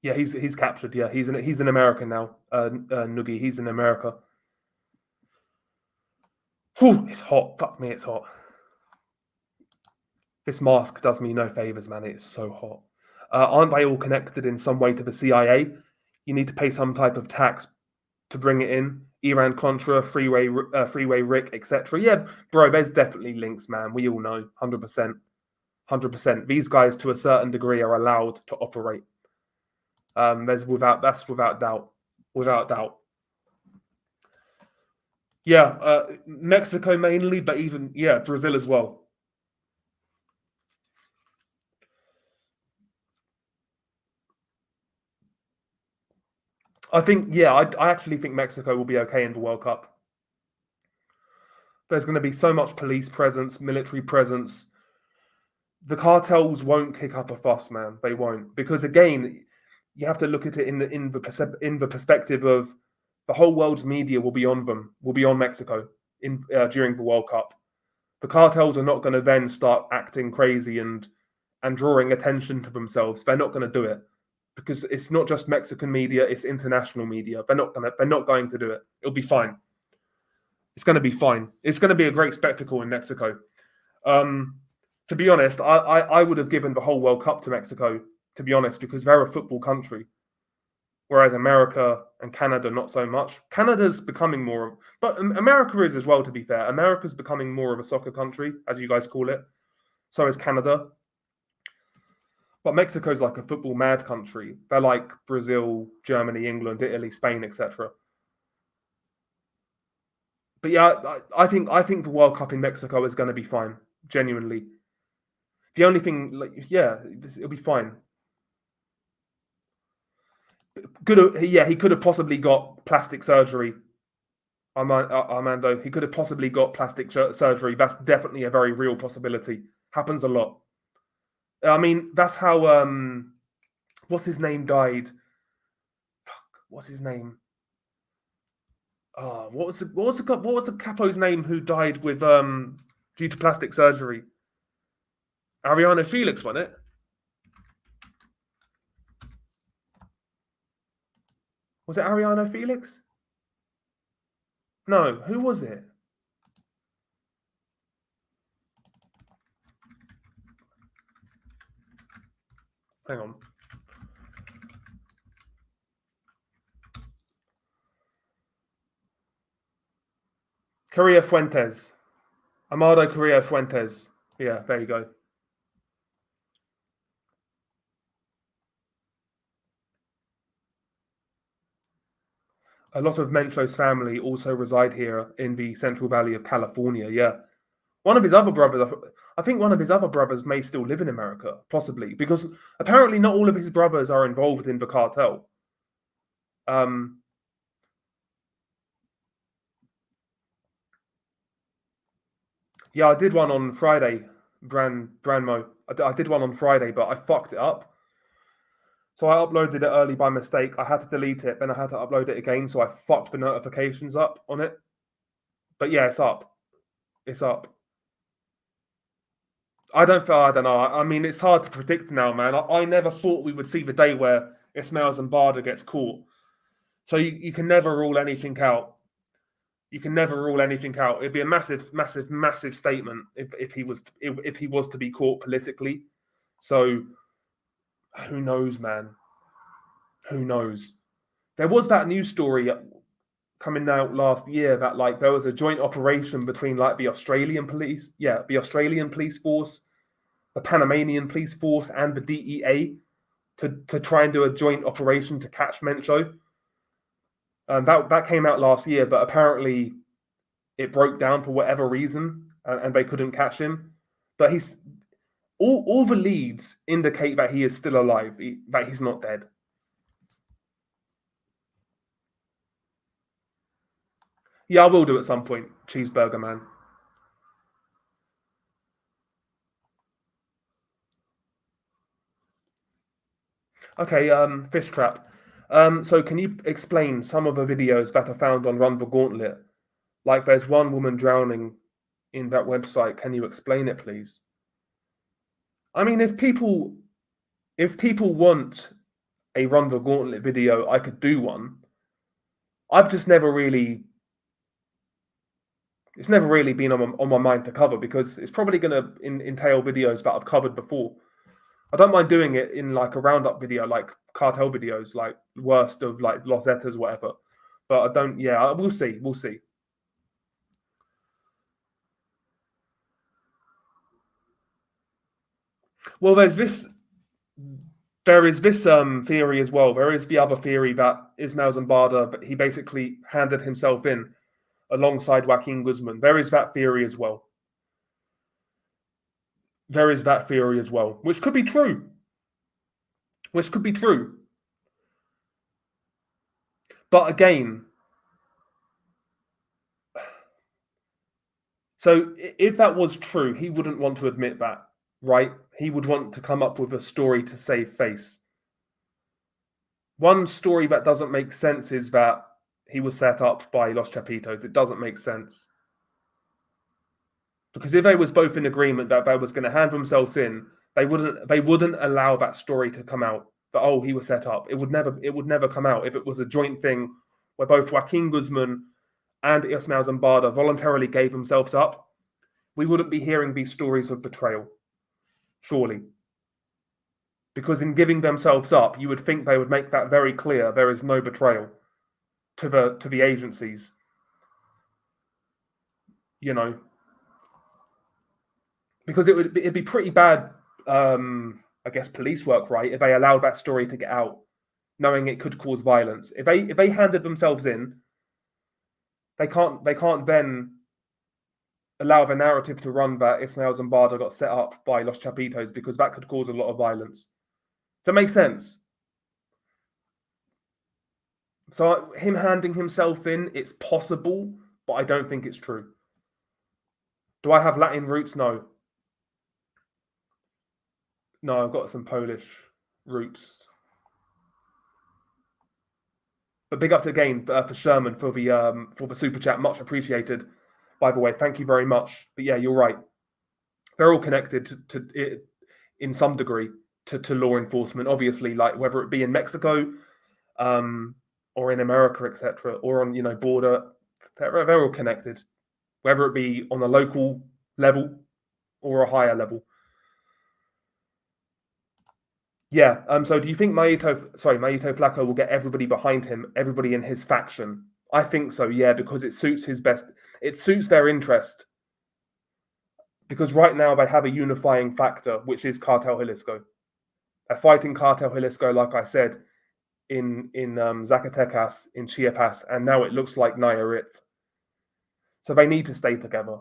Yeah, he's captured. Yeah, he's in America now. Noogie, he's in America. Whew, it's hot. Fuck me, it's hot. This mask does me no favors, man. It's so hot. Aren't they all connected in some way to the CIA? You need to pay some type of tax to bring it in. Iran Contra, Freeway Rick, etc. Yeah, bro, there's definitely links, man. We all know, 100%, 100%. These guys, to a certain degree, are allowed to operate. That's without doubt, without doubt. Yeah, Mexico mainly, but even Brazil as well. I think I actually think Mexico will be okay in the World Cup. There's going to be so much police presence, military presence. The cartels won't kick up a fuss, man. They won't, because again, you have to look at it in the perspective of the whole world's media will be on them, will be on Mexico in during the World Cup. The cartels are not going to then start acting crazy and drawing attention to themselves. They're not going to do it, because it's not just Mexican media; it's international media. They're not going to do it. It'll be fine. It's going to be fine. It's going to be a great spectacle in Mexico. Um, to be honest, I would have given the whole World Cup to Mexico, to be honest, because they're a football country, whereas America and Canada not so much. Canada's becoming more, but America is as well. To be fair, America's becoming more of a soccer country, as you guys call it. So is Canada, but Mexico's like a football mad country. They're like Brazil, Germany, England, Italy, Spain, etc. But yeah, I think the World Cup in Mexico is going to be fine. Genuinely, the only thing, like, yeah, it'll be fine. He could have possibly got plastic surgery. Armando, he could have possibly got plastic surgery. That's definitely a very real possibility. Happens a lot. I mean, that's how what's his name died. What's his name? Oh, what was the capo's name who died with due to plastic surgery? Ariana Felix, wasn't it? Was it Ariana Felix? No, who was it? Hang on. Correa Fuentes. Amado Correa Fuentes. Yeah, there you go. A lot of Mencho's family also reside here in the Central Valley of California. Yeah. One of his other brothers, I think one of his other brothers may still live in America, possibly, because apparently not all of his brothers are involved in the cartel. Um, yeah, I did one on Friday, Branmo. I did one on Friday, but I fucked it up. So I uploaded it early by mistake. I had to delete it, then I had to upload it again. So I fucked the notifications up on it. But yeah, it's up. It's up. I don't know. I mean, it's hard to predict now, man. I never thought we would see the day where Ismail Zambada gets caught. So you can never rule anything out. You can never rule anything out. It'd be a massive, massive, massive statement if he was to be caught politically. So who knows, man? Who knows? There was that news story coming out last year that like there was a joint operation between like the Australian police, the Australian police force, the Panamanian police force, and the DEA to try and do a joint operation to catch Mencho. That came out last year, but apparently it broke down for whatever reason, and they couldn't catch him. But he's all the leads indicate that he is still alive, that he's not dead. Yeah, I will do at some point. Cheeseburger man. Okay, fish trap. So can you explain some of the videos that are found on Run the Gauntlet? Like there's one woman drowning in that website. Can you explain it, please? I mean, if people want a Run the Gauntlet video, I could do one. I've just never really. It's never really been on my mind to cover because it's probably going to entail videos that I've covered before. I don't mind doing it in like a roundup video, like cartel videos, like worst of like Los Zetas, whatever. But I don't. Yeah, we'll see. We'll see. Well, there is this theory as well. There is the other theory that Ismail Zambada, he basically handed himself in alongside Joaquin Guzman. There is that theory as well. There is that theory as well, which could be true. Which could be true. But again, so if that was true, he wouldn't want to admit that, right? He would want to come up with a story to save face. One story that doesn't make sense is that he was set up by Los Chapitos. It doesn't make sense. Because if they was both in agreement that they was going to hand themselves in, they wouldn't allow that story to come out. That he was set up. It would never come out if it was a joint thing where both Joaquin Guzman and Ismail Zambada voluntarily gave themselves up. We wouldn't be hearing these stories of betrayal, surely. Because in giving themselves up, you would think they would make that very clear. There is no betrayal to the agencies. You know, because it'd be pretty bad. I guess police work, right? If they allowed that story to get out, knowing it could cause violence. If they handed themselves in, they can't then allow the narrative to run that Ismail Zambada got set up by Los Chapitos because that could cause a lot of violence. Does that make sense? So him handing himself in, it's possible, but I don't think it's true. Do I have Latin roots? No. No, I've got some Polish roots. But big up again for Sherman for the super chat, much appreciated. By the way, thank you very much. But yeah, you're right. They're all connected to it in some degree to law enforcement. Obviously, like whether it be in Mexico, or in America, etc., or on border, they're all connected. Whether it be on a local level or a higher level. Yeah. So do you think Mayito Flaco will get everybody behind him, everybody in his faction? I think so, yeah, because it suits their interest. Because right now they have a unifying factor, which is Cartel Jalisco. They're fighting Cartel Jalisco, like I said, in Zacatecas, in Chiapas, and now it looks like Nayarit. So they need to stay together.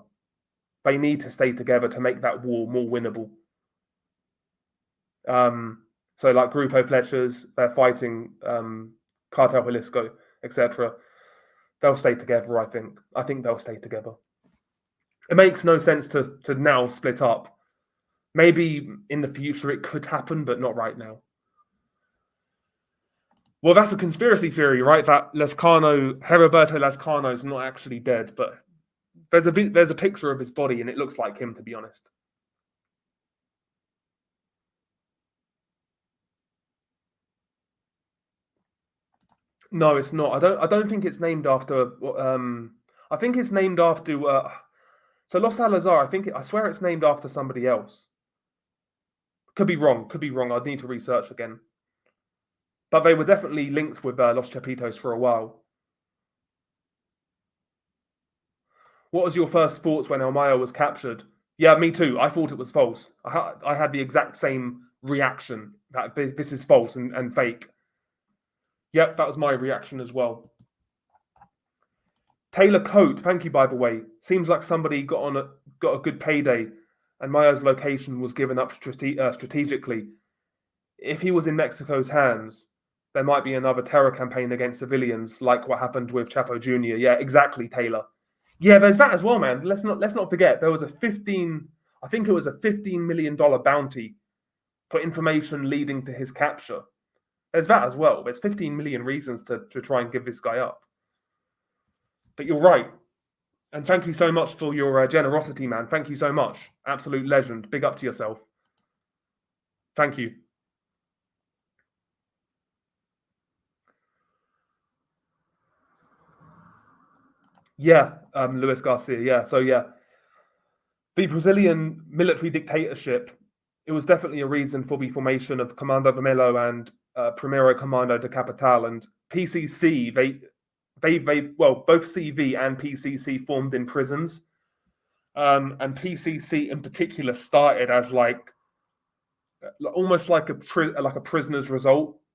They need to stay together to make that war more winnable. So like Grupo Flechas, they're fighting Cartel Jalisco, etc. They'll stay together, I think. I think they'll stay together. It makes no sense to now split up. Maybe in the future it could happen, but not right now. Well, that's a conspiracy theory, right? That Heriberto Lescano is not actually dead, but there's a picture of his body and it looks like him, to be honest. No, it's not. I don't think it's named after. I think it's named after. So Los Salazar. I swear it's named after somebody else. Could be wrong. Could be wrong. I'd need to research again. But they were definitely linked with Los Chapitos for a while. What was your first thoughts when El Mayo was captured? Yeah, me too. I thought it was false. I had the exact same reaction that this is false and fake. Yep, that was my reaction as well. Taylor Coat, thank you by the way. Seems like somebody got a good payday, and Mayo's location was given up strategically. If he was in Mexico's hands, there might be another terror campaign against civilians, like what happened with Chapo Jr. Yeah, exactly, Taylor. Yeah, there's that as well, man. Let's not forget there was I think it was a $15 million bounty for information leading to his capture. There's that as well. There's 15 million reasons to try and give this guy up. But you're right. And thank you so much for your generosity, man. Thank you so much. Absolute legend. Big up to yourself. Thank you. Yeah, Luis Garcia. Yeah. So yeah, the Brazilian military dictatorship. It was definitely a reason for the formation of Comando Vermelho and Primero Comando de Capital and PCC. They well, both CV and PCC formed in prisons, and PCC in particular started as like almost like a prisoner's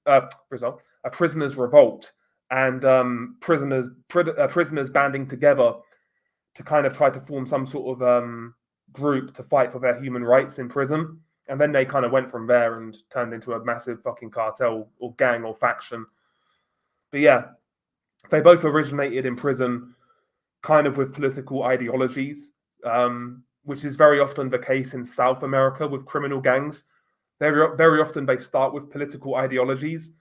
a prisoner's revolt, and prisoners banding together to kind of try to form some sort of group to fight for their human rights in prison. And then they kind of went from there and turned into a massive fucking cartel or gang or faction. But yeah, they both originated in prison, kind of with political ideologies, which is very often the case in South America with criminal gangs. Very often they start with political ideologies,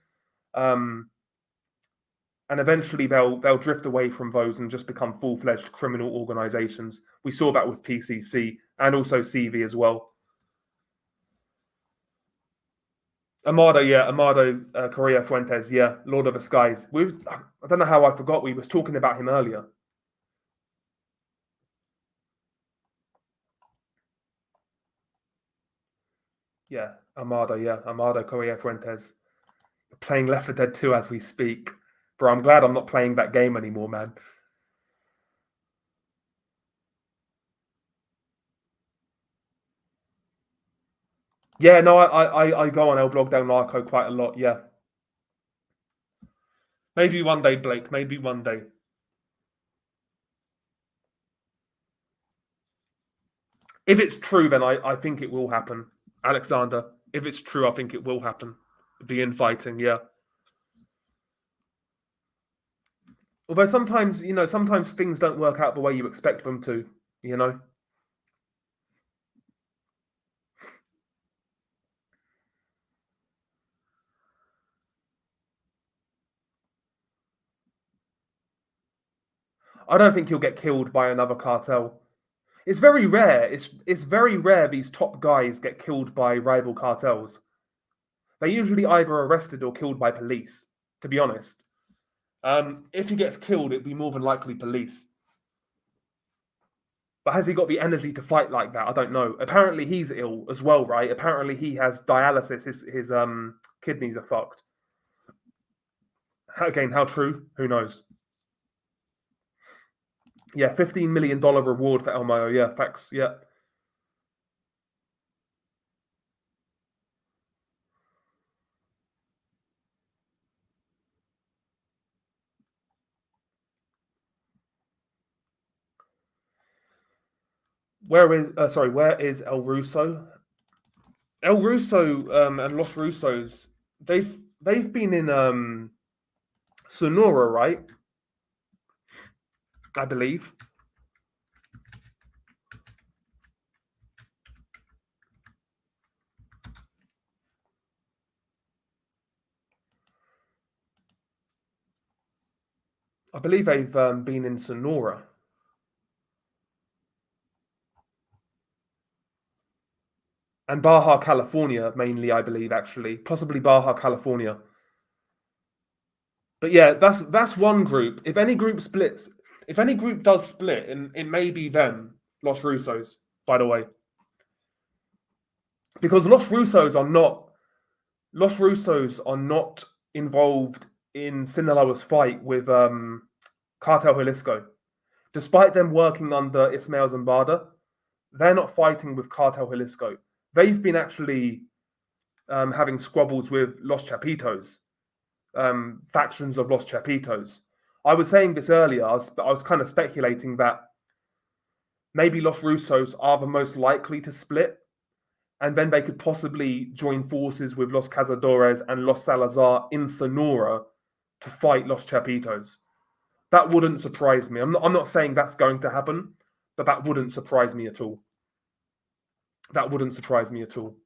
um, and eventually they'll drift away from those and just become full-fledged criminal organizations. We saw that with PCC and also CV as well. Amado, yeah, Amado Correa Fuentes, yeah, Lord of the Skies. I don't know how I forgot we was talking about him earlier. Yeah, Amado Correa Fuentes. Playing Left 4 Dead 2 as we speak. Bro, I'm glad I'm not playing that game anymore, man. Yeah, no, I go on El Blog del Narco quite a lot, yeah. Maybe one day, Blake, maybe one day. If it's true, then I think it will happen. Alexander, if it's true, I think it will happen. The infighting, yeah. Although sometimes, sometimes things don't work out the way you expect them to, you know? I don't think you'll get killed by another cartel. It's very rare. It's very rare these top guys get killed by rival cartels. They're usually either arrested or killed by police, to be honest. If he gets killed, it'd be more than likely police. But has he got the energy to fight like that? I don't know. Apparently he's ill as well, right? Apparently he has dialysis. His kidneys are fucked. Again, how true? Who knows? Yeah, $15 million reward for El Mayo. Yeah, facts. Yeah. Where is El Russo? El Russo and Los Russos, they've been in Sonora, right? I believe. I believe they've been in Sonora and Baja California mainly. I believe actually, possibly Baja California. But yeah, that's one group. If any group splits, if any group does split, and it may be them, Los Russos, by the way, because Los Russos are not involved in Sinaloa's fight with Cartel Jalisco. Despite them working under Ismael Zambada, they're not fighting with Cartel Jalisco. They've been actually having squabbles with Los Chapitos, factions of Los Chapitos. I was saying this earlier. I was kind of speculating that maybe Los Russos are the most likely to split, and then they could possibly join forces with Los Cazadores and Los Salazar in Sonora to fight Los Chapitos. That wouldn't surprise me. I'm not saying that's going to happen, but that wouldn't surprise me at all. That wouldn't surprise me at all.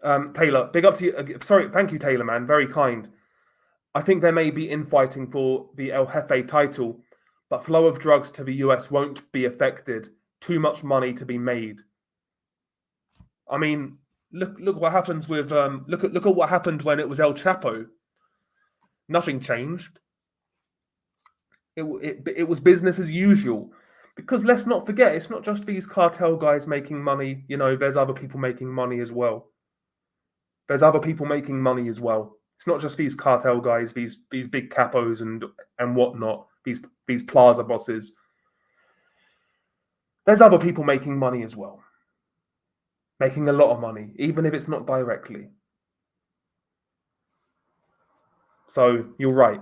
Taylor, big up to you. Sorry, thank you, Taylor, man. Very kind. I think there may be infighting for the El Jefe title, but flow of drugs to the US won't be affected. Too much money to be made. I mean, look what happens with look at what happened when it was El Chapo. Nothing changed. It was business as usual. Because let's not forget, it's not just these cartel guys making money. You know, there's other people making money as well. There's other people making money as well. It's not just these cartel guys, these big capos and whatnot, these plaza bosses. There's other people making money as well. Making a lot of money, even if it's not directly. So you're right.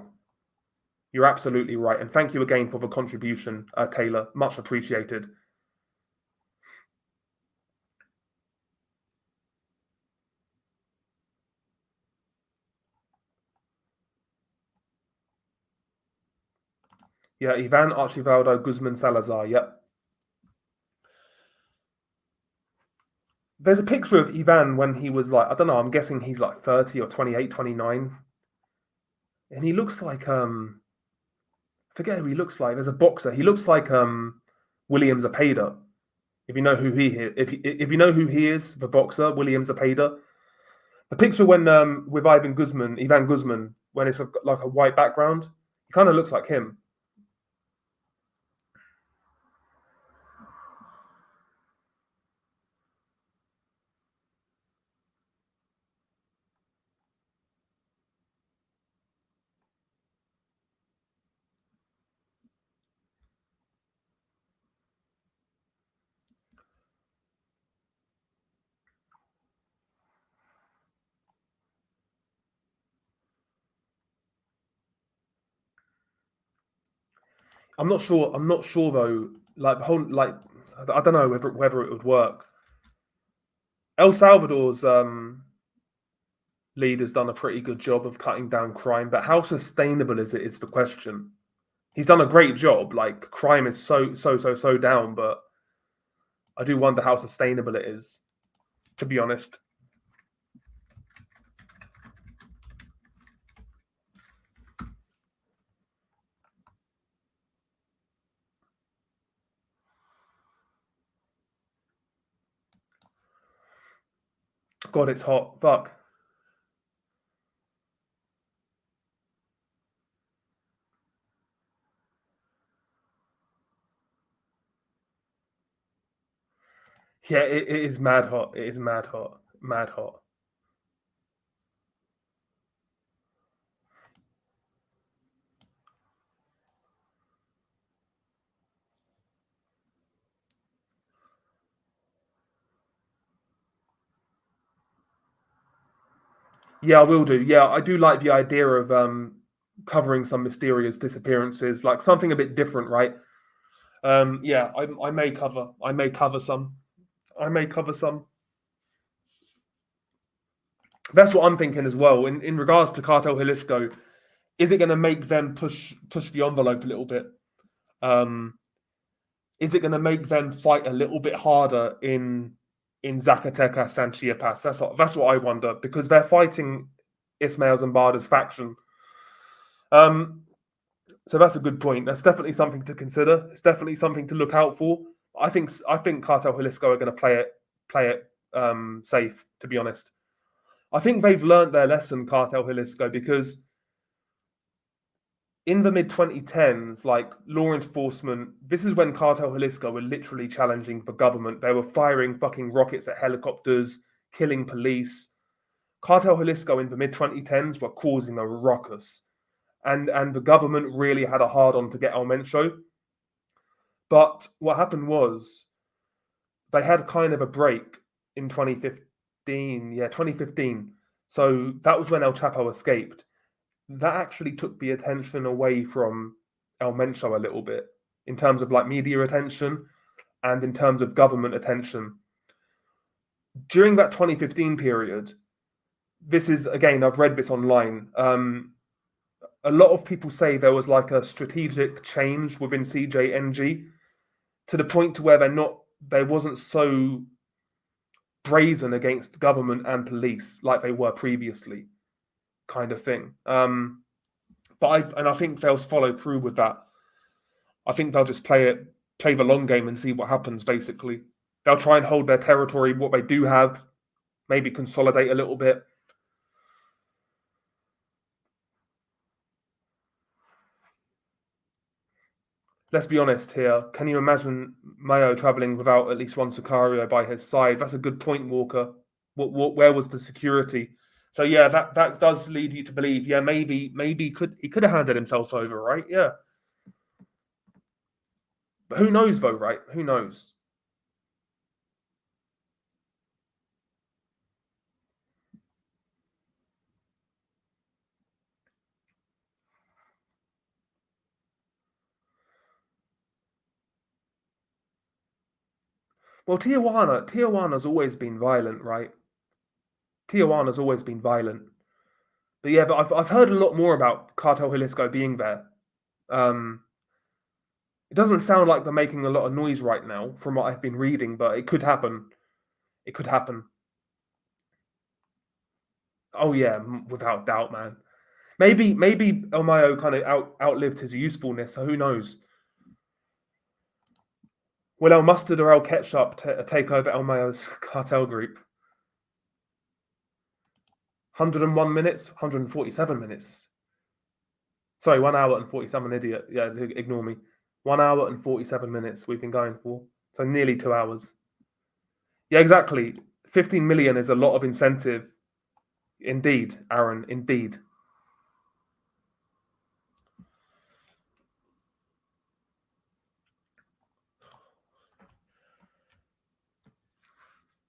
You're absolutely right. And thank you again for the contribution, Taylor. Much appreciated. Yeah, Ivan Archivaldo Guzman Salazar. Yep. There's a picture of Ivan when he was like, I don't know, I'm guessing he's like 30 or 28, 29. And he looks like I forget who he looks like. There's a boxer. He looks like William Zepeda. If you know who he is, if you know who he is, the boxer William Zepeda. The picture when with Ivan Guzman, when it's like a white background, he kind of looks like him. I'm not sure. I'm not sure though. Like the whole I don't know whether it would work. El Salvador's leader's done a pretty good job of cutting down crime, but how sustainable is it is the question. He's done a great job. Like crime is so down, but I do wonder how sustainable it is, to be honest. God, it's hot. Fuck. Yeah, it is mad hot. It is mad hot. Mad hot. Yeah, I will do. Yeah, I do like the idea of covering some mysterious disappearances, like something a bit different, right? Yeah, I may cover. I may cover some. I may cover some. That's what I'm thinking as well. In regards to Cartel Jalisco, is it going to make them push the envelope a little bit? Is it going to make them fight a little bit harder in Zacatecas and Chiapas? That's what I wonder, because they're fighting Ismael Zambada's faction. So that's a good point. That's definitely something to consider. It's definitely something to look out for. I think Cartel Jalisco are going to play it safe. To be honest, I think they've learned their lesson, Cartel Jalisco, because in the mid 2010s, like law enforcement, this is when Cartel Jalisco were literally challenging the government. They were firing fucking rockets at helicopters, killing police. Cartel Jalisco in the mid 2010s were causing a ruckus. And the government really had a hard on to get El Mencho. But what happened was they had kind of a break in 2015. Yeah, 2015. So that was when El Chapo escaped. That actually took the attention away from El Mencho a little bit in terms of like media attention and in terms of government attention. During that 2015 period, this is, again, I've read this online. A lot of people say there was like a strategic change within CJNG to the point to where they wasn't so brazen against government and police like they were previously, kind of thing. But I think they'll follow through with that. I think they'll just play the long game and see what happens. Basically, they'll try and hold their territory, what they do have, maybe consolidate a little bit. Let's be honest here. Can you imagine Mayo traveling without at least one Sicario by his side? That's a good point, Walker. Where was the security? So yeah, that does lead you to believe. Yeah, maybe he could have handed himself over, right? Yeah, but who knows though, right? Who knows? Well, Tijuana's always been violent, right? Tijuana's always been violent. But yeah, but I've heard a lot more about Cartel Jalisco being there. It doesn't sound like they're making a lot of noise right now, from what I've been reading, but it could happen. It could happen. Oh yeah, without doubt, man. Maybe El Mayo kind of outlived his usefulness. So who knows? Will El Mustard or El Ketchup take over El Mayo's cartel group? 101 minutes, 147 minutes. Sorry, 1 hour and 47. Idiot. Yeah, ignore me. 1 hour and 47 minutes we've been going for. So nearly 2 hours. Yeah, exactly. 15 million is a lot of incentive. Indeed, Aaron, indeed.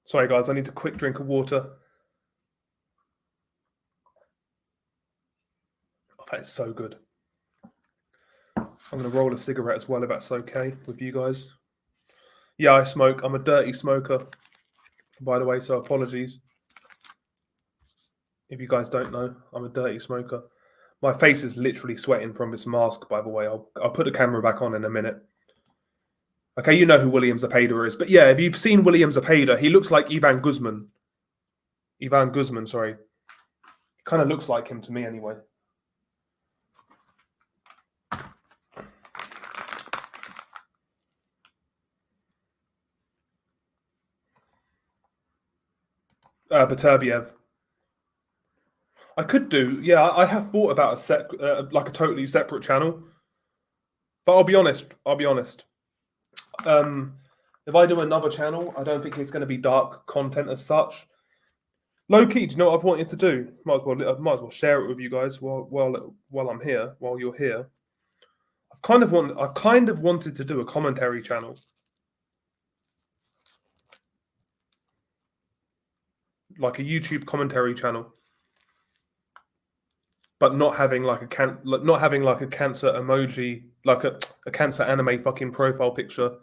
Sorry, guys, I need a quick drink of water. Oh, that is so good. I'm going to roll a cigarette as well, if that's okay with you guys. Yeah, I smoke. I'm a dirty smoker, by the way, so apologies. If you guys don't know, I'm a dirty smoker. My face is literally sweating from this mask, by the way. I'll put the camera back on in a minute. Okay, you know who William Zepeda is. But yeah, if you've seen William Zepeda, he looks like Ivan Guzman. Ivan Guzman, sorry. He kind of looks like him to me anyway. Baturbiev. I could do, yeah. I have thought about like a totally separate channel, but I'll be honest. If I do another channel, I don't think it's going to be dark content as such. Low key, do you know what I've wanted to do? Might as well share it with you guys while I'm here, while you're here. I've kind of wanted to do a commentary channel. Like a YouTube commentary channel. But not having like a cancer emoji, like a cancer anime fucking profile picture.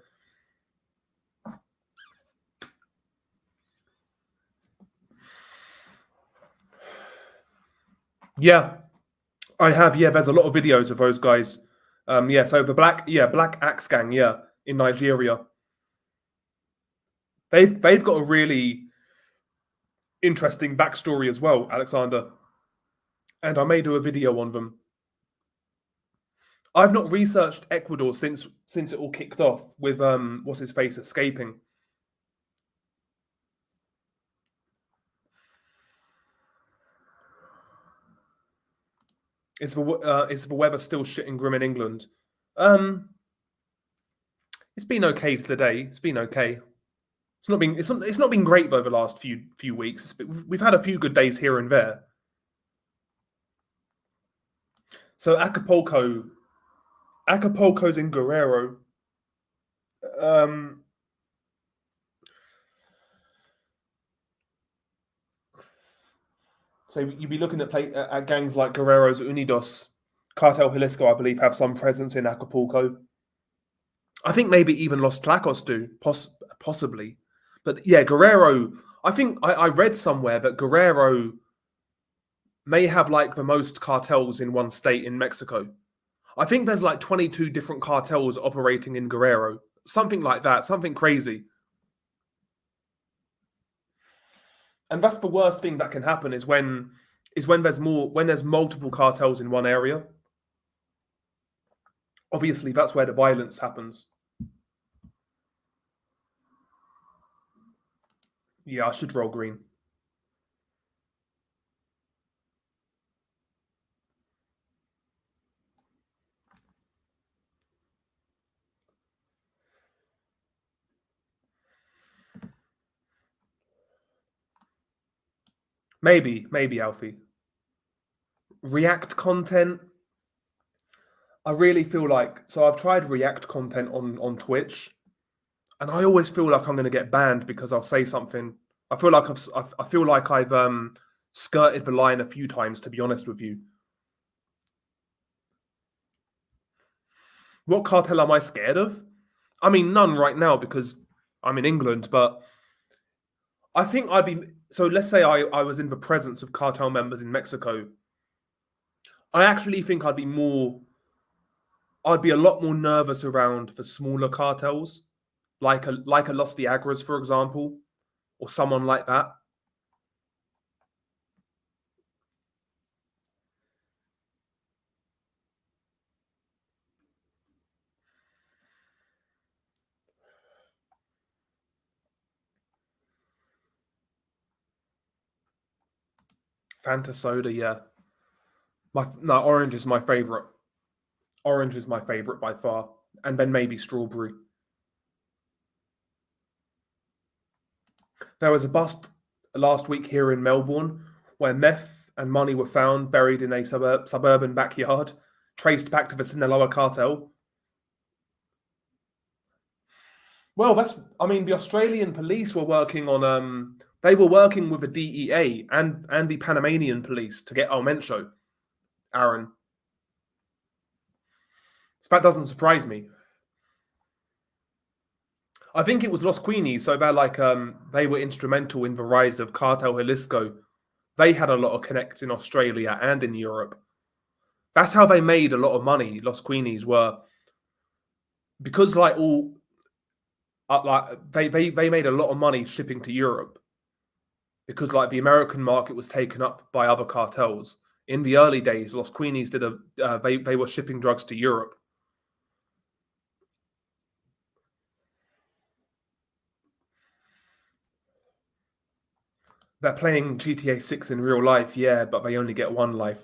Yeah, I have. Yeah, there's a lot of videos of those guys. Yeah, so the Black Axe Gang, yeah, in Nigeria. They've got a really interesting backstory as well, Alexander. And I may do a video on them. I've not researched Ecuador since it all kicked off with what's his face escaping. Is the weather still shit and grim in England? Um, it's been okay today. It's been okay. It's not been great though the last few weeks. We've had a few good days here and there. So Acapulco's in Guerrero. Um, so you'd be looking at gangs like Guerrero's Unidos, Cartel Jalisco, I believe, have some presence in Acapulco. I think maybe even Los Tlacos do, possibly. But yeah, Guerrero. I think I read somewhere that Guerrero may have like the most cartels in one state in Mexico. I think there's like 22 different cartels operating in Guerrero, something like that, something crazy. And that's the worst thing that can happen is when there's multiple cartels in one area. Obviously, that's where the violence happens. Yeah, I should roll green. Maybe Alfie. React content. I really feel like so I've tried React content on Twitch, and I always feel like I'm going to get banned because I'll say something. I feel like I've skirted the line a few times. To be honest with you, what cartel am I scared of? I mean, none right now because I'm in England, but I think I'd be. So let's say I was in the presence of cartel members in Mexico. I actually think I'd be a lot more nervous around the smaller cartels, like a Los Viagras, for example, or someone like that. Fanta soda, yeah. Orange is my favorite. Orange is my favorite by far, and then maybe strawberry. There was a bust last week here in Melbourne where meth and money were found buried in a suburban backyard, traced back to the Sinaloa cartel. Well, I mean, the Australian police were working on they were working with the DEA and the Panamanian police to get Almencho, Aaron. So that doesn't surprise me. I think it was Los Queenies, so they were instrumental in the rise of Cartel Jalisco. They had a lot of connects in Australia and in Europe. That's how they made a lot of money. Los Queenies were because like all like they made a lot of money shipping to Europe because like the American market was taken up by other cartels. In the early days, Los Queenies they were shipping drugs to Europe. They're playing GTA 6 in real life, yeah, but they only get one life.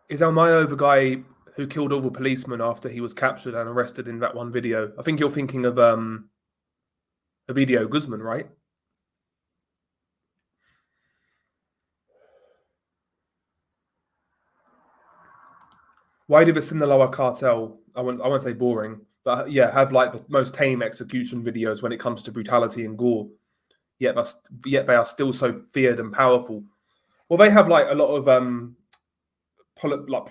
Is El Mayo the guy who killed all the policemen after he was captured and arrested in that one video? I think you're thinking of Ovidio Guzman, right? Why did the Sinaloa cartel? I won't say boring, but yeah, have like the most tame execution videos when it comes to brutality and gore. Yet they are still so feared and powerful. Well, they have like a lot of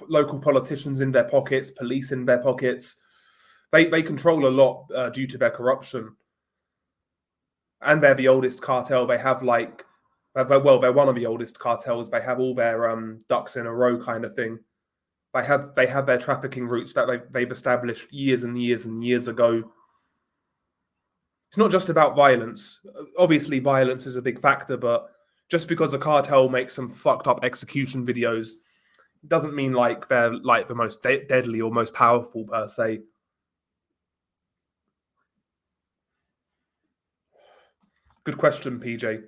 local politicians in their pockets, police in their pockets. They control a lot due to their corruption, and they're the oldest cartel. They have like, well, they're one of the oldest cartels. They have all their ducks in a row kind of thing. They have their trafficking routes that they've established years and years and years ago. It's not just about violence. Obviously, violence is a big factor, but just because a cartel makes some fucked up execution videos doesn't mean like they're like the most deadly or most powerful per se. Good question, PJ.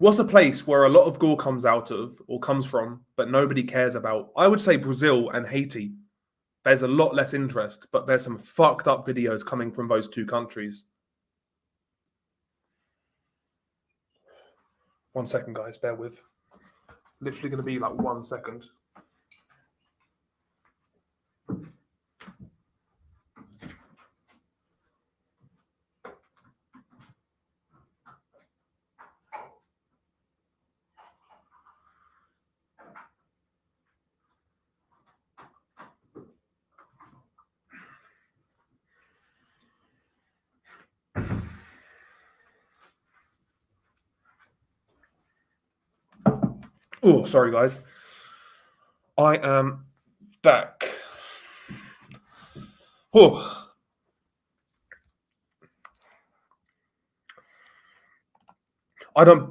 What's a place where a lot of gore comes out of or comes from, but nobody cares about? I would say Brazil and Haiti. There's a lot less interest, but there's some fucked up videos coming from those two countries. 1 second, guys, bear with. Literally going to be like 1 second. Oh, sorry, guys. I am back. Oh.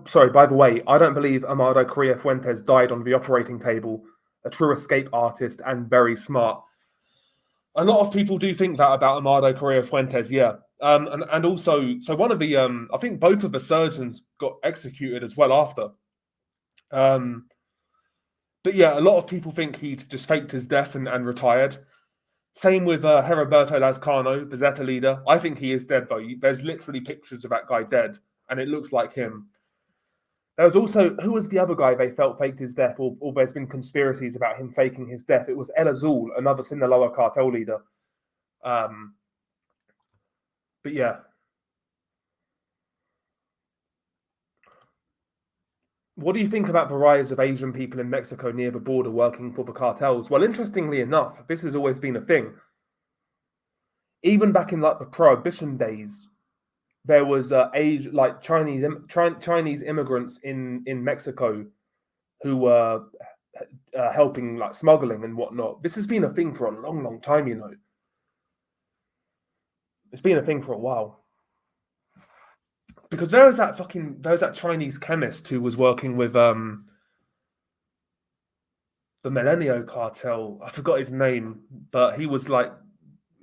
Sorry, by the way, I don't believe Amado Correa Fuentes died on the operating table. A true escape artist and very smart. A lot of people do think that about Amado Correa Fuentes, yeah. And also, so one of the, I think both of the surgeons got executed as well after. But yeah, a lot of people think he just faked his death and retired. Same with Heriberto Lazcano, the Zeta leader. I think he is dead, though. There's literally pictures of that guy dead, and it looks like him. There was also, who was the other guy they felt faked his death, or there's been conspiracies about him faking his death? It was El Azul, another Sinaloa cartel leader. But yeah. What do you think about the rise of Asian people in Mexico near the border working for the cartels? Well, interestingly enough, this has always been a thing. Even back in like the Prohibition days, there was Chinese immigrants in Mexico who were helping like smuggling and whatnot. This has been a thing for a long, long time, you know. It's been a thing for a while. Because there was that Chinese chemist who was working with the Millennium Cartel. I forgot his name, but he was like,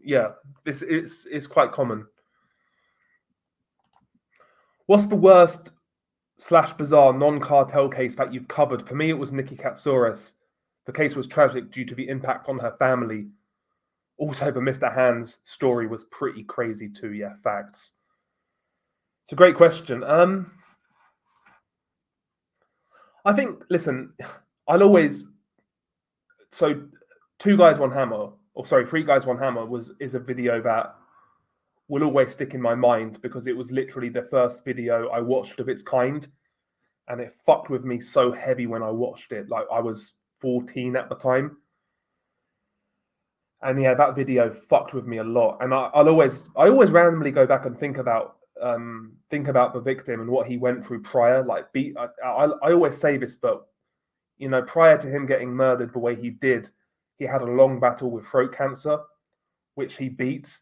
yeah, it's quite common. What's the worst / bizarre non-cartel case that you've covered? For me, it was Nikki Katsouris. The case was tragic due to the impact on her family. Also, the Mr. Hands story was pretty crazy too. Yeah, facts. It's a great question. I think, listen, I'll always... So, 2 Guys, 1 Hammer, or sorry, 3 Guys, 1 Hammer is a video that will always stick in my mind because it was literally the first video I watched of its kind. And it fucked with me so heavy when I watched it. Like, I was 14 at the time. And yeah, that video fucked with me a lot. And I always randomly go back and think about the victim and what he went through prior. Like, I always say this, but you know, prior to him getting murdered the way he did, he had a long battle with throat cancer, which he beat.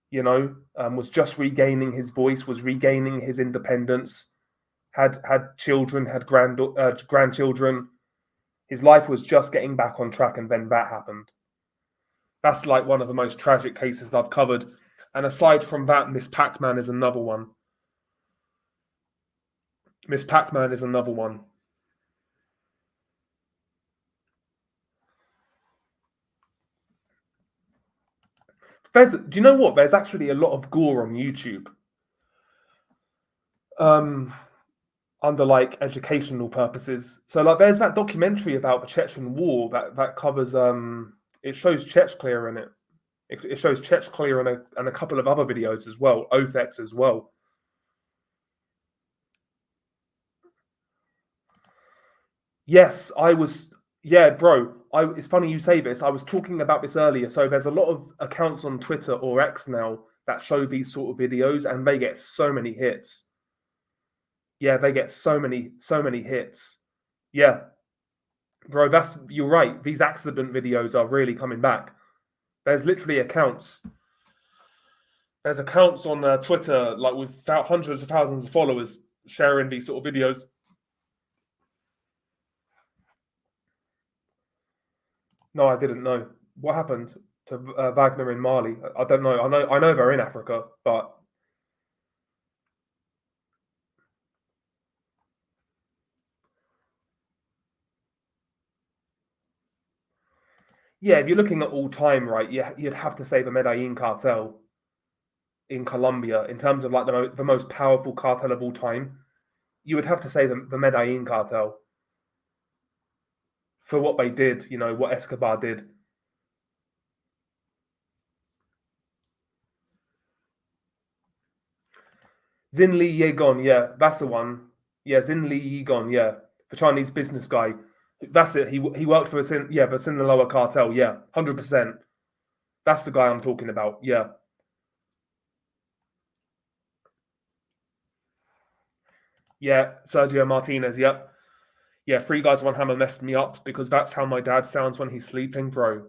You know, was just regaining his voice, was regaining his independence. Had children, had grandchildren. His life was just getting back on track, and then that happened. That's like one of the most tragic cases I've covered. And aside from that, Miss Pac-Man is another one. Miss Pac-Man is another one. Do you know what? There's actually a lot of gore on YouTube. Under like educational purposes. So like there's that documentary about the Chechen war that covers it shows Chechnya in it. It shows Chechnya and a couple of other videos as well, OFEX as well. Yes, yeah, bro. It's funny you say this. I was talking about this earlier. So there's a lot of accounts on Twitter or X now that show these sort of videos, and they get so many hits. Yeah, they get so many hits. Yeah, bro, you're right. These accident videos are really coming back. There's literally accounts. There's accounts on Twitter, like with hundreds of thousands of followers, sharing these sort of videos. No, I didn't know. What happened to Wagner in Mali? I don't know. I know they're in Africa, but Yeah, if you're looking at all time, right, you'd have to say the Medellin cartel in Colombia in terms of like the most powerful cartel of all time. You would have to say the Medellin cartel for what they did. You know what Escobar did. Zinli Yegon, yeah, that's the one. Yeah, Zinli Yegon, yeah, the Chinese business guy. That's it. He worked for the Sinaloa cartel. Yeah, 100%. That's the guy I'm talking about. Yeah, yeah, Sergio Martinez. Yep. Yeah, Three Guys One Hammer messed me up because that's how my dad sounds when he's sleeping, bro.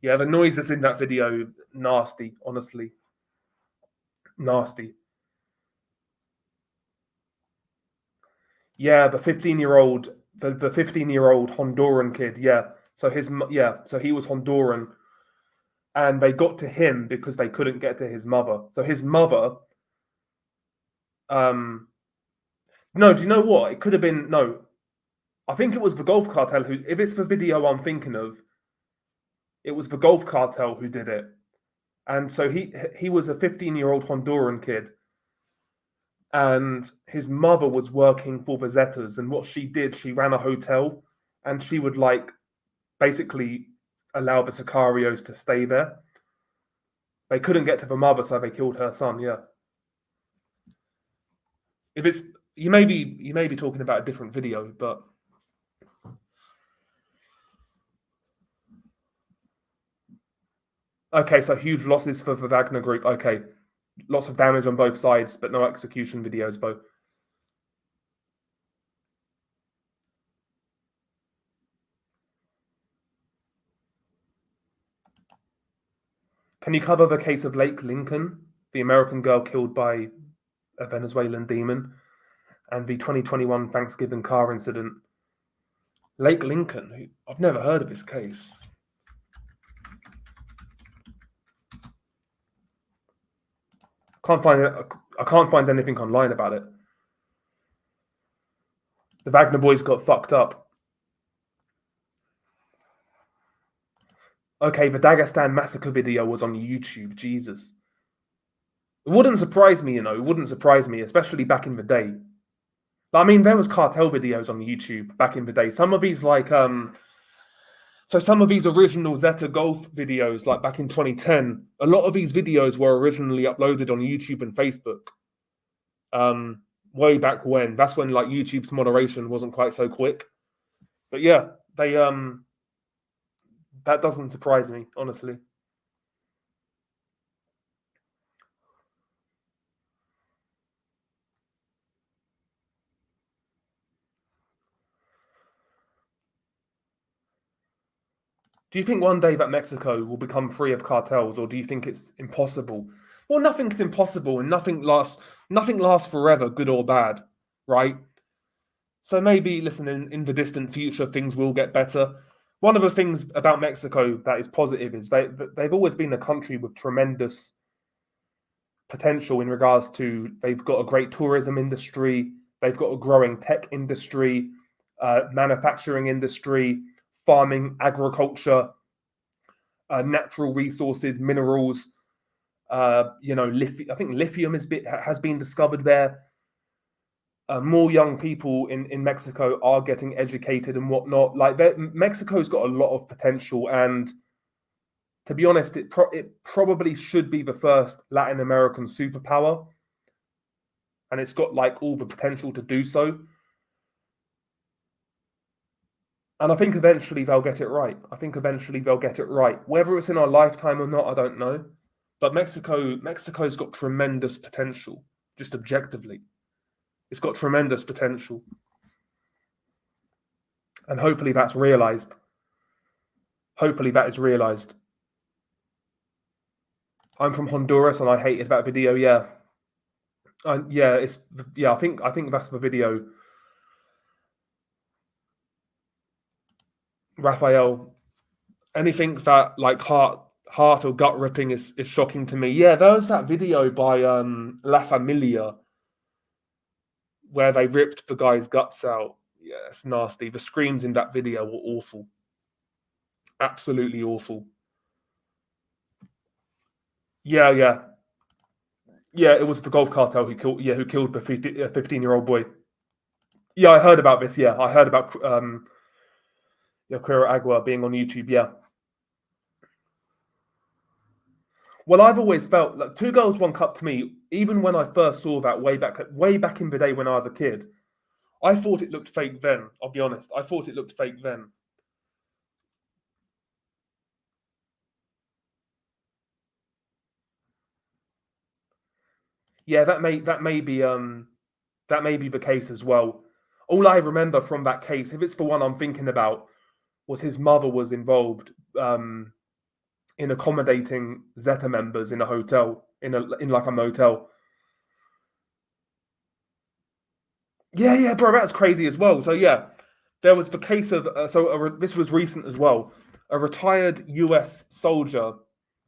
Yeah, the noise that's in that video, nasty. Honestly, nasty. Yeah, the 15-year-old, the 15-year-old Honduran kid. Yeah, so he was Honduran, and they got to him because they couldn't get to his mother. So his mother, no, do you know what? It could have been no. I think it was the Gulf Cartel who. If it's the video I'm thinking of, it was the Gulf Cartel who did it. And so he was a 15-year-old Honduran kid, and his mother was working for the Zetas. And what she did, she ran a hotel, and she would like basically allow the Sicarios to stay there. They couldn't get to the mother, so they killed her son. Yeah. If it's you may be talking about a different video, but okay. So huge losses for the Wagner Group. Okay, lots of damage on both sides, but no execution videos. Both. Can you cover the case of Lake Lincoln, the American girl killed by a Venezuelan demon, and the 2021 Thanksgiving car incident? Lake Lincoln. I've never heard of this case. Can't find it. I can't find anything online about it. The Wagner boys got fucked up. Okay, the Dagestan massacre video was on YouTube. Jesus. It wouldn't surprise me, It wouldn't surprise me, especially back in the day. I mean, there was cartel videos on YouTube back in the day. Some of these, so some of these original Zeta Golf videos, like back in 2010, a lot of these videos were originally uploaded on YouTube and Facebook. Way back when. That's when like YouTube's moderation wasn't quite so quick. But yeah, they that doesn't surprise me, honestly. Do you think one day that Mexico will become free of cartels, or do you think it's impossible? Well, nothing's impossible, and Nothing lasts forever, good or bad, right? So maybe, listen, in the distant future, things will get better. One of the things about Mexico that is positive is they've always been a country with tremendous potential in regards to they've got a great tourism industry, they've got a growing tech industry, manufacturing industry, farming, agriculture, natural resources, minerals. I think lithium has been discovered there. More young people in Mexico are getting educated and whatnot. Like Mexico's got a lot of potential, and to be honest, it probably should be the first Latin American superpower, and it's got like all the potential to do so. And I think eventually they'll get it right. Whether it's in our lifetime or not, I don't know. But Mexico's got tremendous potential, just objectively. It's got tremendous potential. And hopefully that's realized. Hopefully that is realized. I'm from Honduras and I hated that video, yeah. I think that's the video. Raphael, anything that like heart or gut ripping is shocking to me. Yeah, there was that video by La Familia where they ripped the guy's guts out. Yeah, it's nasty. The screams in that video were awful. Absolutely awful. Yeah, yeah, yeah. It was the Gulf Cartel who killed the 15-year-old boy. Yeah, I heard about this. Yeah, I heard about Quero Agua being on YouTube. Yeah. Well, I've always felt like Two Girls, One Cup to me. Even when I first saw that way back in the day when I was a kid, I thought it looked fake then. I'll be honest. I thought it looked fake then. Yeah, that may be the case as well. All I remember from that case, if it's the one I'm thinking about, was his mother was involved in accommodating Zeta members in a hotel, in like a motel. Yeah, yeah, bro, that's crazy as well. So yeah, there was the case of this was recent as well. A retired U.S. soldier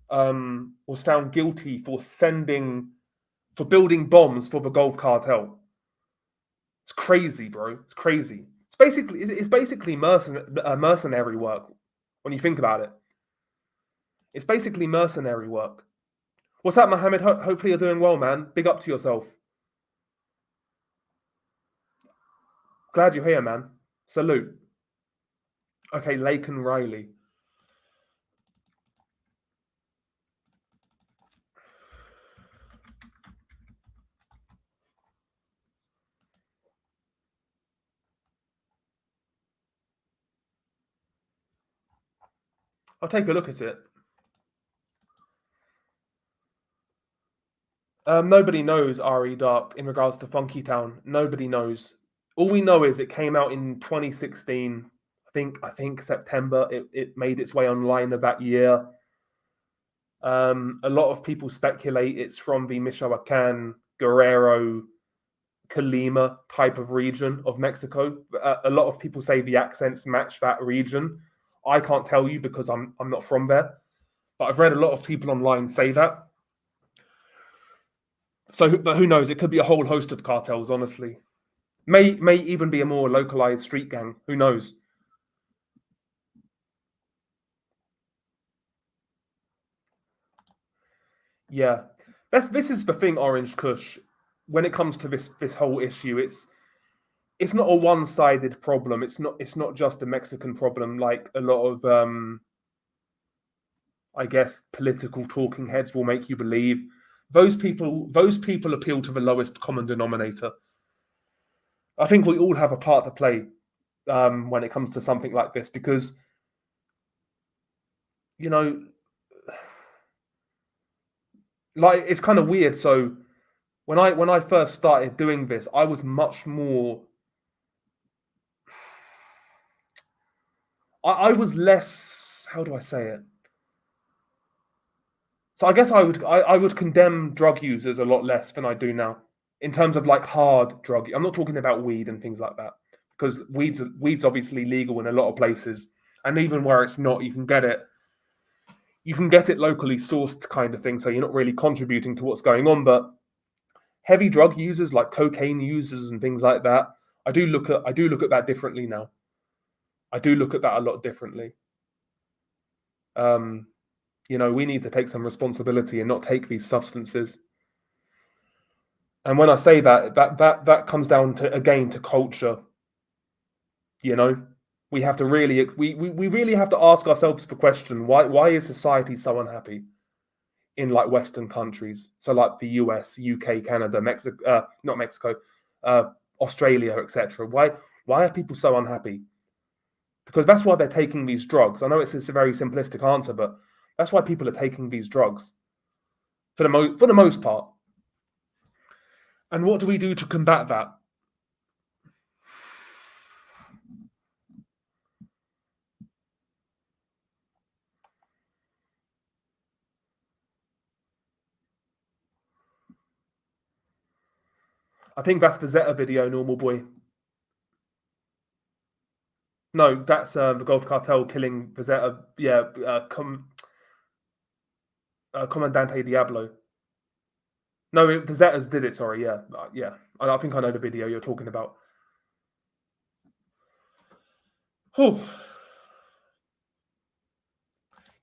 was found guilty for building bombs for the Gulf Cartel. It's crazy, bro. It's crazy. It's basically mercenary work when you think about it. It's basically mercenary work. What's up, Mohammed? Hopefully you're doing well, man. Big up to yourself. Glad you're here, man. Salute. Okay, Lake and Riley. I'll take a look at it. Nobody knows RE Dark in regards to Funky Town. Nobody knows. All we know is it came out in 2016. I think September. It made its way online of that year. A lot of people speculate it's from the Michoacan, Guerrero, Colima type of region of Mexico. A lot of people say the accents match that region. I can't tell you because I'm not from there, but I've read a lot of people online say that. So, but who knows? It could be a whole host of cartels. Honestly, may even be a more localized street gang. Who knows? Yeah, this is the thing, Orange Kush. When it comes to this whole issue, it's not a one-sided problem. It's not just a Mexican problem like a lot of I guess political talking heads will make you believe. Those people appeal to the lowest common denominator. I think we all have a part to play when it comes to something like this because you know, like it's kind of weird. So when I first started doing this, I was much more. I was less. How do I say it? So I guess I would condemn drug users a lot less than I do now in terms of like hard drug. I'm not talking about weed and things like that because weed's obviously legal in a lot of places, and even where it's not, you can get it. You can get it locally sourced, kind of thing. So you're not really contributing to what's going on. But heavy drug users, like cocaine users and things like that, I do look at that differently now. I do look at that a lot differently. Um, we need to take some responsibility and not take these substances. And when I say that comes down to again to culture. You know, we have to really we really have to ask ourselves the question: why is society so unhappy in like Western countries? So like the US, UK, Canada, Mexico, not Mexico, Australia, etc. Why are people so unhappy? Because that's why they're taking these drugs. I know it's a very simplistic answer, but that's why people are taking these drugs for the most part. And what do we do to combat that? I think that's the Zeta video, normal boy. No, that's the Gulf Cartel killing the Zeta. Yeah, Comandante Diablo. No, the Zetas did it. Sorry, yeah, yeah. I think I know the video you're talking about. Whew.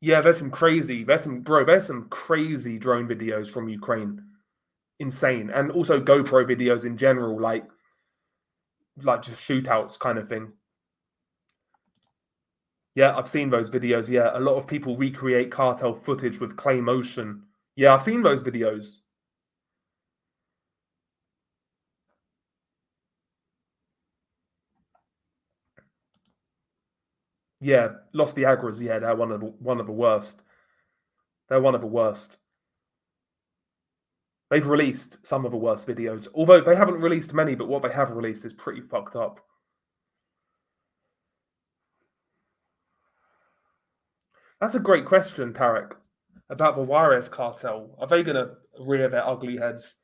Yeah, there's some crazy drone videos from Ukraine. Insane. And also GoPro videos in general, like just shootouts kind of thing. Yeah, I've seen those videos. Yeah, a lot of people recreate cartel footage with clay motion. Yeah, I've seen those videos. Yeah, Los Viagras. Yeah, they're one of the worst. They're one of the worst. They've released some of the worst videos, although they haven't released many. But what they have released is pretty fucked up. That's a great question, Tarek, about the Juarez cartel. Are they going to rear their ugly heads?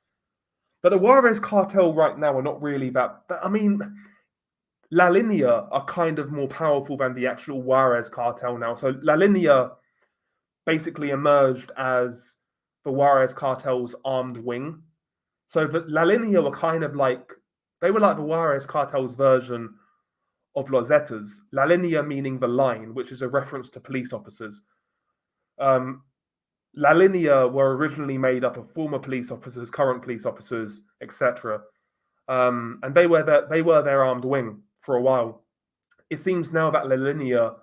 But the Juarez cartel right now are not really that. I mean, La Linea are kind of more powerful than the actual Juarez cartel now. So La Linea basically emerged as the Juarez cartel's armed wing. So the La Linea were kind of like they were like the Juarez cartel's version of Los Zetas. La Linea meaning the line, which is a reference to police officers. Um, La Linea were originally made up of former police officers, current police officers, etc. And they were their armed wing for a while. It seems now that La Linea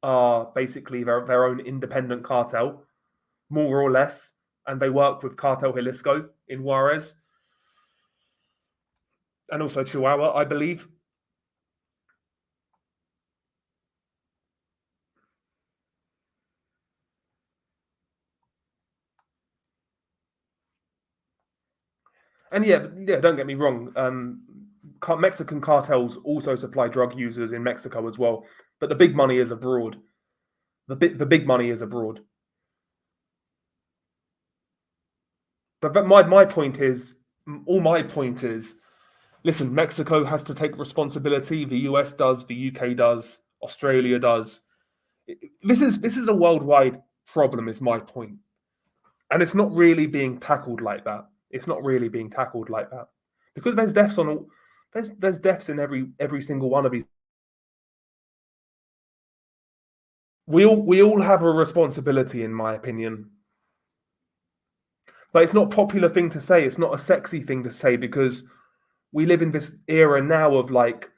are basically their own independent cartel, more or less, and they work with Cartel Jalisco in Juarez and also Chihuahua, I believe. And yeah, don't get me wrong. Mexican cartels also supply drug users in Mexico as well, but the big money is abroad. The big money is abroad. But my point is, all my point is, listen, Mexico has to take responsibility. The US does, the UK does, Australia does. This is a worldwide problem. Is my point, and it's not really being tackled like that. It's not really being tackled like that because there's deaths on all. There's deaths in every single one of these. We all have a responsibility, in my opinion. But it's not a popular thing to say. It's not a sexy thing to say because we live in this era now of like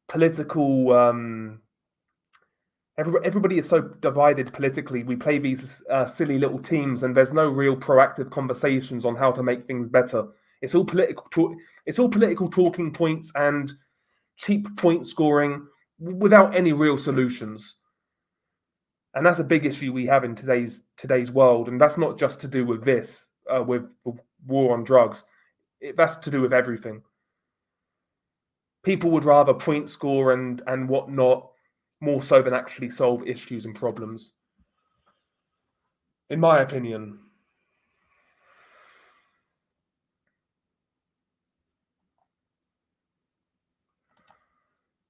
political. Everybody is so divided politically. We play these silly little teams, and there's no real proactive conversations on how to make things better. It's all political. It's all political talking points and cheap point scoring without any real solutions. And that's a big issue we have in today's world. And that's not just to do with this, with the war on drugs. That's to do with everything. People would rather point score and whatnot more so than actually solve issues and problems, in my opinion.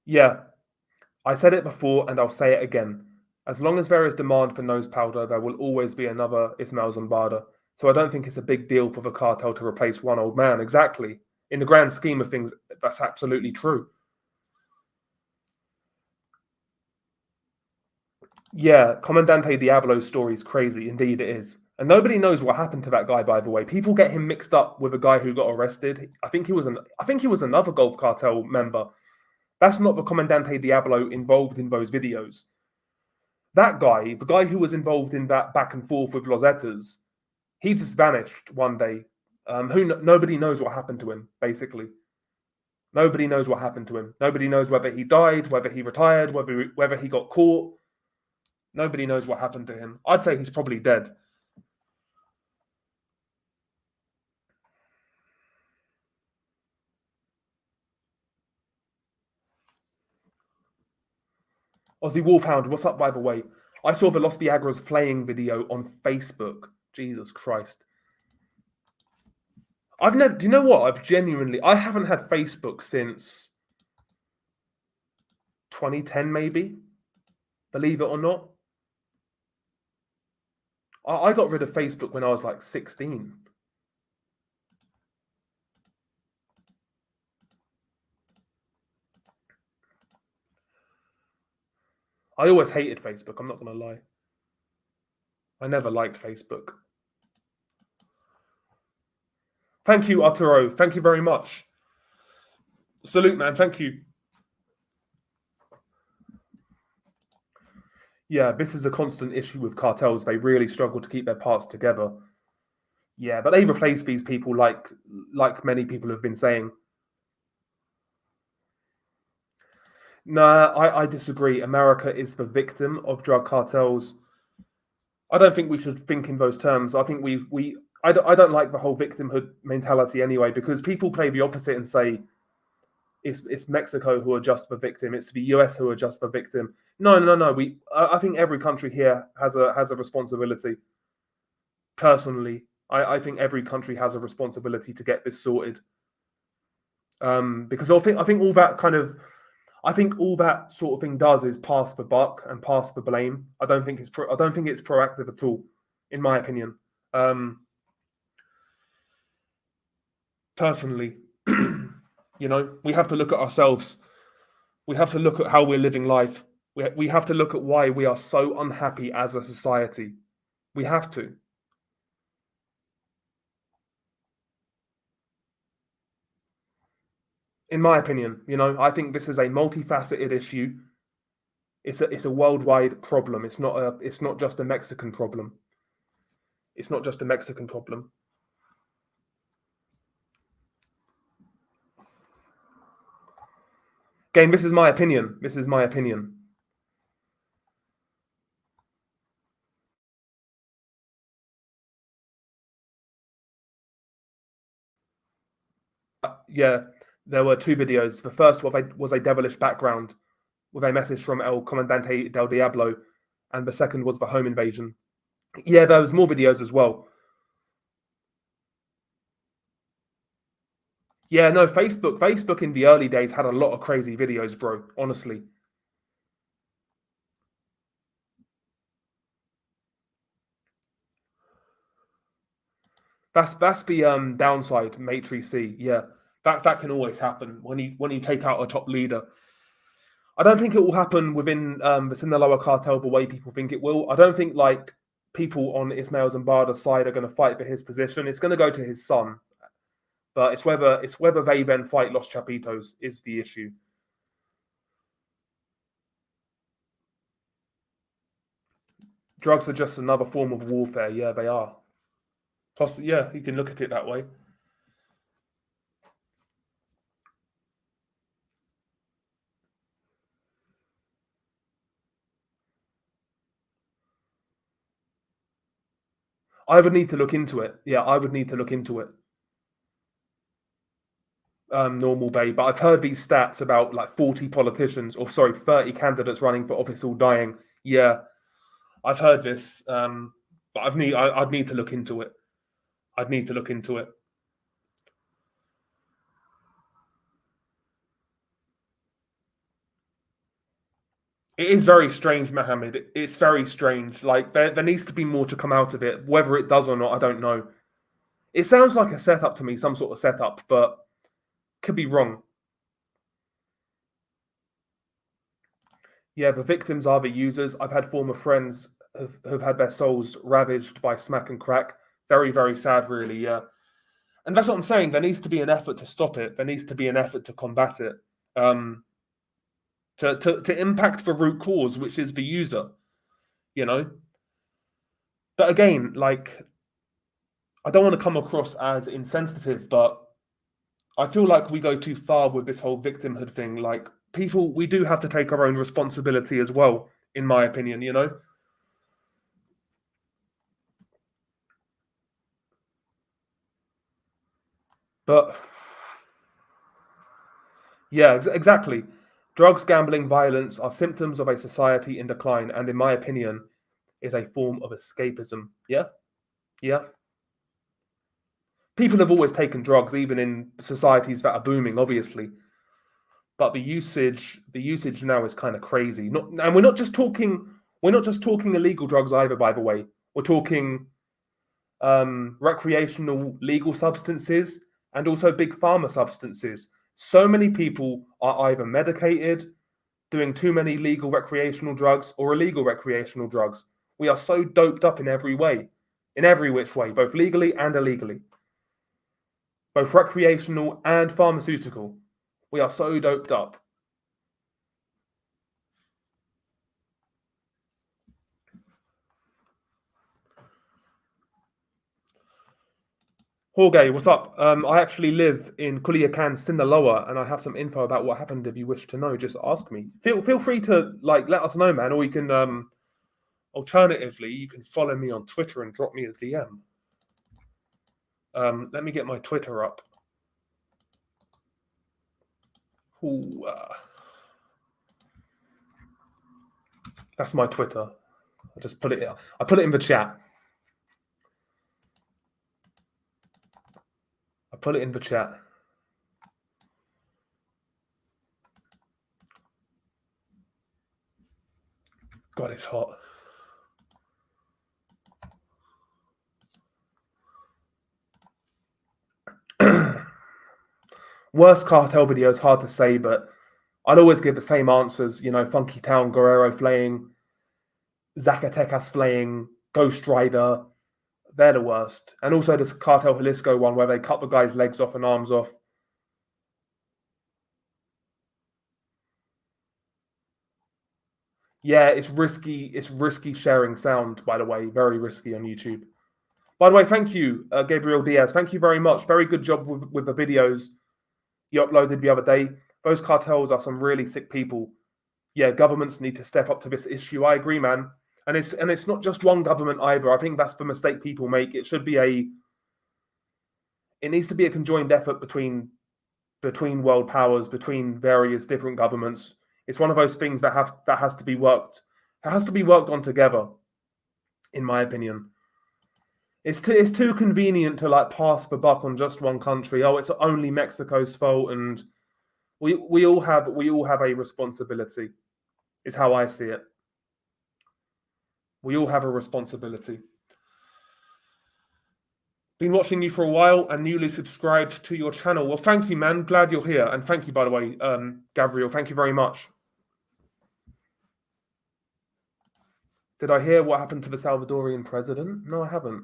Yeah, I said it before and I'll say it again. As long as there is demand for nose powder, there will always be another Ismail Zambada. So I don't think it's a big deal for the cartel to replace one old man. Exactly. In the grand scheme of things, that's absolutely true. Yeah, Comandante Diablo's story is crazy. Indeed, it is. And nobody knows what happened to that guy, by the way. People get him mixed up with a guy who got arrested. I think he was another Gulf Cartel member. That's not the Comandante Diablo involved in those videos. That guy, the guy who was involved in that back and forth with Los Etas, he just vanished one day. Nobody knows what happened to him, basically. Nobody knows what happened to him. Nobody knows whether he died, whether he retired, whether he got caught. Nobody knows what happened to him. I'd say he's probably dead. Aussie Wolfhound, what's up, by the way? I saw the Los Viagras playing video on Facebook. Jesus Christ. I've never, do you know what? I haven't had Facebook since 2010, maybe. Believe it or not. I got rid of Facebook when I was like 16. I always hated Facebook. I'm not going to lie. I never liked Facebook. Thank you, Arturo. Thank you very much. Salute, man. Thank you. Yeah, this is a constant issue with cartels. They really struggle to keep their parts together. Yeah, but they replace these people like many people have been saying. Nah, I disagree. America is the victim of drug cartels. I don't think we should think in those terms. I think I don't like the whole victimhood mentality anyway, because people play the opposite and say it's Mexico who are just the victim, it's the US who are just the victim. No. I think every country here has a responsibility. Personally, I think every country has a responsibility to get this sorted. Because I think all that kind of I think all that sort of thing does is pass the buck and pass the blame. I don't think it's proactive at all, in my opinion. Personally, we have to look at ourselves. We have to look at how we're living life. We have to look at why we are so unhappy as a society. We have to. In my opinion, I think this is a multifaceted issue. It's a worldwide problem. It's not just a Mexican problem. It's not just a Mexican problem. Again, this is my opinion. This is my opinion. Yeah, there were two videos. The first was a devilish background with a message from El Comandante del Diablo, and the second was the home invasion. Yeah, there was more videos as well. Yeah, no, Facebook in the early days had a lot of crazy videos, bro, honestly. That's the downside, Matrix C. Yeah, that can always happen when you take out a top leader. I don't think it will happen within the Sinaloa cartel the way people think it will. I don't think like people on Ismail Zambada's side are going to fight for his position. It's going to go to his son, but it's whether they then fight Los Chapitos is the issue. Drugs are just another form of warfare. Yeah, they are. Plus, yeah, you can look at it that way. I would need to look into it. Yeah, I would need to look into it. Normal Bay, but I've heard these stats about like 40 politicians, or sorry, 30 candidates running for office all dying. Yeah, I've heard this, but I'd need to look into it. I'd need to look into it. It is very strange, Mohammed. It's very strange. Like there needs to be more to come out of it. Whether it does or not, I don't know. It sounds like a setup to me, some sort of setup, but could be wrong. Yeah, the victims are the users. I've had former friends who've had their souls ravaged by smack and crack. Very, very sad, really. Yeah, and that's what I'm saying. There needs to be an effort to stop it. There needs to be an effort to combat it. To impact the root cause, which is the user. But again, like I don't want to come across as insensitive, but I feel like we go too far with this whole victimhood thing. Like people, we do have to take our own responsibility as well, in my opinion. But yeah, exactly. Drugs, gambling, violence are symptoms of a society in decline, and in my opinion, is a form of escapism. Yeah, yeah. People have always taken drugs, even in societies that are booming, obviously. But the usage now is kind of crazy. And we're not just talking illegal drugs either. By the way, we're talking recreational legal substances and also big pharma substances. So many people are either medicated, doing too many legal recreational drugs or illegal recreational drugs. We are so doped up in every way, in every which way, both legally and illegally, both recreational and pharmaceutical. We are so doped up. Jorge, what's up? I actually live in Culiacan, Sinaloa, and I have some info about what happened. If you wish to know, just ask me. Feel free to let us know, man. Or you can alternatively you can follow me on Twitter and drop me a DM. Let me get my Twitter up. Ooh, that's my Twitter. I just put it. I put it in the chat. I put it in the chat. God, it's hot. Worst cartel videos, hard to say, but I'd always give the same answers. You know, Funky Town, Guerrero flaying, Zacatecas flaying, Ghost Rider. They're the worst. And also the Cartel Jalisco one where they cut the guy's legs off and arms off. Yeah, it's risky. It's risky sharing sound, by the way. Very risky on YouTube. By the way, thank you, Gabriel Diaz. Thank you very much. Very good job with the videos you uploaded the other day. Those cartels are some really sick people. Yeah, governments need to step up to this issue. I agree, man. And it's not just one government either. I think that's the mistake people make. It needs to be a conjoined effort between world powers, between various different governments. It's one of those things that has to be worked. It has to be worked on together, in my opinion. It's too convenient to pass the buck on just one country. Oh, it's only Mexico's fault, and we all have a responsibility. Is how I see it. We all have a responsibility. Been watching you for a while and newly subscribed to your channel. Well, thank you, man. Glad you're here, and thank you, by the way, Gabriel. Thank you very much. Did I hear what happened to the Salvadorian president? No, I haven't.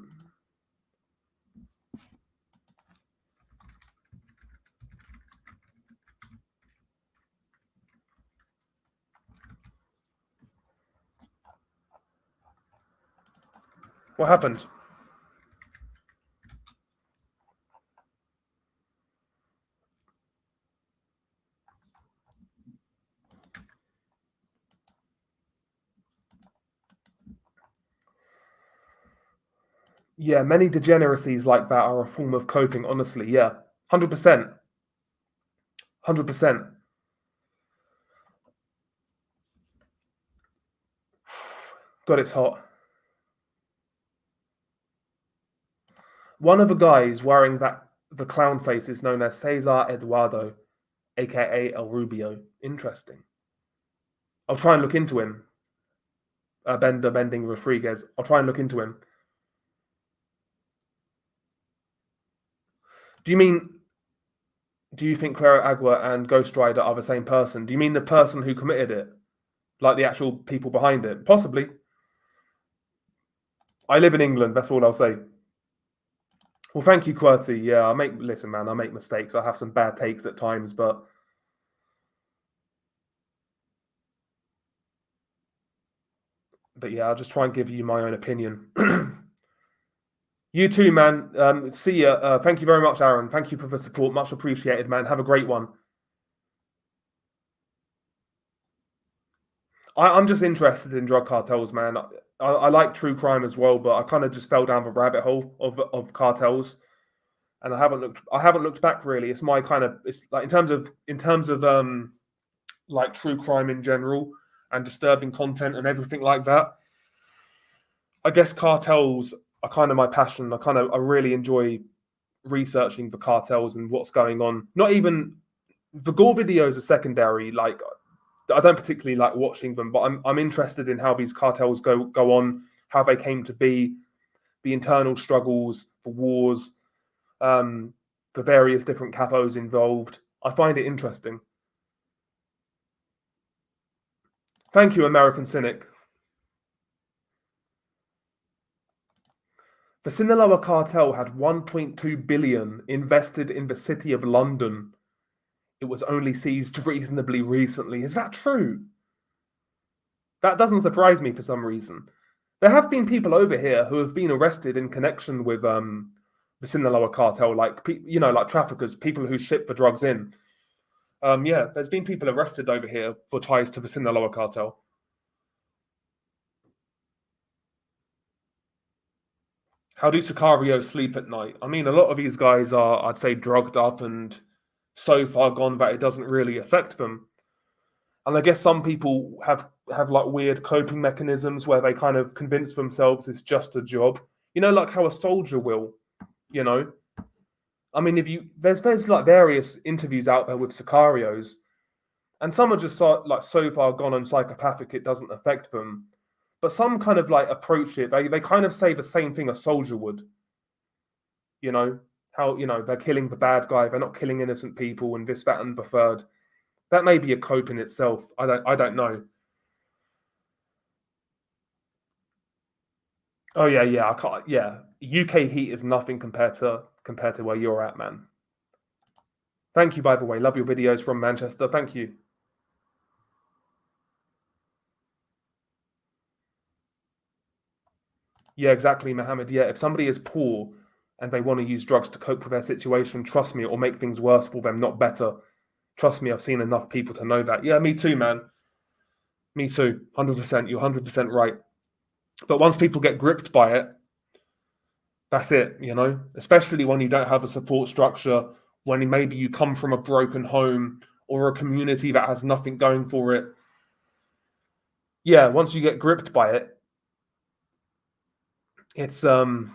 What happened? Yeah, many degeneracies like that are a form of coping, honestly. Yeah, 100%. 100%. God, it's hot. One of the guys wearing the clown face is known as Cesar Eduardo, aka El Rubio. Interesting. I'll try and look into him. Bending Rodriguez. I'll try and look into him. Do you think Clara Agua and Ghost Rider are the same person? Do you mean the person who committed it? Like the actual people behind it? Possibly. I live in England, that's all I'll say. Well, thank you, QWERTY. Yeah, listen, man, I make mistakes. I have some bad takes at times, but yeah, I'll just try and give you my own opinion. You too, man. See ya. Thank you very much, Aaron. Thank you for the support. Much appreciated, man. Have a great one. I'm just interested in drug cartels, man. I like true crime as well, but I kind of just fell down the rabbit hole of cartels, and I haven't looked back really. It's my kind of, it's like in terms of like true crime in general and disturbing content and everything like that. I guess cartels are kind of my passion. I really enjoy researching the cartels and what's going on. Not even the gore videos are secondary. Like I don't particularly like watching them, but I'm interested in how these cartels go on, how they came to be, the internal struggles, the wars, the various different capos involved. I find it interesting. Thank you, American Cynic. The Sinaloa cartel had 1.2 billion invested in the city of London. It was only seized reasonably recently. Is that true? That doesn't surprise me for some reason. There have been people over here who have been arrested in connection with the Sinaloa cartel, like like traffickers, people who ship the drugs in. Yeah, there's been people arrested over here for ties to the Sinaloa cartel. How do Sicarios sleep at night? I mean, a lot of these guys are, I'd say, drugged up and so far gone that it doesn't really affect them. And I guess some people have like weird coping mechanisms where they kind of convince themselves it's just a job. Like how a soldier will, you know. I mean, if you there's like various interviews out there with Sicarios, and some are just so far gone and psychopathic it doesn't affect them. But some kind of like approach it. They kind of say the same thing a soldier would. How they're killing the bad guy, they're not killing innocent people, and this, that, and the third. That may be a cope in itself. I don't know. Oh yeah. I can't. Yeah, UK heat is nothing compared to where you're at, man. Thank you, by the way. Love your videos from Manchester. Thank you. Yeah, exactly, Mohammed. Yeah, if somebody is poor and they want to use drugs to cope with their situation, trust me, it will make things worse for them, not better. Trust me, I've seen enough people to know that. Yeah, me too, man. Me too. 100%. You're 100% right. But once people get gripped by it, that's it, especially when you don't have a support structure, when maybe you come from a broken home or a community that has nothing going for it. Yeah, once you get gripped by it, it's hard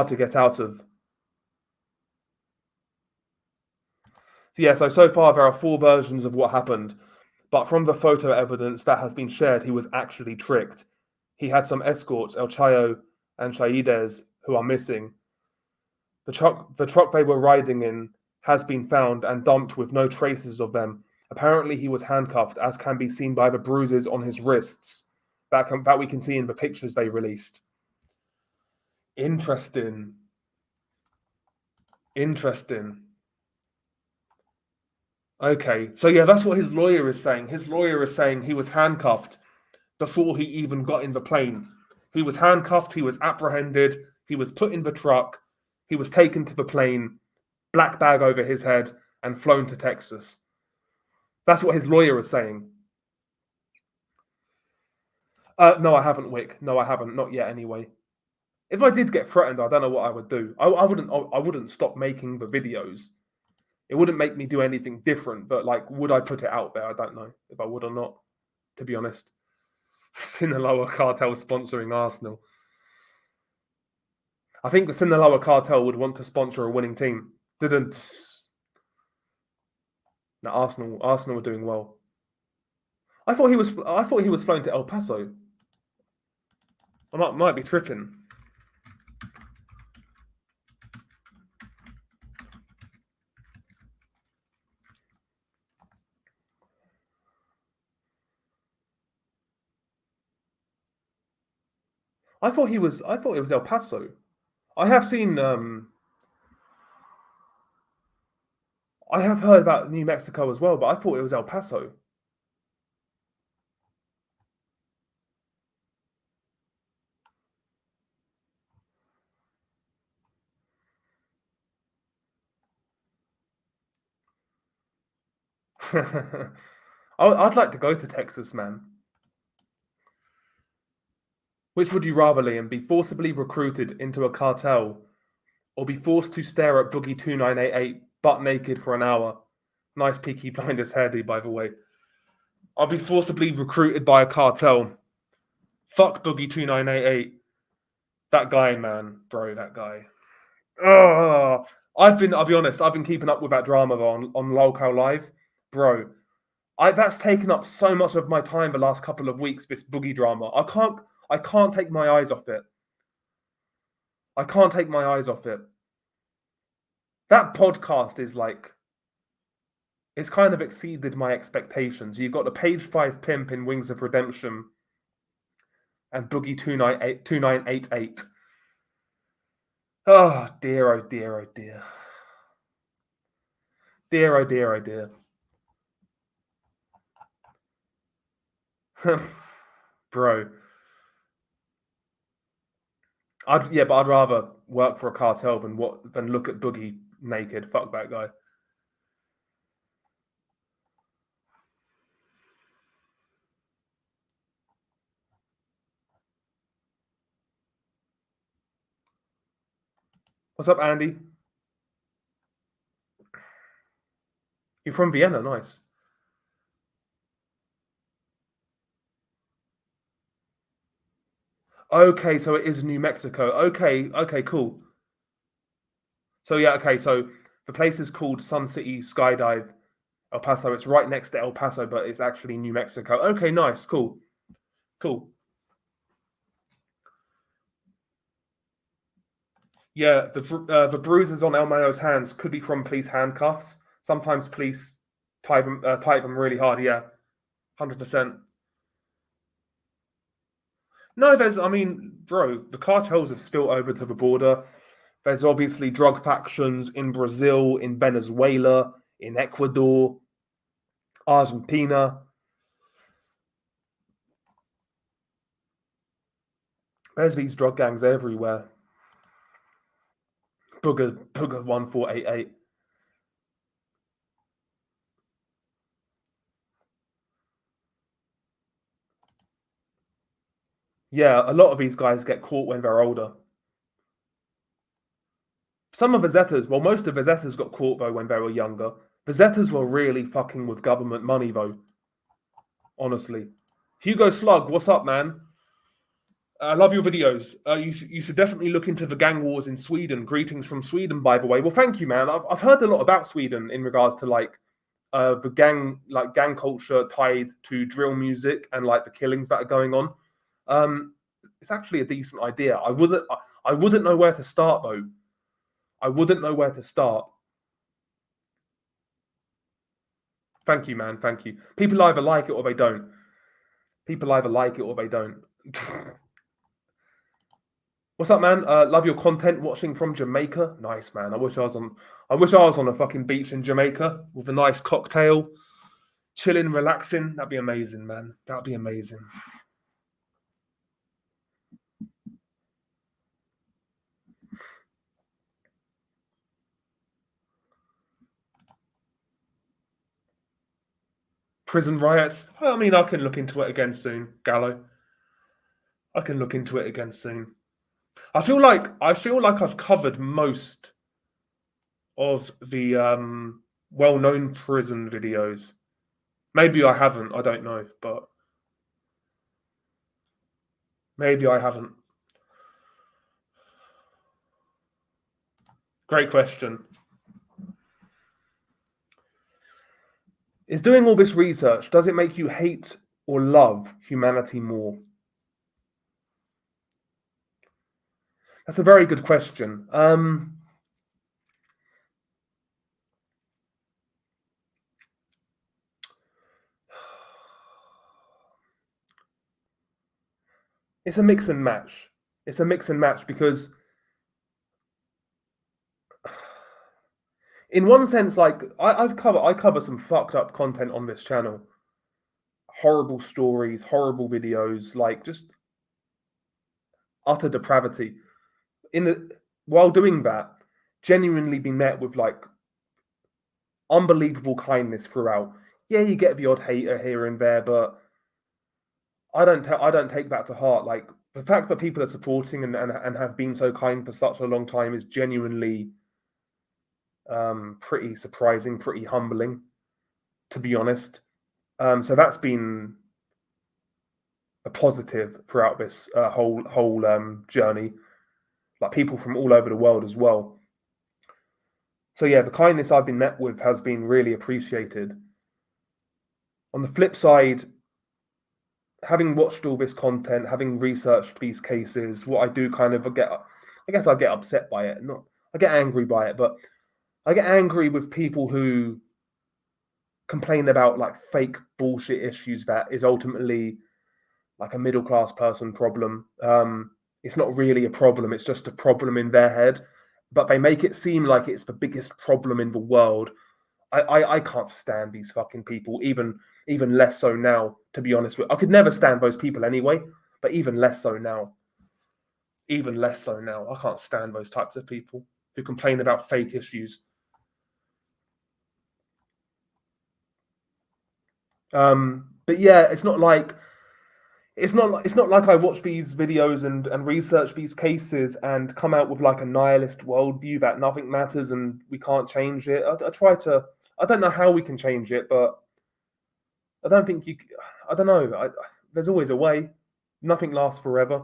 to get out of. Yeah, so far there are 4 versions of what happened, but from the photo evidence that has been shared, he was actually tricked. He had some escorts, El Chayo and Chaides, who are missing. The truck they were riding in has been found and dumped with no traces of them. Apparently, he was handcuffed, as can be seen by the bruises on his wrists that we can see in the pictures they released. Interesting. Okay, so yeah, that's what his lawyer is saying. His lawyer is saying he was handcuffed before he even got in the plane. He was handcuffed, he was apprehended, he was put in the truck, he was taken to the plane, black bag over his head, and flown to Texas. That's what his lawyer is saying. No, I haven't, Wick. No, I haven't. Not yet, anyway. If I did get threatened, I don't know what I would do. I wouldn't stop making the videos. It wouldn't make me do anything different. But like, would I put it out there? I don't know if I would or not. To be honest, Sinaloa cartel sponsoring Arsenal. I think the Sinaloa cartel would want to sponsor a winning team. Didn't. No, Arsenal were doing well. I thought he was flown to El Paso. I might be tripping. I thought it was El Paso. I have seen. I have heard about New Mexico as well, but I thought it was El Paso. I'd like to go to Texas, man. Which would you rather, Liam, be forcibly recruited into a cartel or be forced to stare at Boogie 2988 butt naked for an hour? Nice Peaky Blinders hairdo, by the way. I'll be forcibly recruited by a cartel. Fuck Boogie 2988. That guy, man. Bro, that guy. Oh, I'll be honest, I've been keeping up with that drama on Local Live. Bro, that's taken up so much of my time the last couple of weeks, this Boogie drama. I can't take my eyes off it. I can't take my eyes off it. That podcast is like, it's kind of exceeded my expectations. You've got the page 5 pimp in Wings of Redemption and Boogie 2988. Oh dear, oh dear, oh dear. Dear, oh dear, oh dear. Bro. But I'd rather work for a cartel than look at Boogie naked. Fuck that guy. What's up, Andy? You're from Vienna, nice. Okay, so it is New Mexico. Okay, cool. So yeah, okay, so the place is called Sun City Skydive, El Paso. It's right next to El Paso, but it's actually New Mexico. Okay, nice, cool. Yeah, the bruises on El Mayo's hands could be from police handcuffs. Sometimes police tie them really hard. Yeah, 100%. No, bro, the cartels have spilled over to the border. There's obviously drug factions in Brazil, in Venezuela, in Ecuador, Argentina. There's these drug gangs everywhere. Booger 1488. Yeah, a lot of these guys get caught when they're older. Some of the Zetas, well, most of the Zetas got caught though when they were younger. The Zetas were really fucking with government money though. Honestly. Hugo Slug, what's up, man? I love your videos. You should definitely look into the gang wars in Sweden. Greetings from Sweden, by the way. Well, thank you, man. I've heard a lot about Sweden in regards to the gang culture tied to drill music and like the killings that are going on. It's actually a decent idea. I wouldn't know where to start though. I wouldn't know where to start. Thank you, man. Thank you. People either like it or they don't. People either like it or they don't. What's up, man? Love your content. Watching from Jamaica. Nice, man. I wish I was on a fucking beach in Jamaica with a nice cocktail, chilling, relaxing. That'd be amazing, man. That'd be amazing. Prison riots. I mean, I can look into it again soon, Gallo. I can look into it again soon. I feel like I've covered most of the well-known prison videos. Maybe I haven't. I don't know, but maybe I haven't. Great question. Is doing all this research, does it make you hate or love humanity more? That's a very good question. It's a mix and match. It's a mix and match because in one sense, like I cover some fucked up content on this channel. Horrible stories, horrible videos, like just utter depravity. While doing that, genuinely be met with like unbelievable kindness throughout. Yeah, you get the odd hater here and there, but I don't take that to heart. Like the fact that people are supporting and have been so kind for such a long time is genuinely pretty surprising, pretty humbling, to be honest. So that's been a positive throughout this whole journey. Like people from all over the world as well. So yeah, the kindness I've been met with has been really appreciated. On the flip side, having watched all this content, having researched these cases, what I do kind of get, I guess I get upset by it. I get angry by it, but I get angry with people who complain about like fake bullshit issues that is ultimately like a middle class person problem. It's not really a problem, it's just a problem in their head, but they make it seem like it's the biggest problem in the world. I can't stand these fucking people, even less so now, to be honest with you. I could never stand those people anyway, but even less so now. Even less so now. I can't stand those types of people who complain about fake issues. But yeah, it's not like I watch these videos and research these cases and come out with like a nihilist worldview that nothing matters and we can't change it. I try to. I don't know how we can change it, but I don't think you. I don't know. There's always a way. Nothing lasts forever.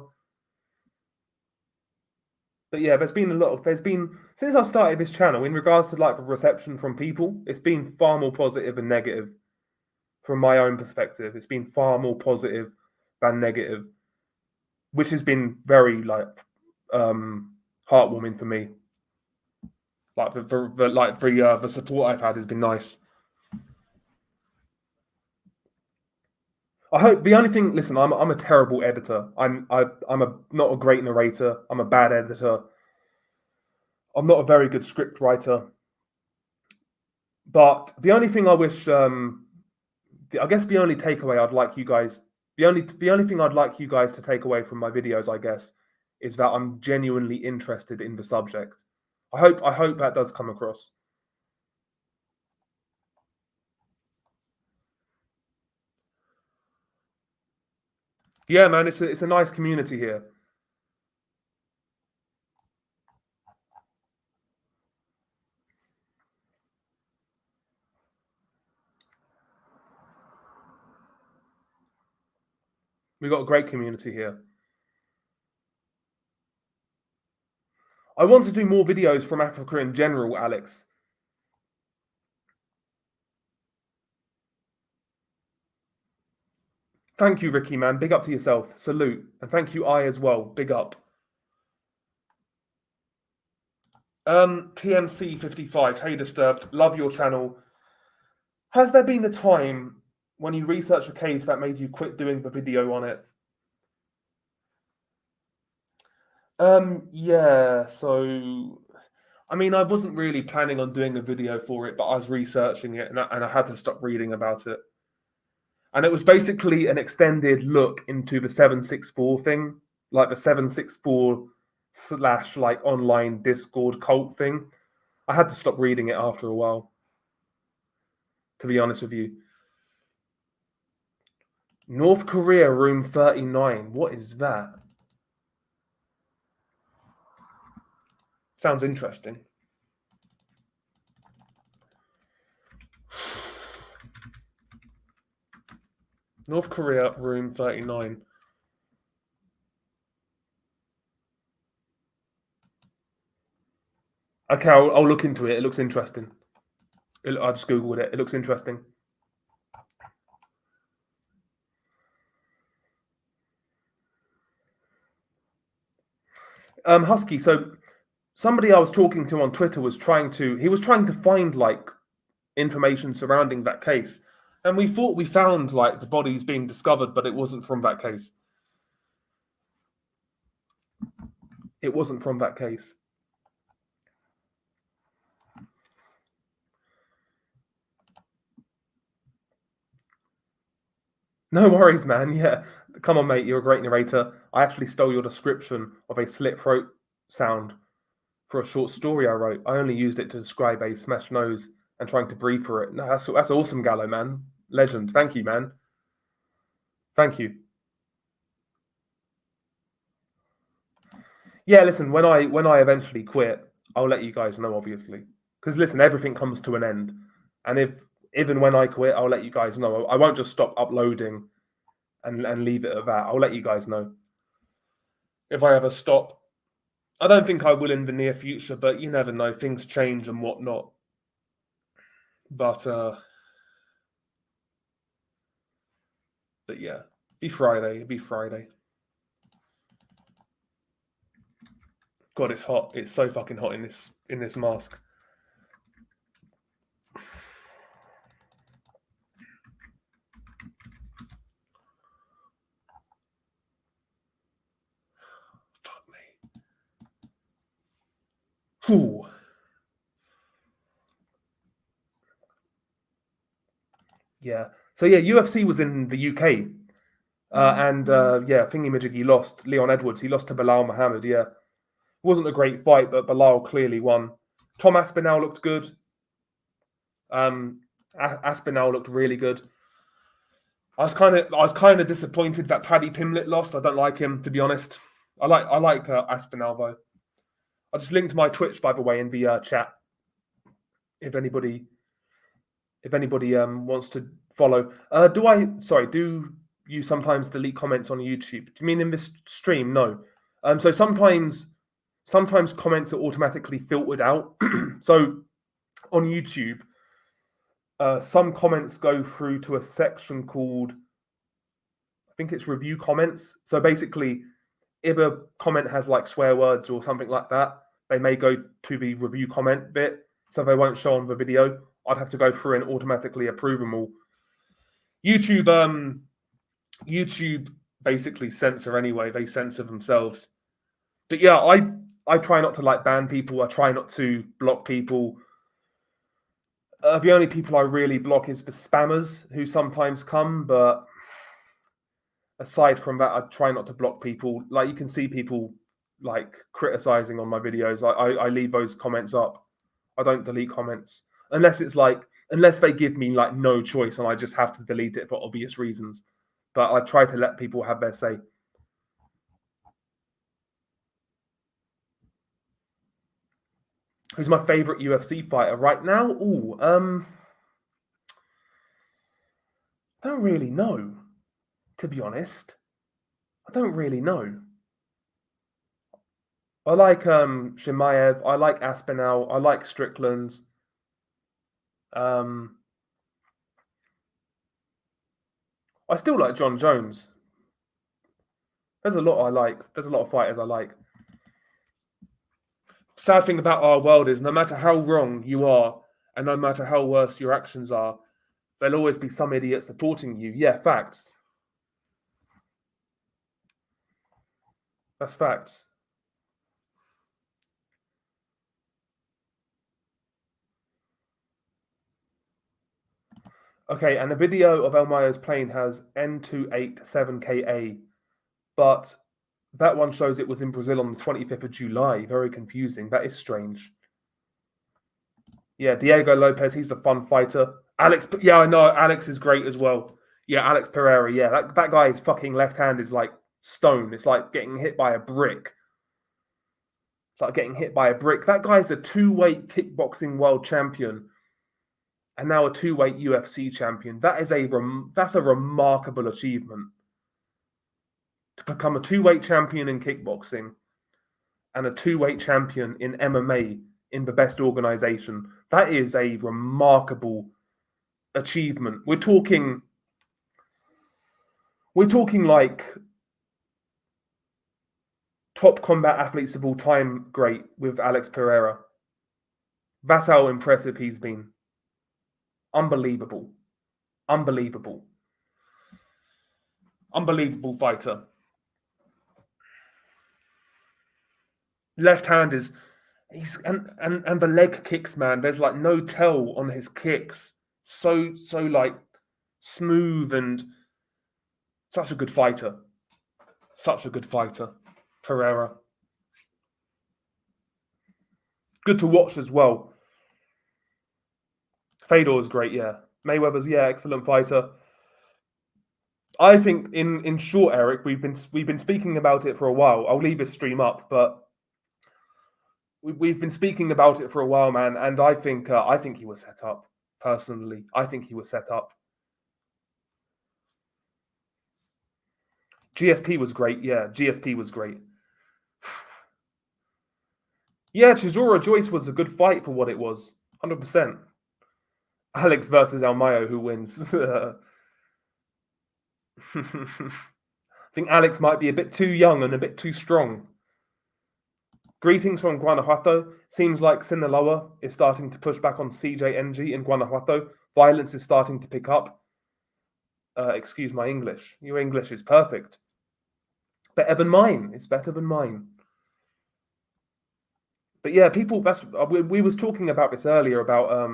But yeah, there's been since I started this channel in regards to like the reception from people, it's been far more positive than negative. From my own perspective, it's been far more positive than negative, which has been very like heartwarming for me. Like the support I've had has been nice. I hope the only thing. Listen, I'm a terrible editor. Not a great narrator. I'm a bad editor. I'm not a very good script writer. But the only thing I wish, I guess the only takeaway I'd like you guys, the only thing I'd like you guys to take away from my videos, I guess, is that I'm genuinely interested in the subject. I hope that does come across. Yeah, man, it's a nice community here. We've got a great community here. I want to do more videos from Africa in general, Alex. Thank you, Ricky, man. Big up to yourself. Salute. And thank you, I as well. Big up. PMC55, Hey Disturbed, love your channel. Has there been a time when you researched a case that made you quit doing the video on it? Yeah, so I mean, I wasn't really planning on doing a video for it, but I was researching it and I had to stop reading about it. And it was basically an extended look into the 764 thing, like the 764 slash like online Discord cult thing. I had to stop reading it after a while, to be honest with you. North Korea, room 39. What is that? Sounds interesting. North Korea, room 39. Okay, I'll look into it. It looks interesting. I just Googled it. It looks interesting. Husky, so somebody I was talking to on Twitter was trying to find like information surrounding that case. And we thought we found like the bodies being discovered, but it wasn't from that case. It wasn't from that case. No worries, man. Yeah. Come on, mate. You're a great narrator. I actually stole your description of a slit throat sound for a short story I wrote. I only used it to describe a smashed nose and trying to breathe for it. No, that's awesome, Gallo, man. Legend. Thank you, man. Thank you. Yeah, listen, when I eventually quit, I'll let you guys know, obviously. Because listen, everything comes to an end. And if even when I quit, I'll let you guys know. I won't just stop uploading and leave it at that. I'll let you guys know. If I ever stop. I don't think I will in the near future, but you never know. Things change and whatnot. But yeah. Be Friday. Be Friday. God, it's hot. It's so fucking hot in this mask. Ooh. Yeah. So yeah, UFC was in the UK. And Thingy lost. Leon Edwards, he lost to Bilal Muhammad. Yeah, it wasn't a great fight, but Bilal clearly won. Tom Aspinall looked good. Aspinall looked really good. I was kind of disappointed that Paddy Pimblett lost. I don't like him, to be honest. I like Aspinall though. I just linked my Twitch, by the way, in the chat. If anybody wants to follow. Do you sometimes delete comments on YouTube? Do you mean in this stream? No. So sometimes comments are automatically filtered out. So on YouTube, some comments go through to a section called, I think it's review comments. So basically, if a comment has like swear words or something like that, they may go to the review comment bit, so they won't show on the video. I'd have to go through and automatically approve them all. YouTube basically censor anyway. They censor themselves. But yeah, I try not to like ban people. I try not to block people. The only people I really block is the spammers who sometimes come, but aside from that, I try not to block people. Like, you can see people like criticizing on my videos. I leave those comments up. I don't delete comments unless they give me like no choice and I just have to delete it for obvious reasons. But I try to let people have their say. Who's my favorite UFC fighter right now? I don't really know, to be honest. I don't really know. I like Shimaev. I like Aspinall. I like Strickland. I still like John Jones. There's a lot I like. There's a lot of fighters I like. Sad thing about our world is no matter how wrong you are and no matter how worse your actions are, there'll always be some idiot supporting you. Yeah, facts. That's facts. Okay, and the video of El Mayo's plane has N287KA, but that one shows it was in Brazil on the 25th of July. Very confusing. That is strange. Yeah, Diego Lopez, he's a fun fighter. Alex, yeah, I know. Alex is great as well. Yeah, Alex Pereira. Yeah, that guy's fucking left hand is like stone. It's like getting hit by a brick. It's like getting hit by a brick. That guy's a two-weight kickboxing world champion and now a two-weight UFC champion. That's a remarkable achievement. To become a two-weight champion in kickboxing and a two-weight champion in MMA in the best organization. That is a remarkable achievement. We're talking like top combat athletes of all time great with Alex Pereira. That's how impressive he's been. Unbelievable. Unbelievable fighter. Left hand is and the leg kicks, man. There's like no tell on his kicks. So like smooth and such a good fighter. Such a good fighter, Pereira. Good to watch as well. Fedor is great, yeah. Mayweather's, yeah, excellent fighter. I think, in short, Eric, we've been speaking about it for a while. I'll leave this stream up, but we've been speaking about it for a while, man. And I think he was set up. Personally, I think he was set up. GSP was great, yeah. GSP was great. Yeah, Chisora Joyce was a good fight for what it was. 100%. Alex versus El Mayo, who wins? I think Alex might be a bit too young and a bit too strong. Greetings from Guanajuato. Seems like Sinaloa is starting to push back on CJNG in Guanajuato. Violence is starting to pick up. Excuse my English. Your English is perfect. Better than mine. It's better than mine. But yeah, people. That's we was talking about this earlier about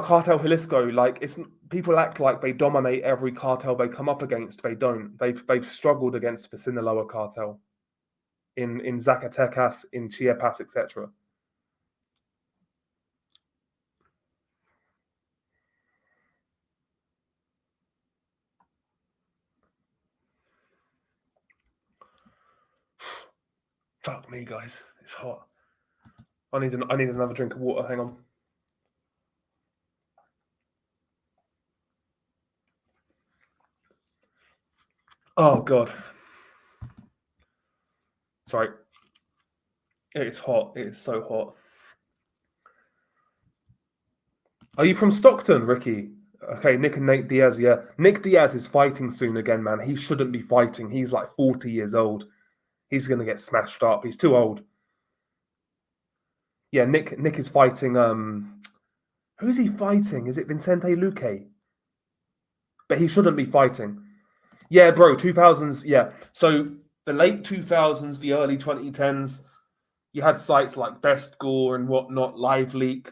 Cartel Jalisco. Like it's people act like they dominate every cartel they come up against. They don't. They've struggled against the Sinaloa cartel in Zacatecas, in Chiapas, etc. Fuck me, guys. It's hot. I need another drink of water. Hang on. Oh god. Sorry. It's hot. It is so hot. Are you from Stockton, Ricky? Okay, Nick and Nate Diaz, yeah. Nick Diaz is fighting soon again, man. He shouldn't be fighting. He's like 40 years old. He's gonna get smashed up. He's too old. Yeah, Nick is fighting who is he fighting? Is it Vicente Luque? But he shouldn't be fighting. Yeah, bro, 2000s, yeah. So the late 2000s, the early 2010s, you had sites like Best Gore and whatnot, Live Leak.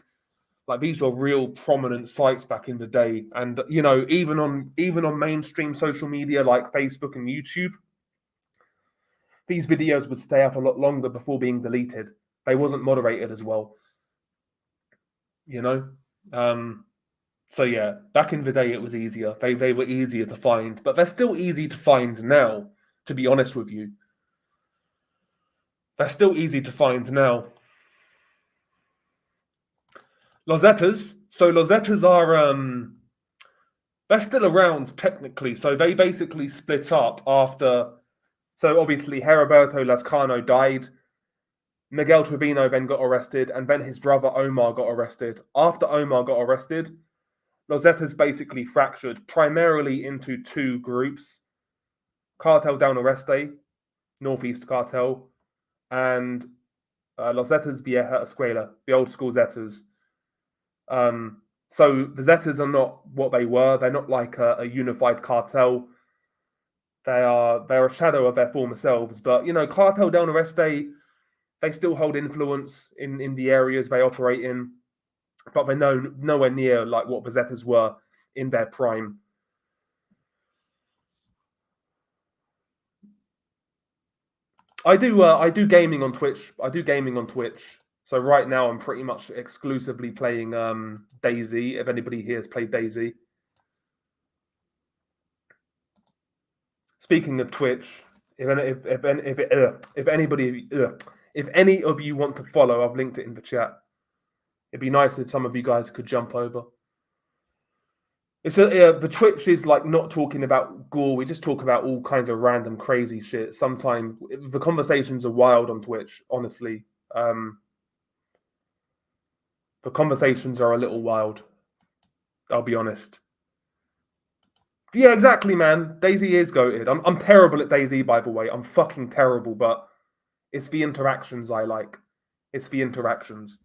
Like these were real prominent sites back in the day. And you know, even on mainstream social media like Facebook and YouTube, these videos would stay up a lot longer before being deleted. They wasn't moderated as well. You know? So yeah, back in the day it was easier. They were easier to find, but they're still easy to find now, to be honest with you. They're still easy to find now. Los Zetas. So Los Zetas are they're still around technically. So they basically split up after. So obviously Heriberto Lascano died. Miguel Trevino then got arrested, and then his brother Omar got arrested. After Omar got arrested, Los Zetas basically fractured primarily into two groups: Cartel del Noreste, Northeast Cartel, and Los Zetas Vieja Escuela, the old school Zetas. So the Zetas are not what they were. They're not like a unified cartel. They're a shadow of their former selves. But you know, Cartel del Noreste, they still hold influence in the areas they operate in, but they're nowhere near like what the Zetas were in their prime. I do gaming on Twitch. So right now I'm pretty much exclusively playing DayZ. If anybody here has played DayZ. Speaking of Twitch, if any of you want to follow, I've linked it in the chat. It'd be nice if some of you guys could jump over. The Twitch is like not talking about gore. We just talk about all kinds of random crazy shit. Sometimes the conversations are wild on Twitch. Honestly, the conversations are a little wild. I'll be honest. Yeah, exactly, man. DayZ is goated. I'm terrible at DayZ, by the way. I'm fucking terrible, but it's the interactions I like. It's the interactions.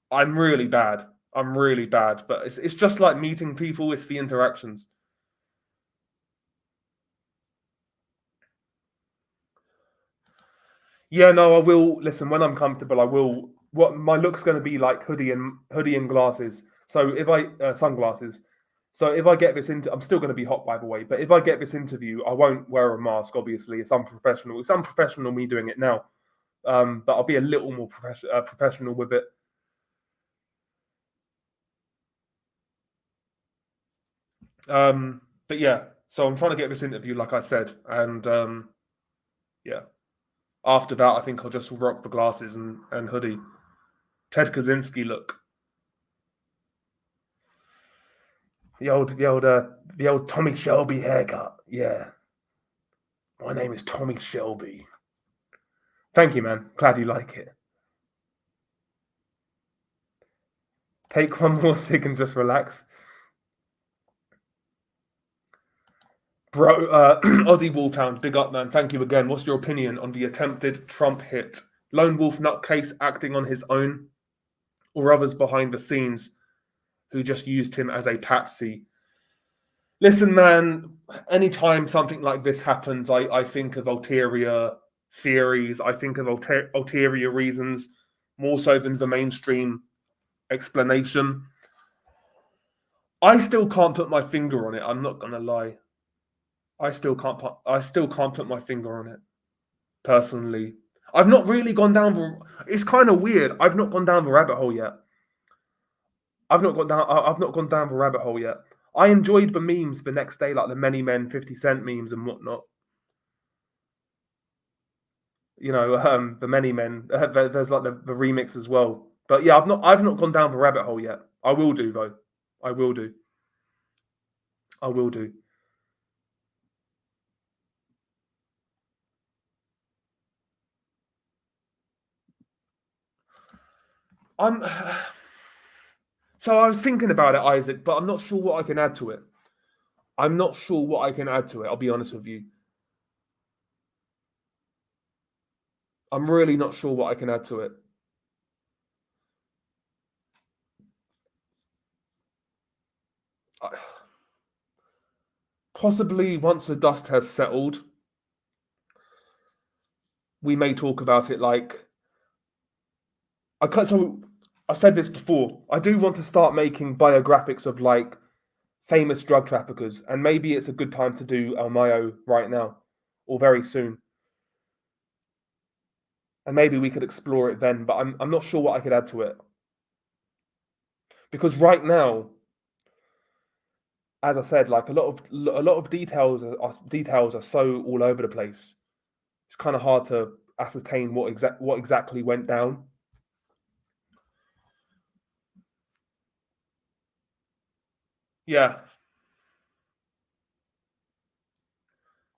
I'm really bad, but it's just like meeting people. It's the interactions. Yeah, no, I will listen when I'm comfortable. I will. What my look's going to be like hoodie and glasses. So if I sunglasses. So if I get this into, I'm still going to be hot, by the way. But if I get this interview, I won't wear a mask. Obviously, it's unprofessional. It's unprofessional me doing it now. But I'll be a little more professional with it. But yeah, so I'm trying to get this interview, like I said, and yeah. After that, I think I'll just rock the glasses and hoodie. Ted Kaczynski look. The old Tommy Shelby haircut. Yeah. My name is Tommy Shelby. Thank you, man. Glad you like it. Take one more cig and just relax. Bro, Aussie Wolfhound, big up, man. Thank you again. What's your opinion on the attempted Trump hit? Lone wolf nutcase acting on his own, or others behind the scenes who just used him as a patsy? Listen, man, anytime something like this happens, I think of ulterior theories. I think of ulterior reasons more so than the mainstream explanation. I still can't put my finger on it. I'm not gonna lie. I still can't put my finger on it personally. I've not really gone down the. It's kind of weird. I've not gone down the rabbit hole yet. I've not gone down the rabbit hole yet. I enjoyed the memes the next day, like the Many Men 50 Cent memes and whatnot. The Many Men. There's like the remix as well. But yeah, I've not gone down the rabbit hole yet. I will do though. I will do. I will do. I'm. So I was thinking about it, Isaac, but I'm not sure what I can add to it. I'm not sure what I can add to it. I'll be honest with you. I'm really not sure what I can add to it. Possibly once the dust has settled, we may talk about it. Like I can't. So I've said this before. I do want to start making biographics of like famous drug traffickers, and maybe it's a good time to do El Mayo right now or very soon. And maybe we could explore it then. But I'm not sure what I could add to it because right now, as I said, like a lot of details are so all over the place. It's kind of hard to ascertain what exactly went down. Yeah,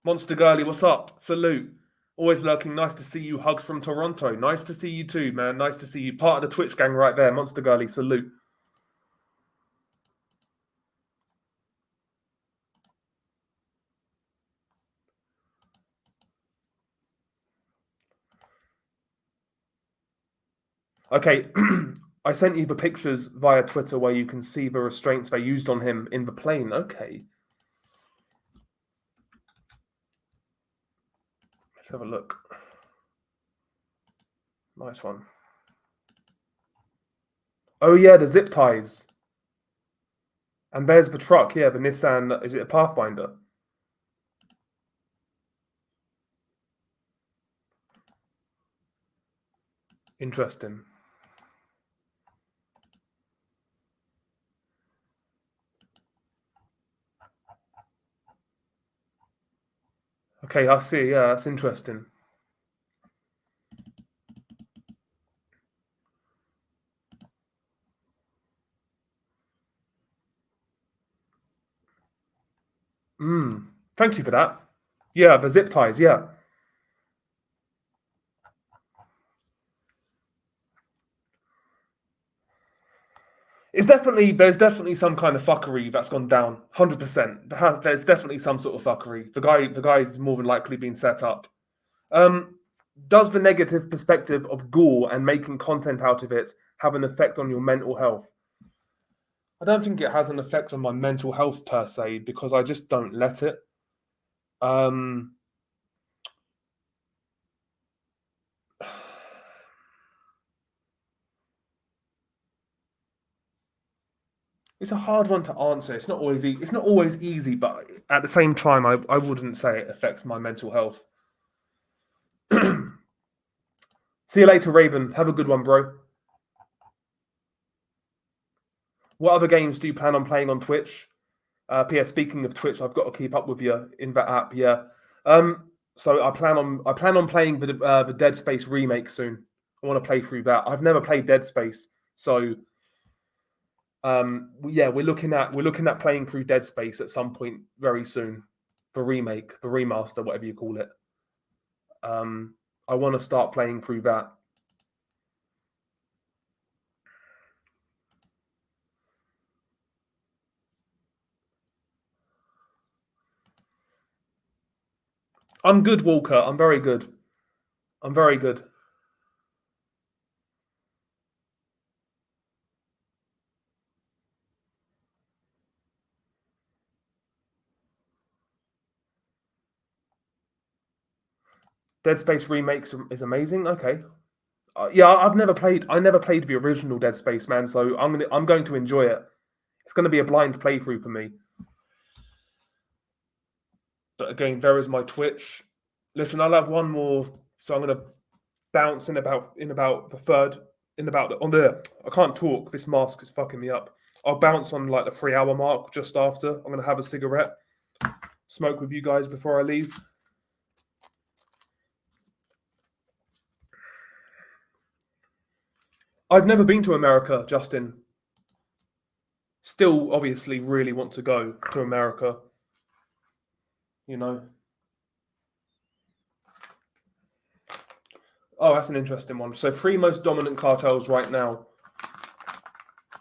Monster Girly, what's up? Salute. Always lurking. Nice to see you. Hugs from Toronto. Nice to see you too, man. Nice to see you. Part of the Twitch gang right there. Monster Girly, salute. Okay, I sent you the pictures via Twitter where you can see the restraints they used on him in the plane. Okay. Let's have a look. Nice one. Oh, yeah, the zip ties. And there's the truck. Yeah, the Nissan. Is it a Pathfinder? Interesting. Okay, I see. Yeah, that's interesting. Thank you for that. Yeah, the zip ties. Yeah. There's definitely some kind of fuckery that's gone down. 100%. There's definitely some sort of fuckery. The guy's more than likely been set up. Um, does the negative perspective of gore and making content out of it have an effect on your mental health? I don't think it has an effect on my mental health per se because I just don't let it. Um, it's a hard one to answer. It's not always easy, but at the same time, I wouldn't say it affects my mental health. See you later, Raven. Have a good one, bro. What other games do you plan on playing on Twitch? PS. Speaking of Twitch, I've got to keep up with you in that app. Yeah. So I plan on playing the Dead Space remake soon. I want to play through that. I've never played Dead Space, so yeah, we're looking at playing through Dead Space at some point very soon. The remake, the remaster, whatever you call it. Um, I want to start playing through that. I'm good, Walker. I'm very good. I'm very good. Dead Space remake is amazing. Okay. Yeah, I never played the original Dead Space, man. So I'm going to enjoy it. It's going to be a blind playthrough for me. But again, there is my Twitch. Listen, I'll have one more. So I'm going to bounce in about the third on the. I can't talk. This mask is fucking me up. I'll bounce on like the 3 hour mark just after. I'm going to have a cigarette, smoke with you guys before I leave. I've never been to America, Justin. Still, obviously, really want to go to America. You know. Oh, that's an interesting one. So 3 most dominant cartels right now.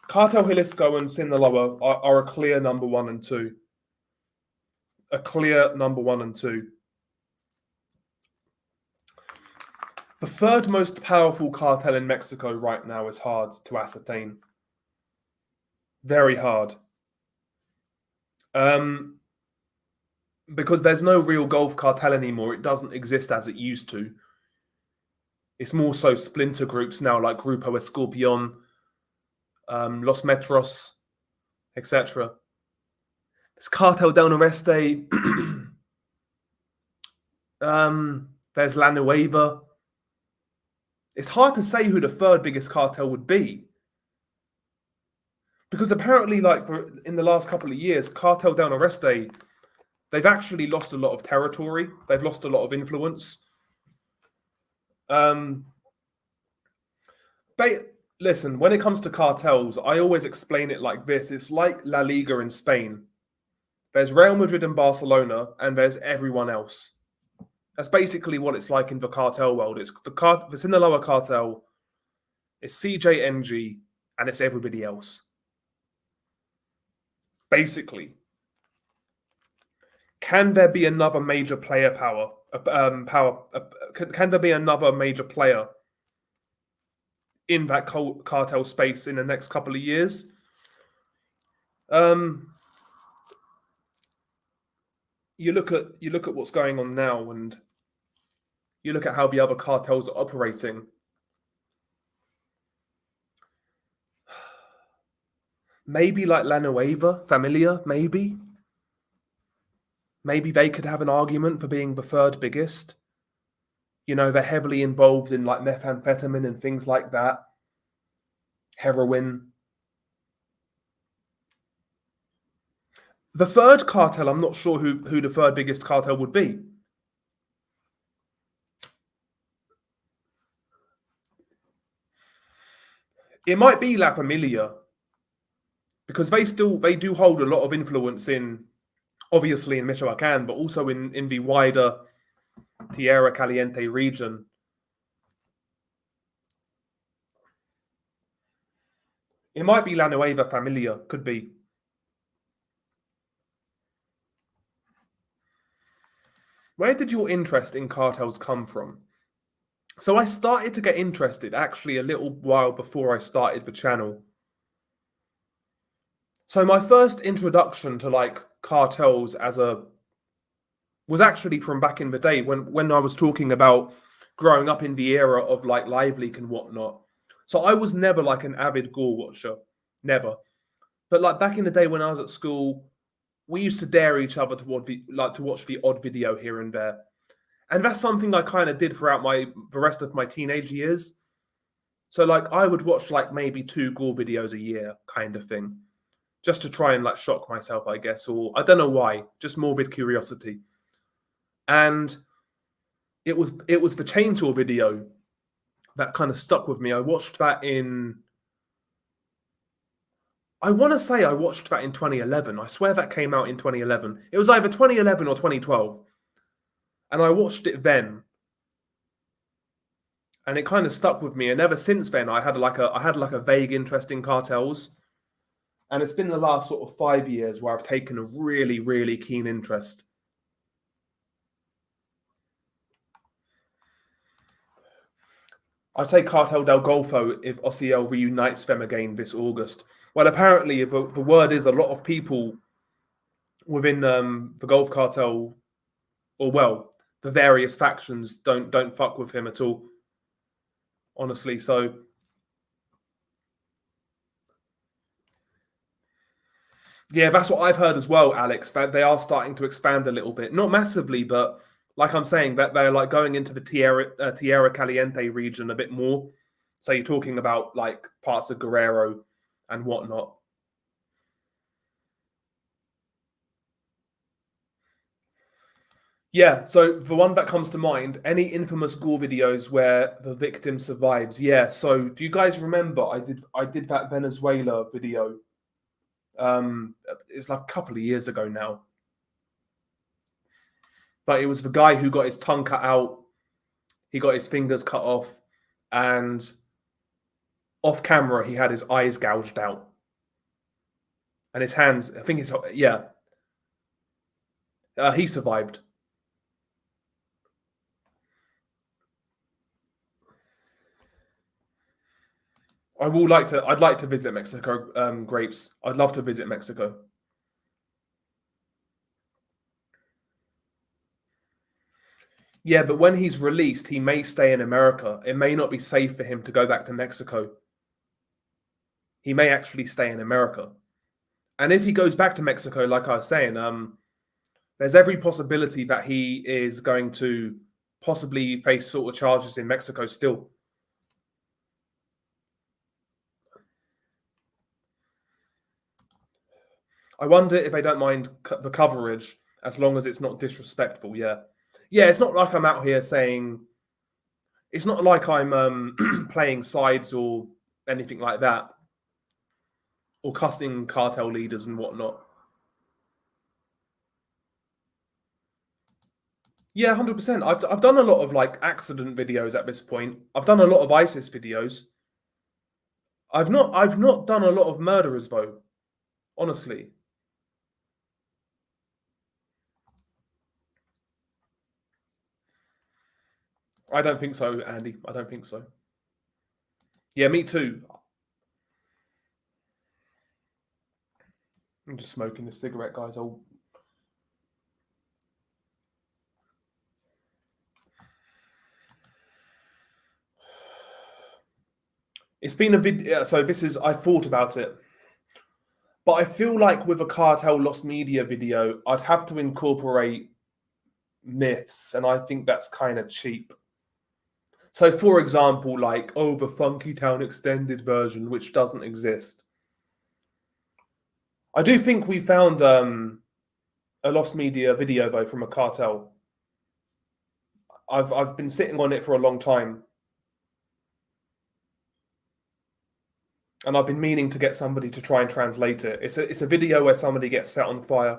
Cartel Jalisco and Sinaloa are a clear number 1 and 2. A clear number 1 and 2. The third most powerful cartel in Mexico right now is hard to ascertain. Very hard. Because there's no real Gulf cartel anymore. It doesn't exist as it used to. It's more so splinter groups now, like Grupo Escorpion, Los Metros, etc. There's Cartel del Noreste. There's La Nueva. It's hard to say who the third biggest cartel would be. Because apparently, like in the last couple of years, Cartel del Noreste, they've actually lost a lot of territory. They've lost a lot of influence. Listen, when it comes to cartels, I always explain it like this. It's like La Liga in Spain. There's Real Madrid and Barcelona, and there's everyone else. That's basically what it's like in the cartel world. It's the Sinaloa cartel, it's CJNG, and it's everybody else. Basically. Can there be another major player can there be another major player in that cartel space in the next couple of years? You look at what's going on now, and you look at how the other cartels are operating. Maybe like La Nueva Familia, maybe they could have an argument for being the third biggest. You know, they're heavily involved in like methamphetamine and things like that. Heroin. The third cartel, I'm not sure who the third biggest cartel would be. It might be La Familia, because they do hold a lot of influence in, obviously in Michoacán, but also in the wider Tierra Caliente region. It might be La Nueva Familia, could be. Where did your interest in cartels come from? So I started to get interested actually a little while before I started the channel. So my first introduction to like cartels was actually from back in the day when I was talking about growing up in the era of like Live Leak and whatnot. So I was never like an avid gore watcher, never. But like back in the day when I was at school, we used to dare each other to watch the odd video here and there. And that's something I kind of did throughout the rest of my teenage years. So like I would watch like maybe 2 gore videos a year kind of thing, just to try and like shock myself, I guess, or I don't know why, just morbid curiosity. And it was the chainsaw video that kind of stuck with me. I watched that I want to say I watched that in 2011. I swear that came out in 2011. It was either 2011 or 2012. And I watched it then. And it kind of stuck with me. And ever since then, I had like a vague interest in cartels. And it's been the last sort of 5 years where I've taken a really, really keen interest. I say Cartel del Golfo if Ociel reunites them again this August. Well, apparently the word is a lot of people within the Gulf Cartel, or well, the various factions don't fuck with him at all. Honestly, so yeah, that's what I've heard as well, Alex. That they are starting to expand a little bit, not massively, but like I'm saying, that they're like going into the Tierra Caliente region a bit more. So you're talking about like parts of Guerrero and whatnot. Yeah, so the one that comes to mind, any infamous gore videos where the victim survives. Yeah, so do you guys remember I did that Venezuela video? It's like a couple of years ago now. But it was the guy who got his tongue cut out, he got his fingers cut off, and off camera he had his eyes gouged out. And his hands, I think it's, yeah. He survived. I'd like to visit Mexico, Grapes. I'd love to visit Mexico. Yeah, but when he's released, he may stay in America. It may not be safe for him to go back to Mexico. He may actually stay in America. And if he goes back to Mexico, like I was saying, there's every possibility that he is going to possibly face sort of charges in Mexico still. I wonder if they don't mind the coverage as long as it's not disrespectful. Yeah. Yeah, it's not like I'm out here saying, it's not like I'm playing sides or anything like that, or cussing cartel leaders and whatnot. Yeah, 100%. I've done a lot of like accident videos at this point. I've done a lot of ISIS videos. I've not done a lot of murderers though, honestly. I don't think so, Andy. I don't think so. Yeah, me too. I'm just smoking a cigarette, guys. It's been a video. So this is, I thought about it. But I feel like with a Cartel Lost Media video, I'd have to incorporate myths, and I think that's kind of cheap. So, for example, like, oh, the Funky Town extended version, which doesn't exist. I do think we found a Lost Media video, though, from a Cartel. I've been sitting on it for a long time. And I've been meaning to get somebody to try and translate it. It's a video where somebody gets set on fire.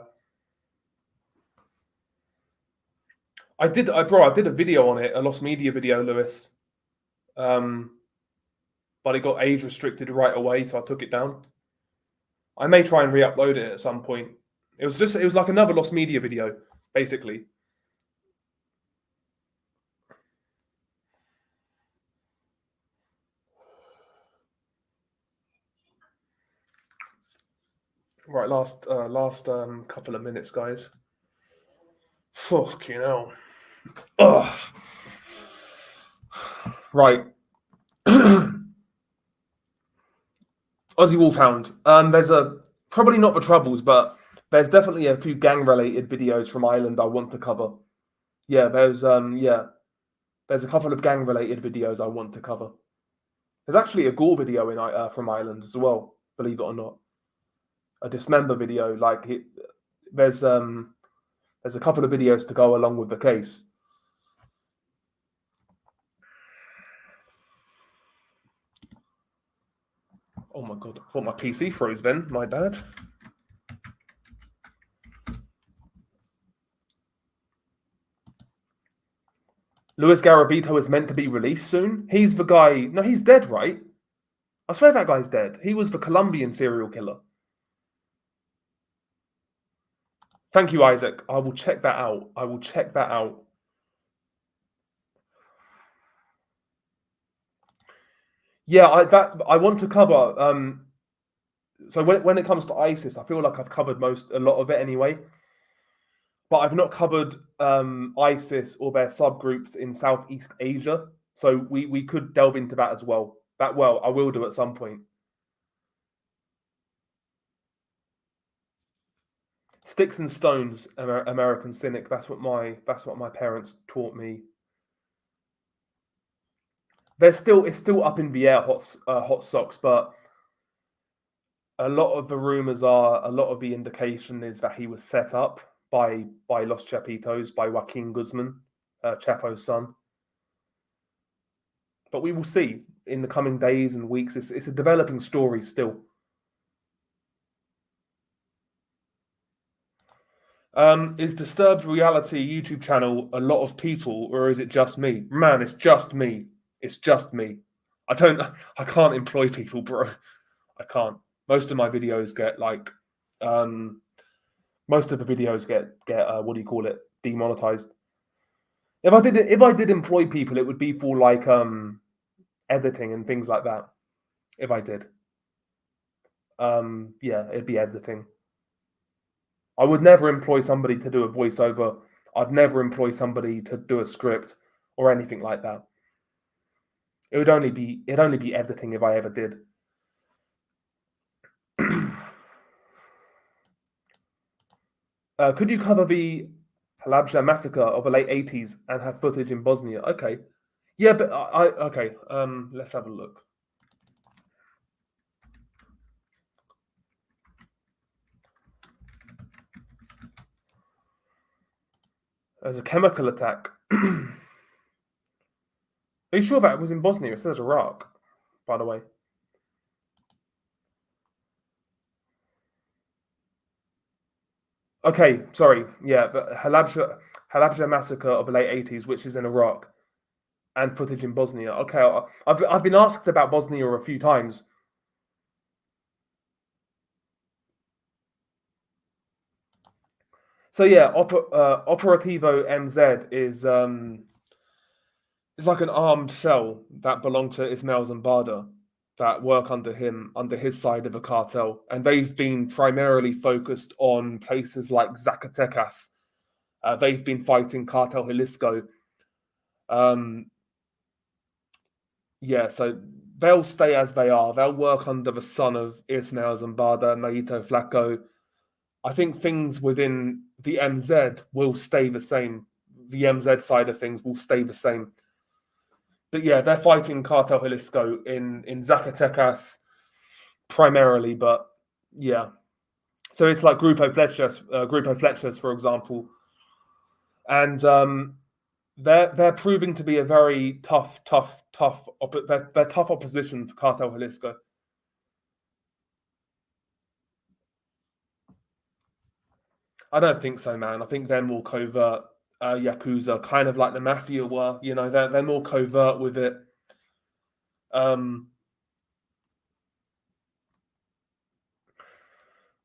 I did a video on it, a Lost Media video, Lewis. But it got age restricted right away, so I took it down. I may try and re-upload it at some point. It was like another Lost Media video, basically. Right, last couple of minutes, guys. Fucking hell. Ugh. Right. Aussie Wolfhound. There's probably not the troubles, but there's definitely a few gang-related videos from Ireland I want to cover. Yeah, there's a couple of gang-related videos I want to cover. There's actually a gore video from Ireland as well, believe it or not. A dismember video, like there's a couple of videos to go along with the case. Oh my god, I thought my PC froze then, my bad. Luis Garavito is meant to be released soon. He's the guy. No, he's dead, right? I swear that guy's dead. He was the Colombian serial killer. Thank you, Isaac. I will check that out. I will check that out. Yeah, I want to cover. So when it comes to ISIS, I feel like I've covered a lot of it anyway. but I've not covered ISIS or their subgroups in Southeast Asia. So we could delve into that as well. I will do at some point. Sticks and stones, American cynic. That's what my parents taught me. It's still up in the air, hot socks, but a lot of the indication is that he was set up by Los Chapitos, by Joaquin Guzman, Chapo's son. But we will see in the coming days and weeks. It's a developing story still. Is Disturbed Reality a YouTube channel a lot of people, or is it just me? Man, it's just me. It's just me. I can't employ people, bro. I can't. Most of my videos get most of the videos get what do you call it, demonetized. If I did employ people, it would be for like editing and things like that. If I did, yeah, it'd be editing. I would never employ somebody to do a voiceover. I'd never employ somebody to do a script or anything like that. It'd only be editing if I ever did. Could you cover the Halabja massacre of the late 80s and have footage in Bosnia? Okay. Yeah, but okay. Let's have a look. There's a chemical attack. Are you sure that was in Bosnia? It says Iraq, by the way. Okay, sorry. Yeah, but Halabja massacre of the late 80s, which is in Iraq, and footage in Bosnia. Okay, I've been asked about Bosnia a few times. So yeah, Operativo MZ is like an armed cell that belonged to Ismail Zambada that work under his side of the cartel, and they've been primarily focused on places like Zacatecas. They've been fighting Cartel Jalisco. Yeah, so they'll stay as they are. They'll work under the son of Ismail Zambada, Nayito Flaco. I think things within the MZ will stay the same. The MZ side of things will stay the same. But yeah, they're fighting Cartel Jalisco in Zacatecas primarily, but yeah. So it's like Grupo Flechas, for example, and they're proving to be a very tough opposition for Cartel Jalisco. I don't think so, man. I think they're more covert Yakuza, kind of like the Mafia were. You know, they're more covert with it.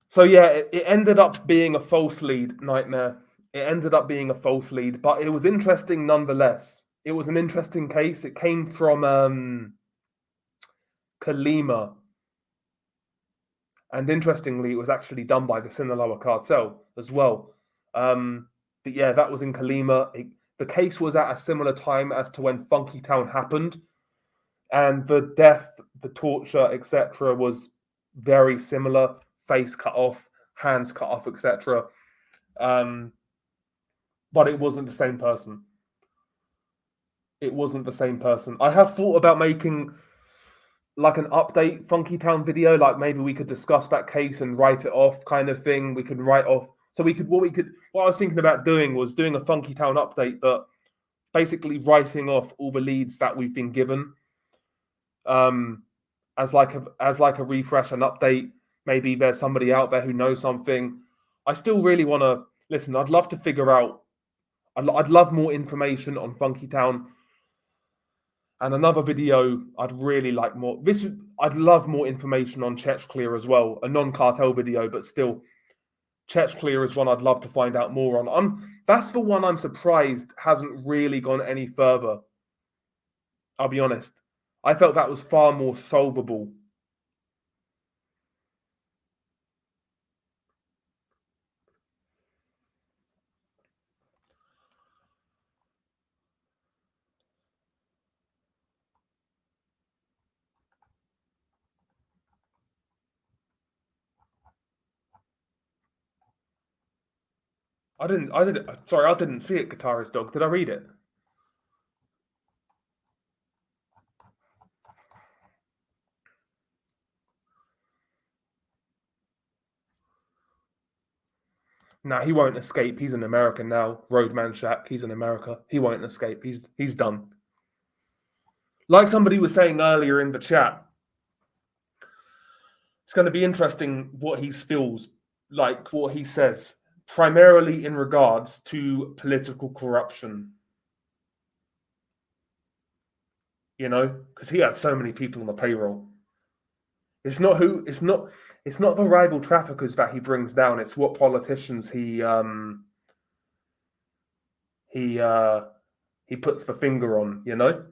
So yeah, it ended up being a false lead, Nightmare. It ended up being a false lead, but it was interesting nonetheless. It was an interesting case. It came from Colima. And interestingly, it was actually done by the Sinaloa cartel as well. But yeah, that was in Colima. The case was at a similar time as to when Funky Town happened. And the death, the torture, etc., was very similar. Face cut off, hands cut off, etc. But it wasn't the same person. It wasn't the same person. I have thought about making like an update Funky Town video, like maybe we could discuss that case and write it off, kind of thing. We could write off. So what I was thinking about doing was doing a Funky Town update, but basically writing off all the leads that we've been given, as like a refresh and update. Maybe there's somebody out there who knows something. I still really want to listen. I'd love to figure out. I'd love more information on Funky Town. And another video I'd really like more. I'd love more information on Chechnya as well. A non-cartel video, but still, Chechnya is one I'd love to find out more on. That's the one I'm surprised hasn't really gone any further. I'll be honest. I felt that was far more solvable. Sorry, I didn't see it, Guitarist Dog. Did I read it? Nah, he won't escape. He's an American now. Roadman Shaq, he's in America. He won't escape. He's done. Like somebody was saying earlier in the chat, it's going to be interesting what he spills, like what he says, primarily in regards to political corruption. You know, because he had so many people on the payroll. It's not the rival traffickers that he brings down. It's what politicians he puts the finger on. You know,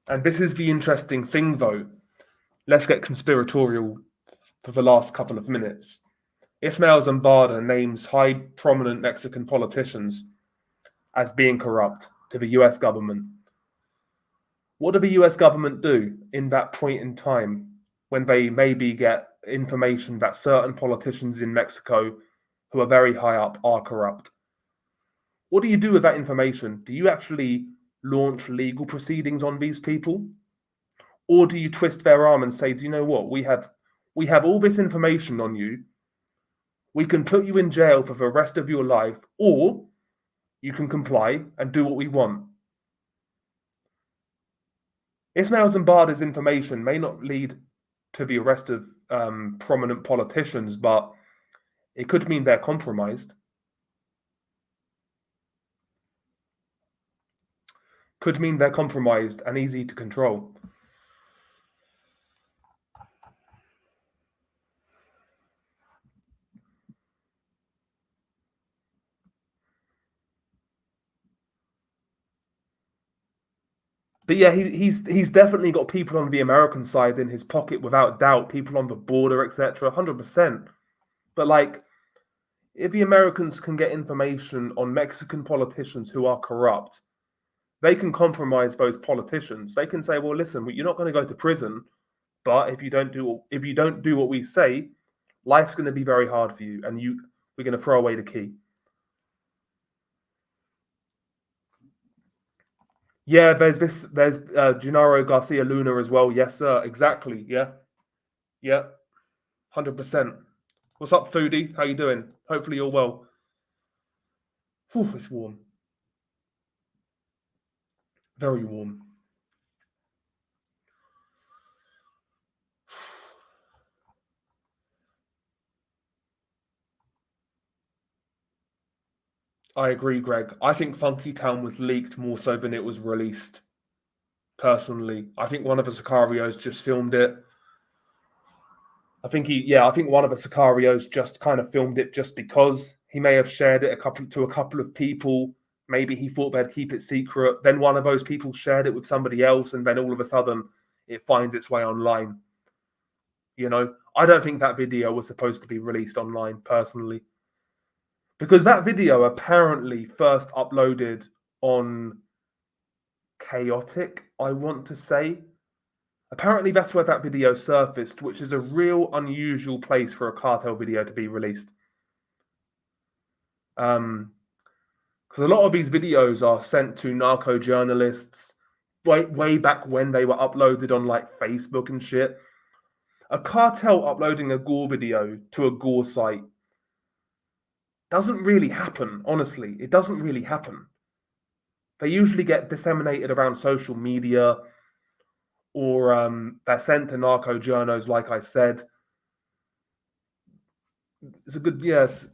and this is the interesting thing, though. Let's get conspiratorial for the last couple of minutes. Ismael Zambada names high prominent Mexican politicians as being corrupt to the US government. What did the US government do in that point in time when they maybe get information that certain politicians in Mexico who are very high up are corrupt? What do you do with that information? Do you actually launch legal proceedings on these people? Or do you twist their arm and say, do you know what? We have all this information on you. We can put you in jail for the rest of your life, or you can comply and do what we want. Ismael Zambada's information may not lead to the arrest of prominent politicians, but it could mean they're compromised. Could mean they're compromised and easy to control. But yeah, he's definitely got people on the American side in his pocket without doubt. People on the border, etc. 100%. But like, if the Americans can get information on Mexican politicians who are corrupt, they can compromise those politicians. They can say, "Well, listen, you're not going to go to prison, but if you don't do what we say, life's going to be very hard for you, and we're going to throw away the key." Yeah, there's Gennaro Garcia Luna as well. Yes, sir. Exactly. Yeah, 100%. What's up, Foodie? How you doing? Hopefully you're well. Whew, it's warm. Very warm. I agree, Greg. I think Funky Town was leaked more so than it was released. Personally, I think one of the Sicarios just filmed it. I think one of the Sicarios just kind of filmed it just because he may have shared it to a couple of people. Maybe he thought they'd keep it secret. Then one of those people shared it with somebody else, and then all of a sudden it finds its way online. You know, I don't think that video was supposed to be released online, personally. Because that video apparently first uploaded on Chaotic, I want to say. Apparently that's where that video surfaced, which is a real unusual place for a Cartel video to be released. Because a lot of these videos are sent to narco journalists way back when they were uploaded on like Facebook and shit. A Cartel uploading a gore video to a gore site doesn't really happen, honestly. It doesn't really happen. They usually get disseminated around social media, or they're sent to narco journos, like I said. It's a good, yes,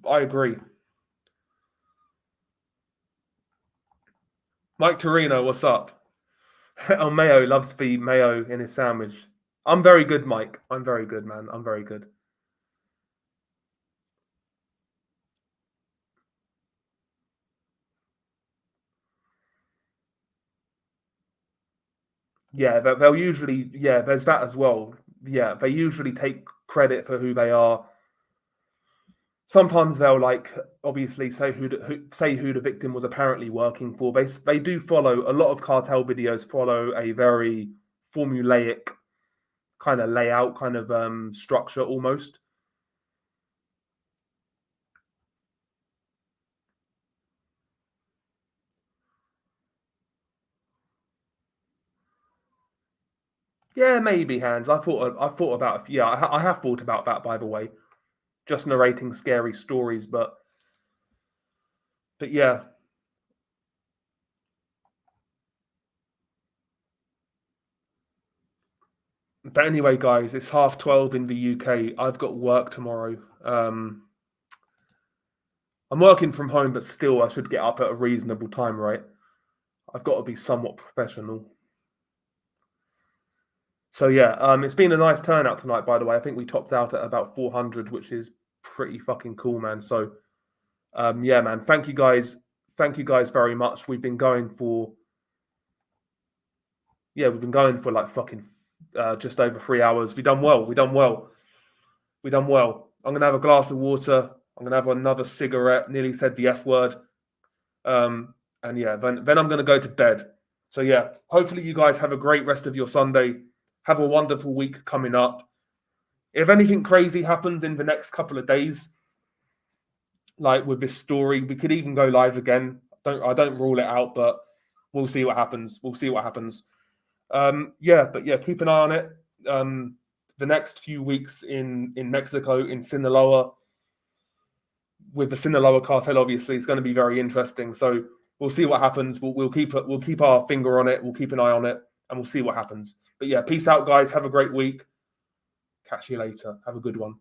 I agree. Mike Torino, what's up? Oh, Mayo loves the mayo in his sandwich. I'm very good, Mike. I'm very good, man. I'm very good. Yeah, they'll usually, yeah, there's that as well. Yeah, they usually take credit for who they are. Sometimes they'll like obviously say who the victim was apparently working for. They do follow a lot of Cartel videos follow a very formulaic kind of layout, kind of structure almost. Yeah, maybe Hans. I thought about. Yeah, I have thought about that. By the way, just narrating scary stories, but yeah. But anyway, guys, it's 12:30 in the UK. I've got work tomorrow. I'm working from home, but still, I should get up at a reasonable time, right? I've got to be somewhat professional. So yeah, it's been a nice turnout tonight, by the way. I think we topped out at about 400, which is pretty fucking cool, man. So yeah, man, thank you guys very much. We've been going for like fucking just over 3 hours. We done well. I'm gonna have a glass of water. I'm gonna have another cigarette. Nearly said the F word. And yeah, then I'm gonna go to bed. So yeah, hopefully you guys have a great rest of your Sunday. Have a wonderful week coming up. If anything crazy happens in the next couple of days, like with this story, we could even go live again. I don't rule it out, but we'll see what happens. Yeah, but yeah, keep an eye on it. The next few weeks in Mexico, in Sinaloa, with the Sinaloa cartel, obviously, it's going to be very interesting. So we'll see what happens. We'll keep our finger on it. We'll keep an eye on it, and we'll see what happens. But yeah, peace out, guys. Have a great week. Catch you later. Have a good one.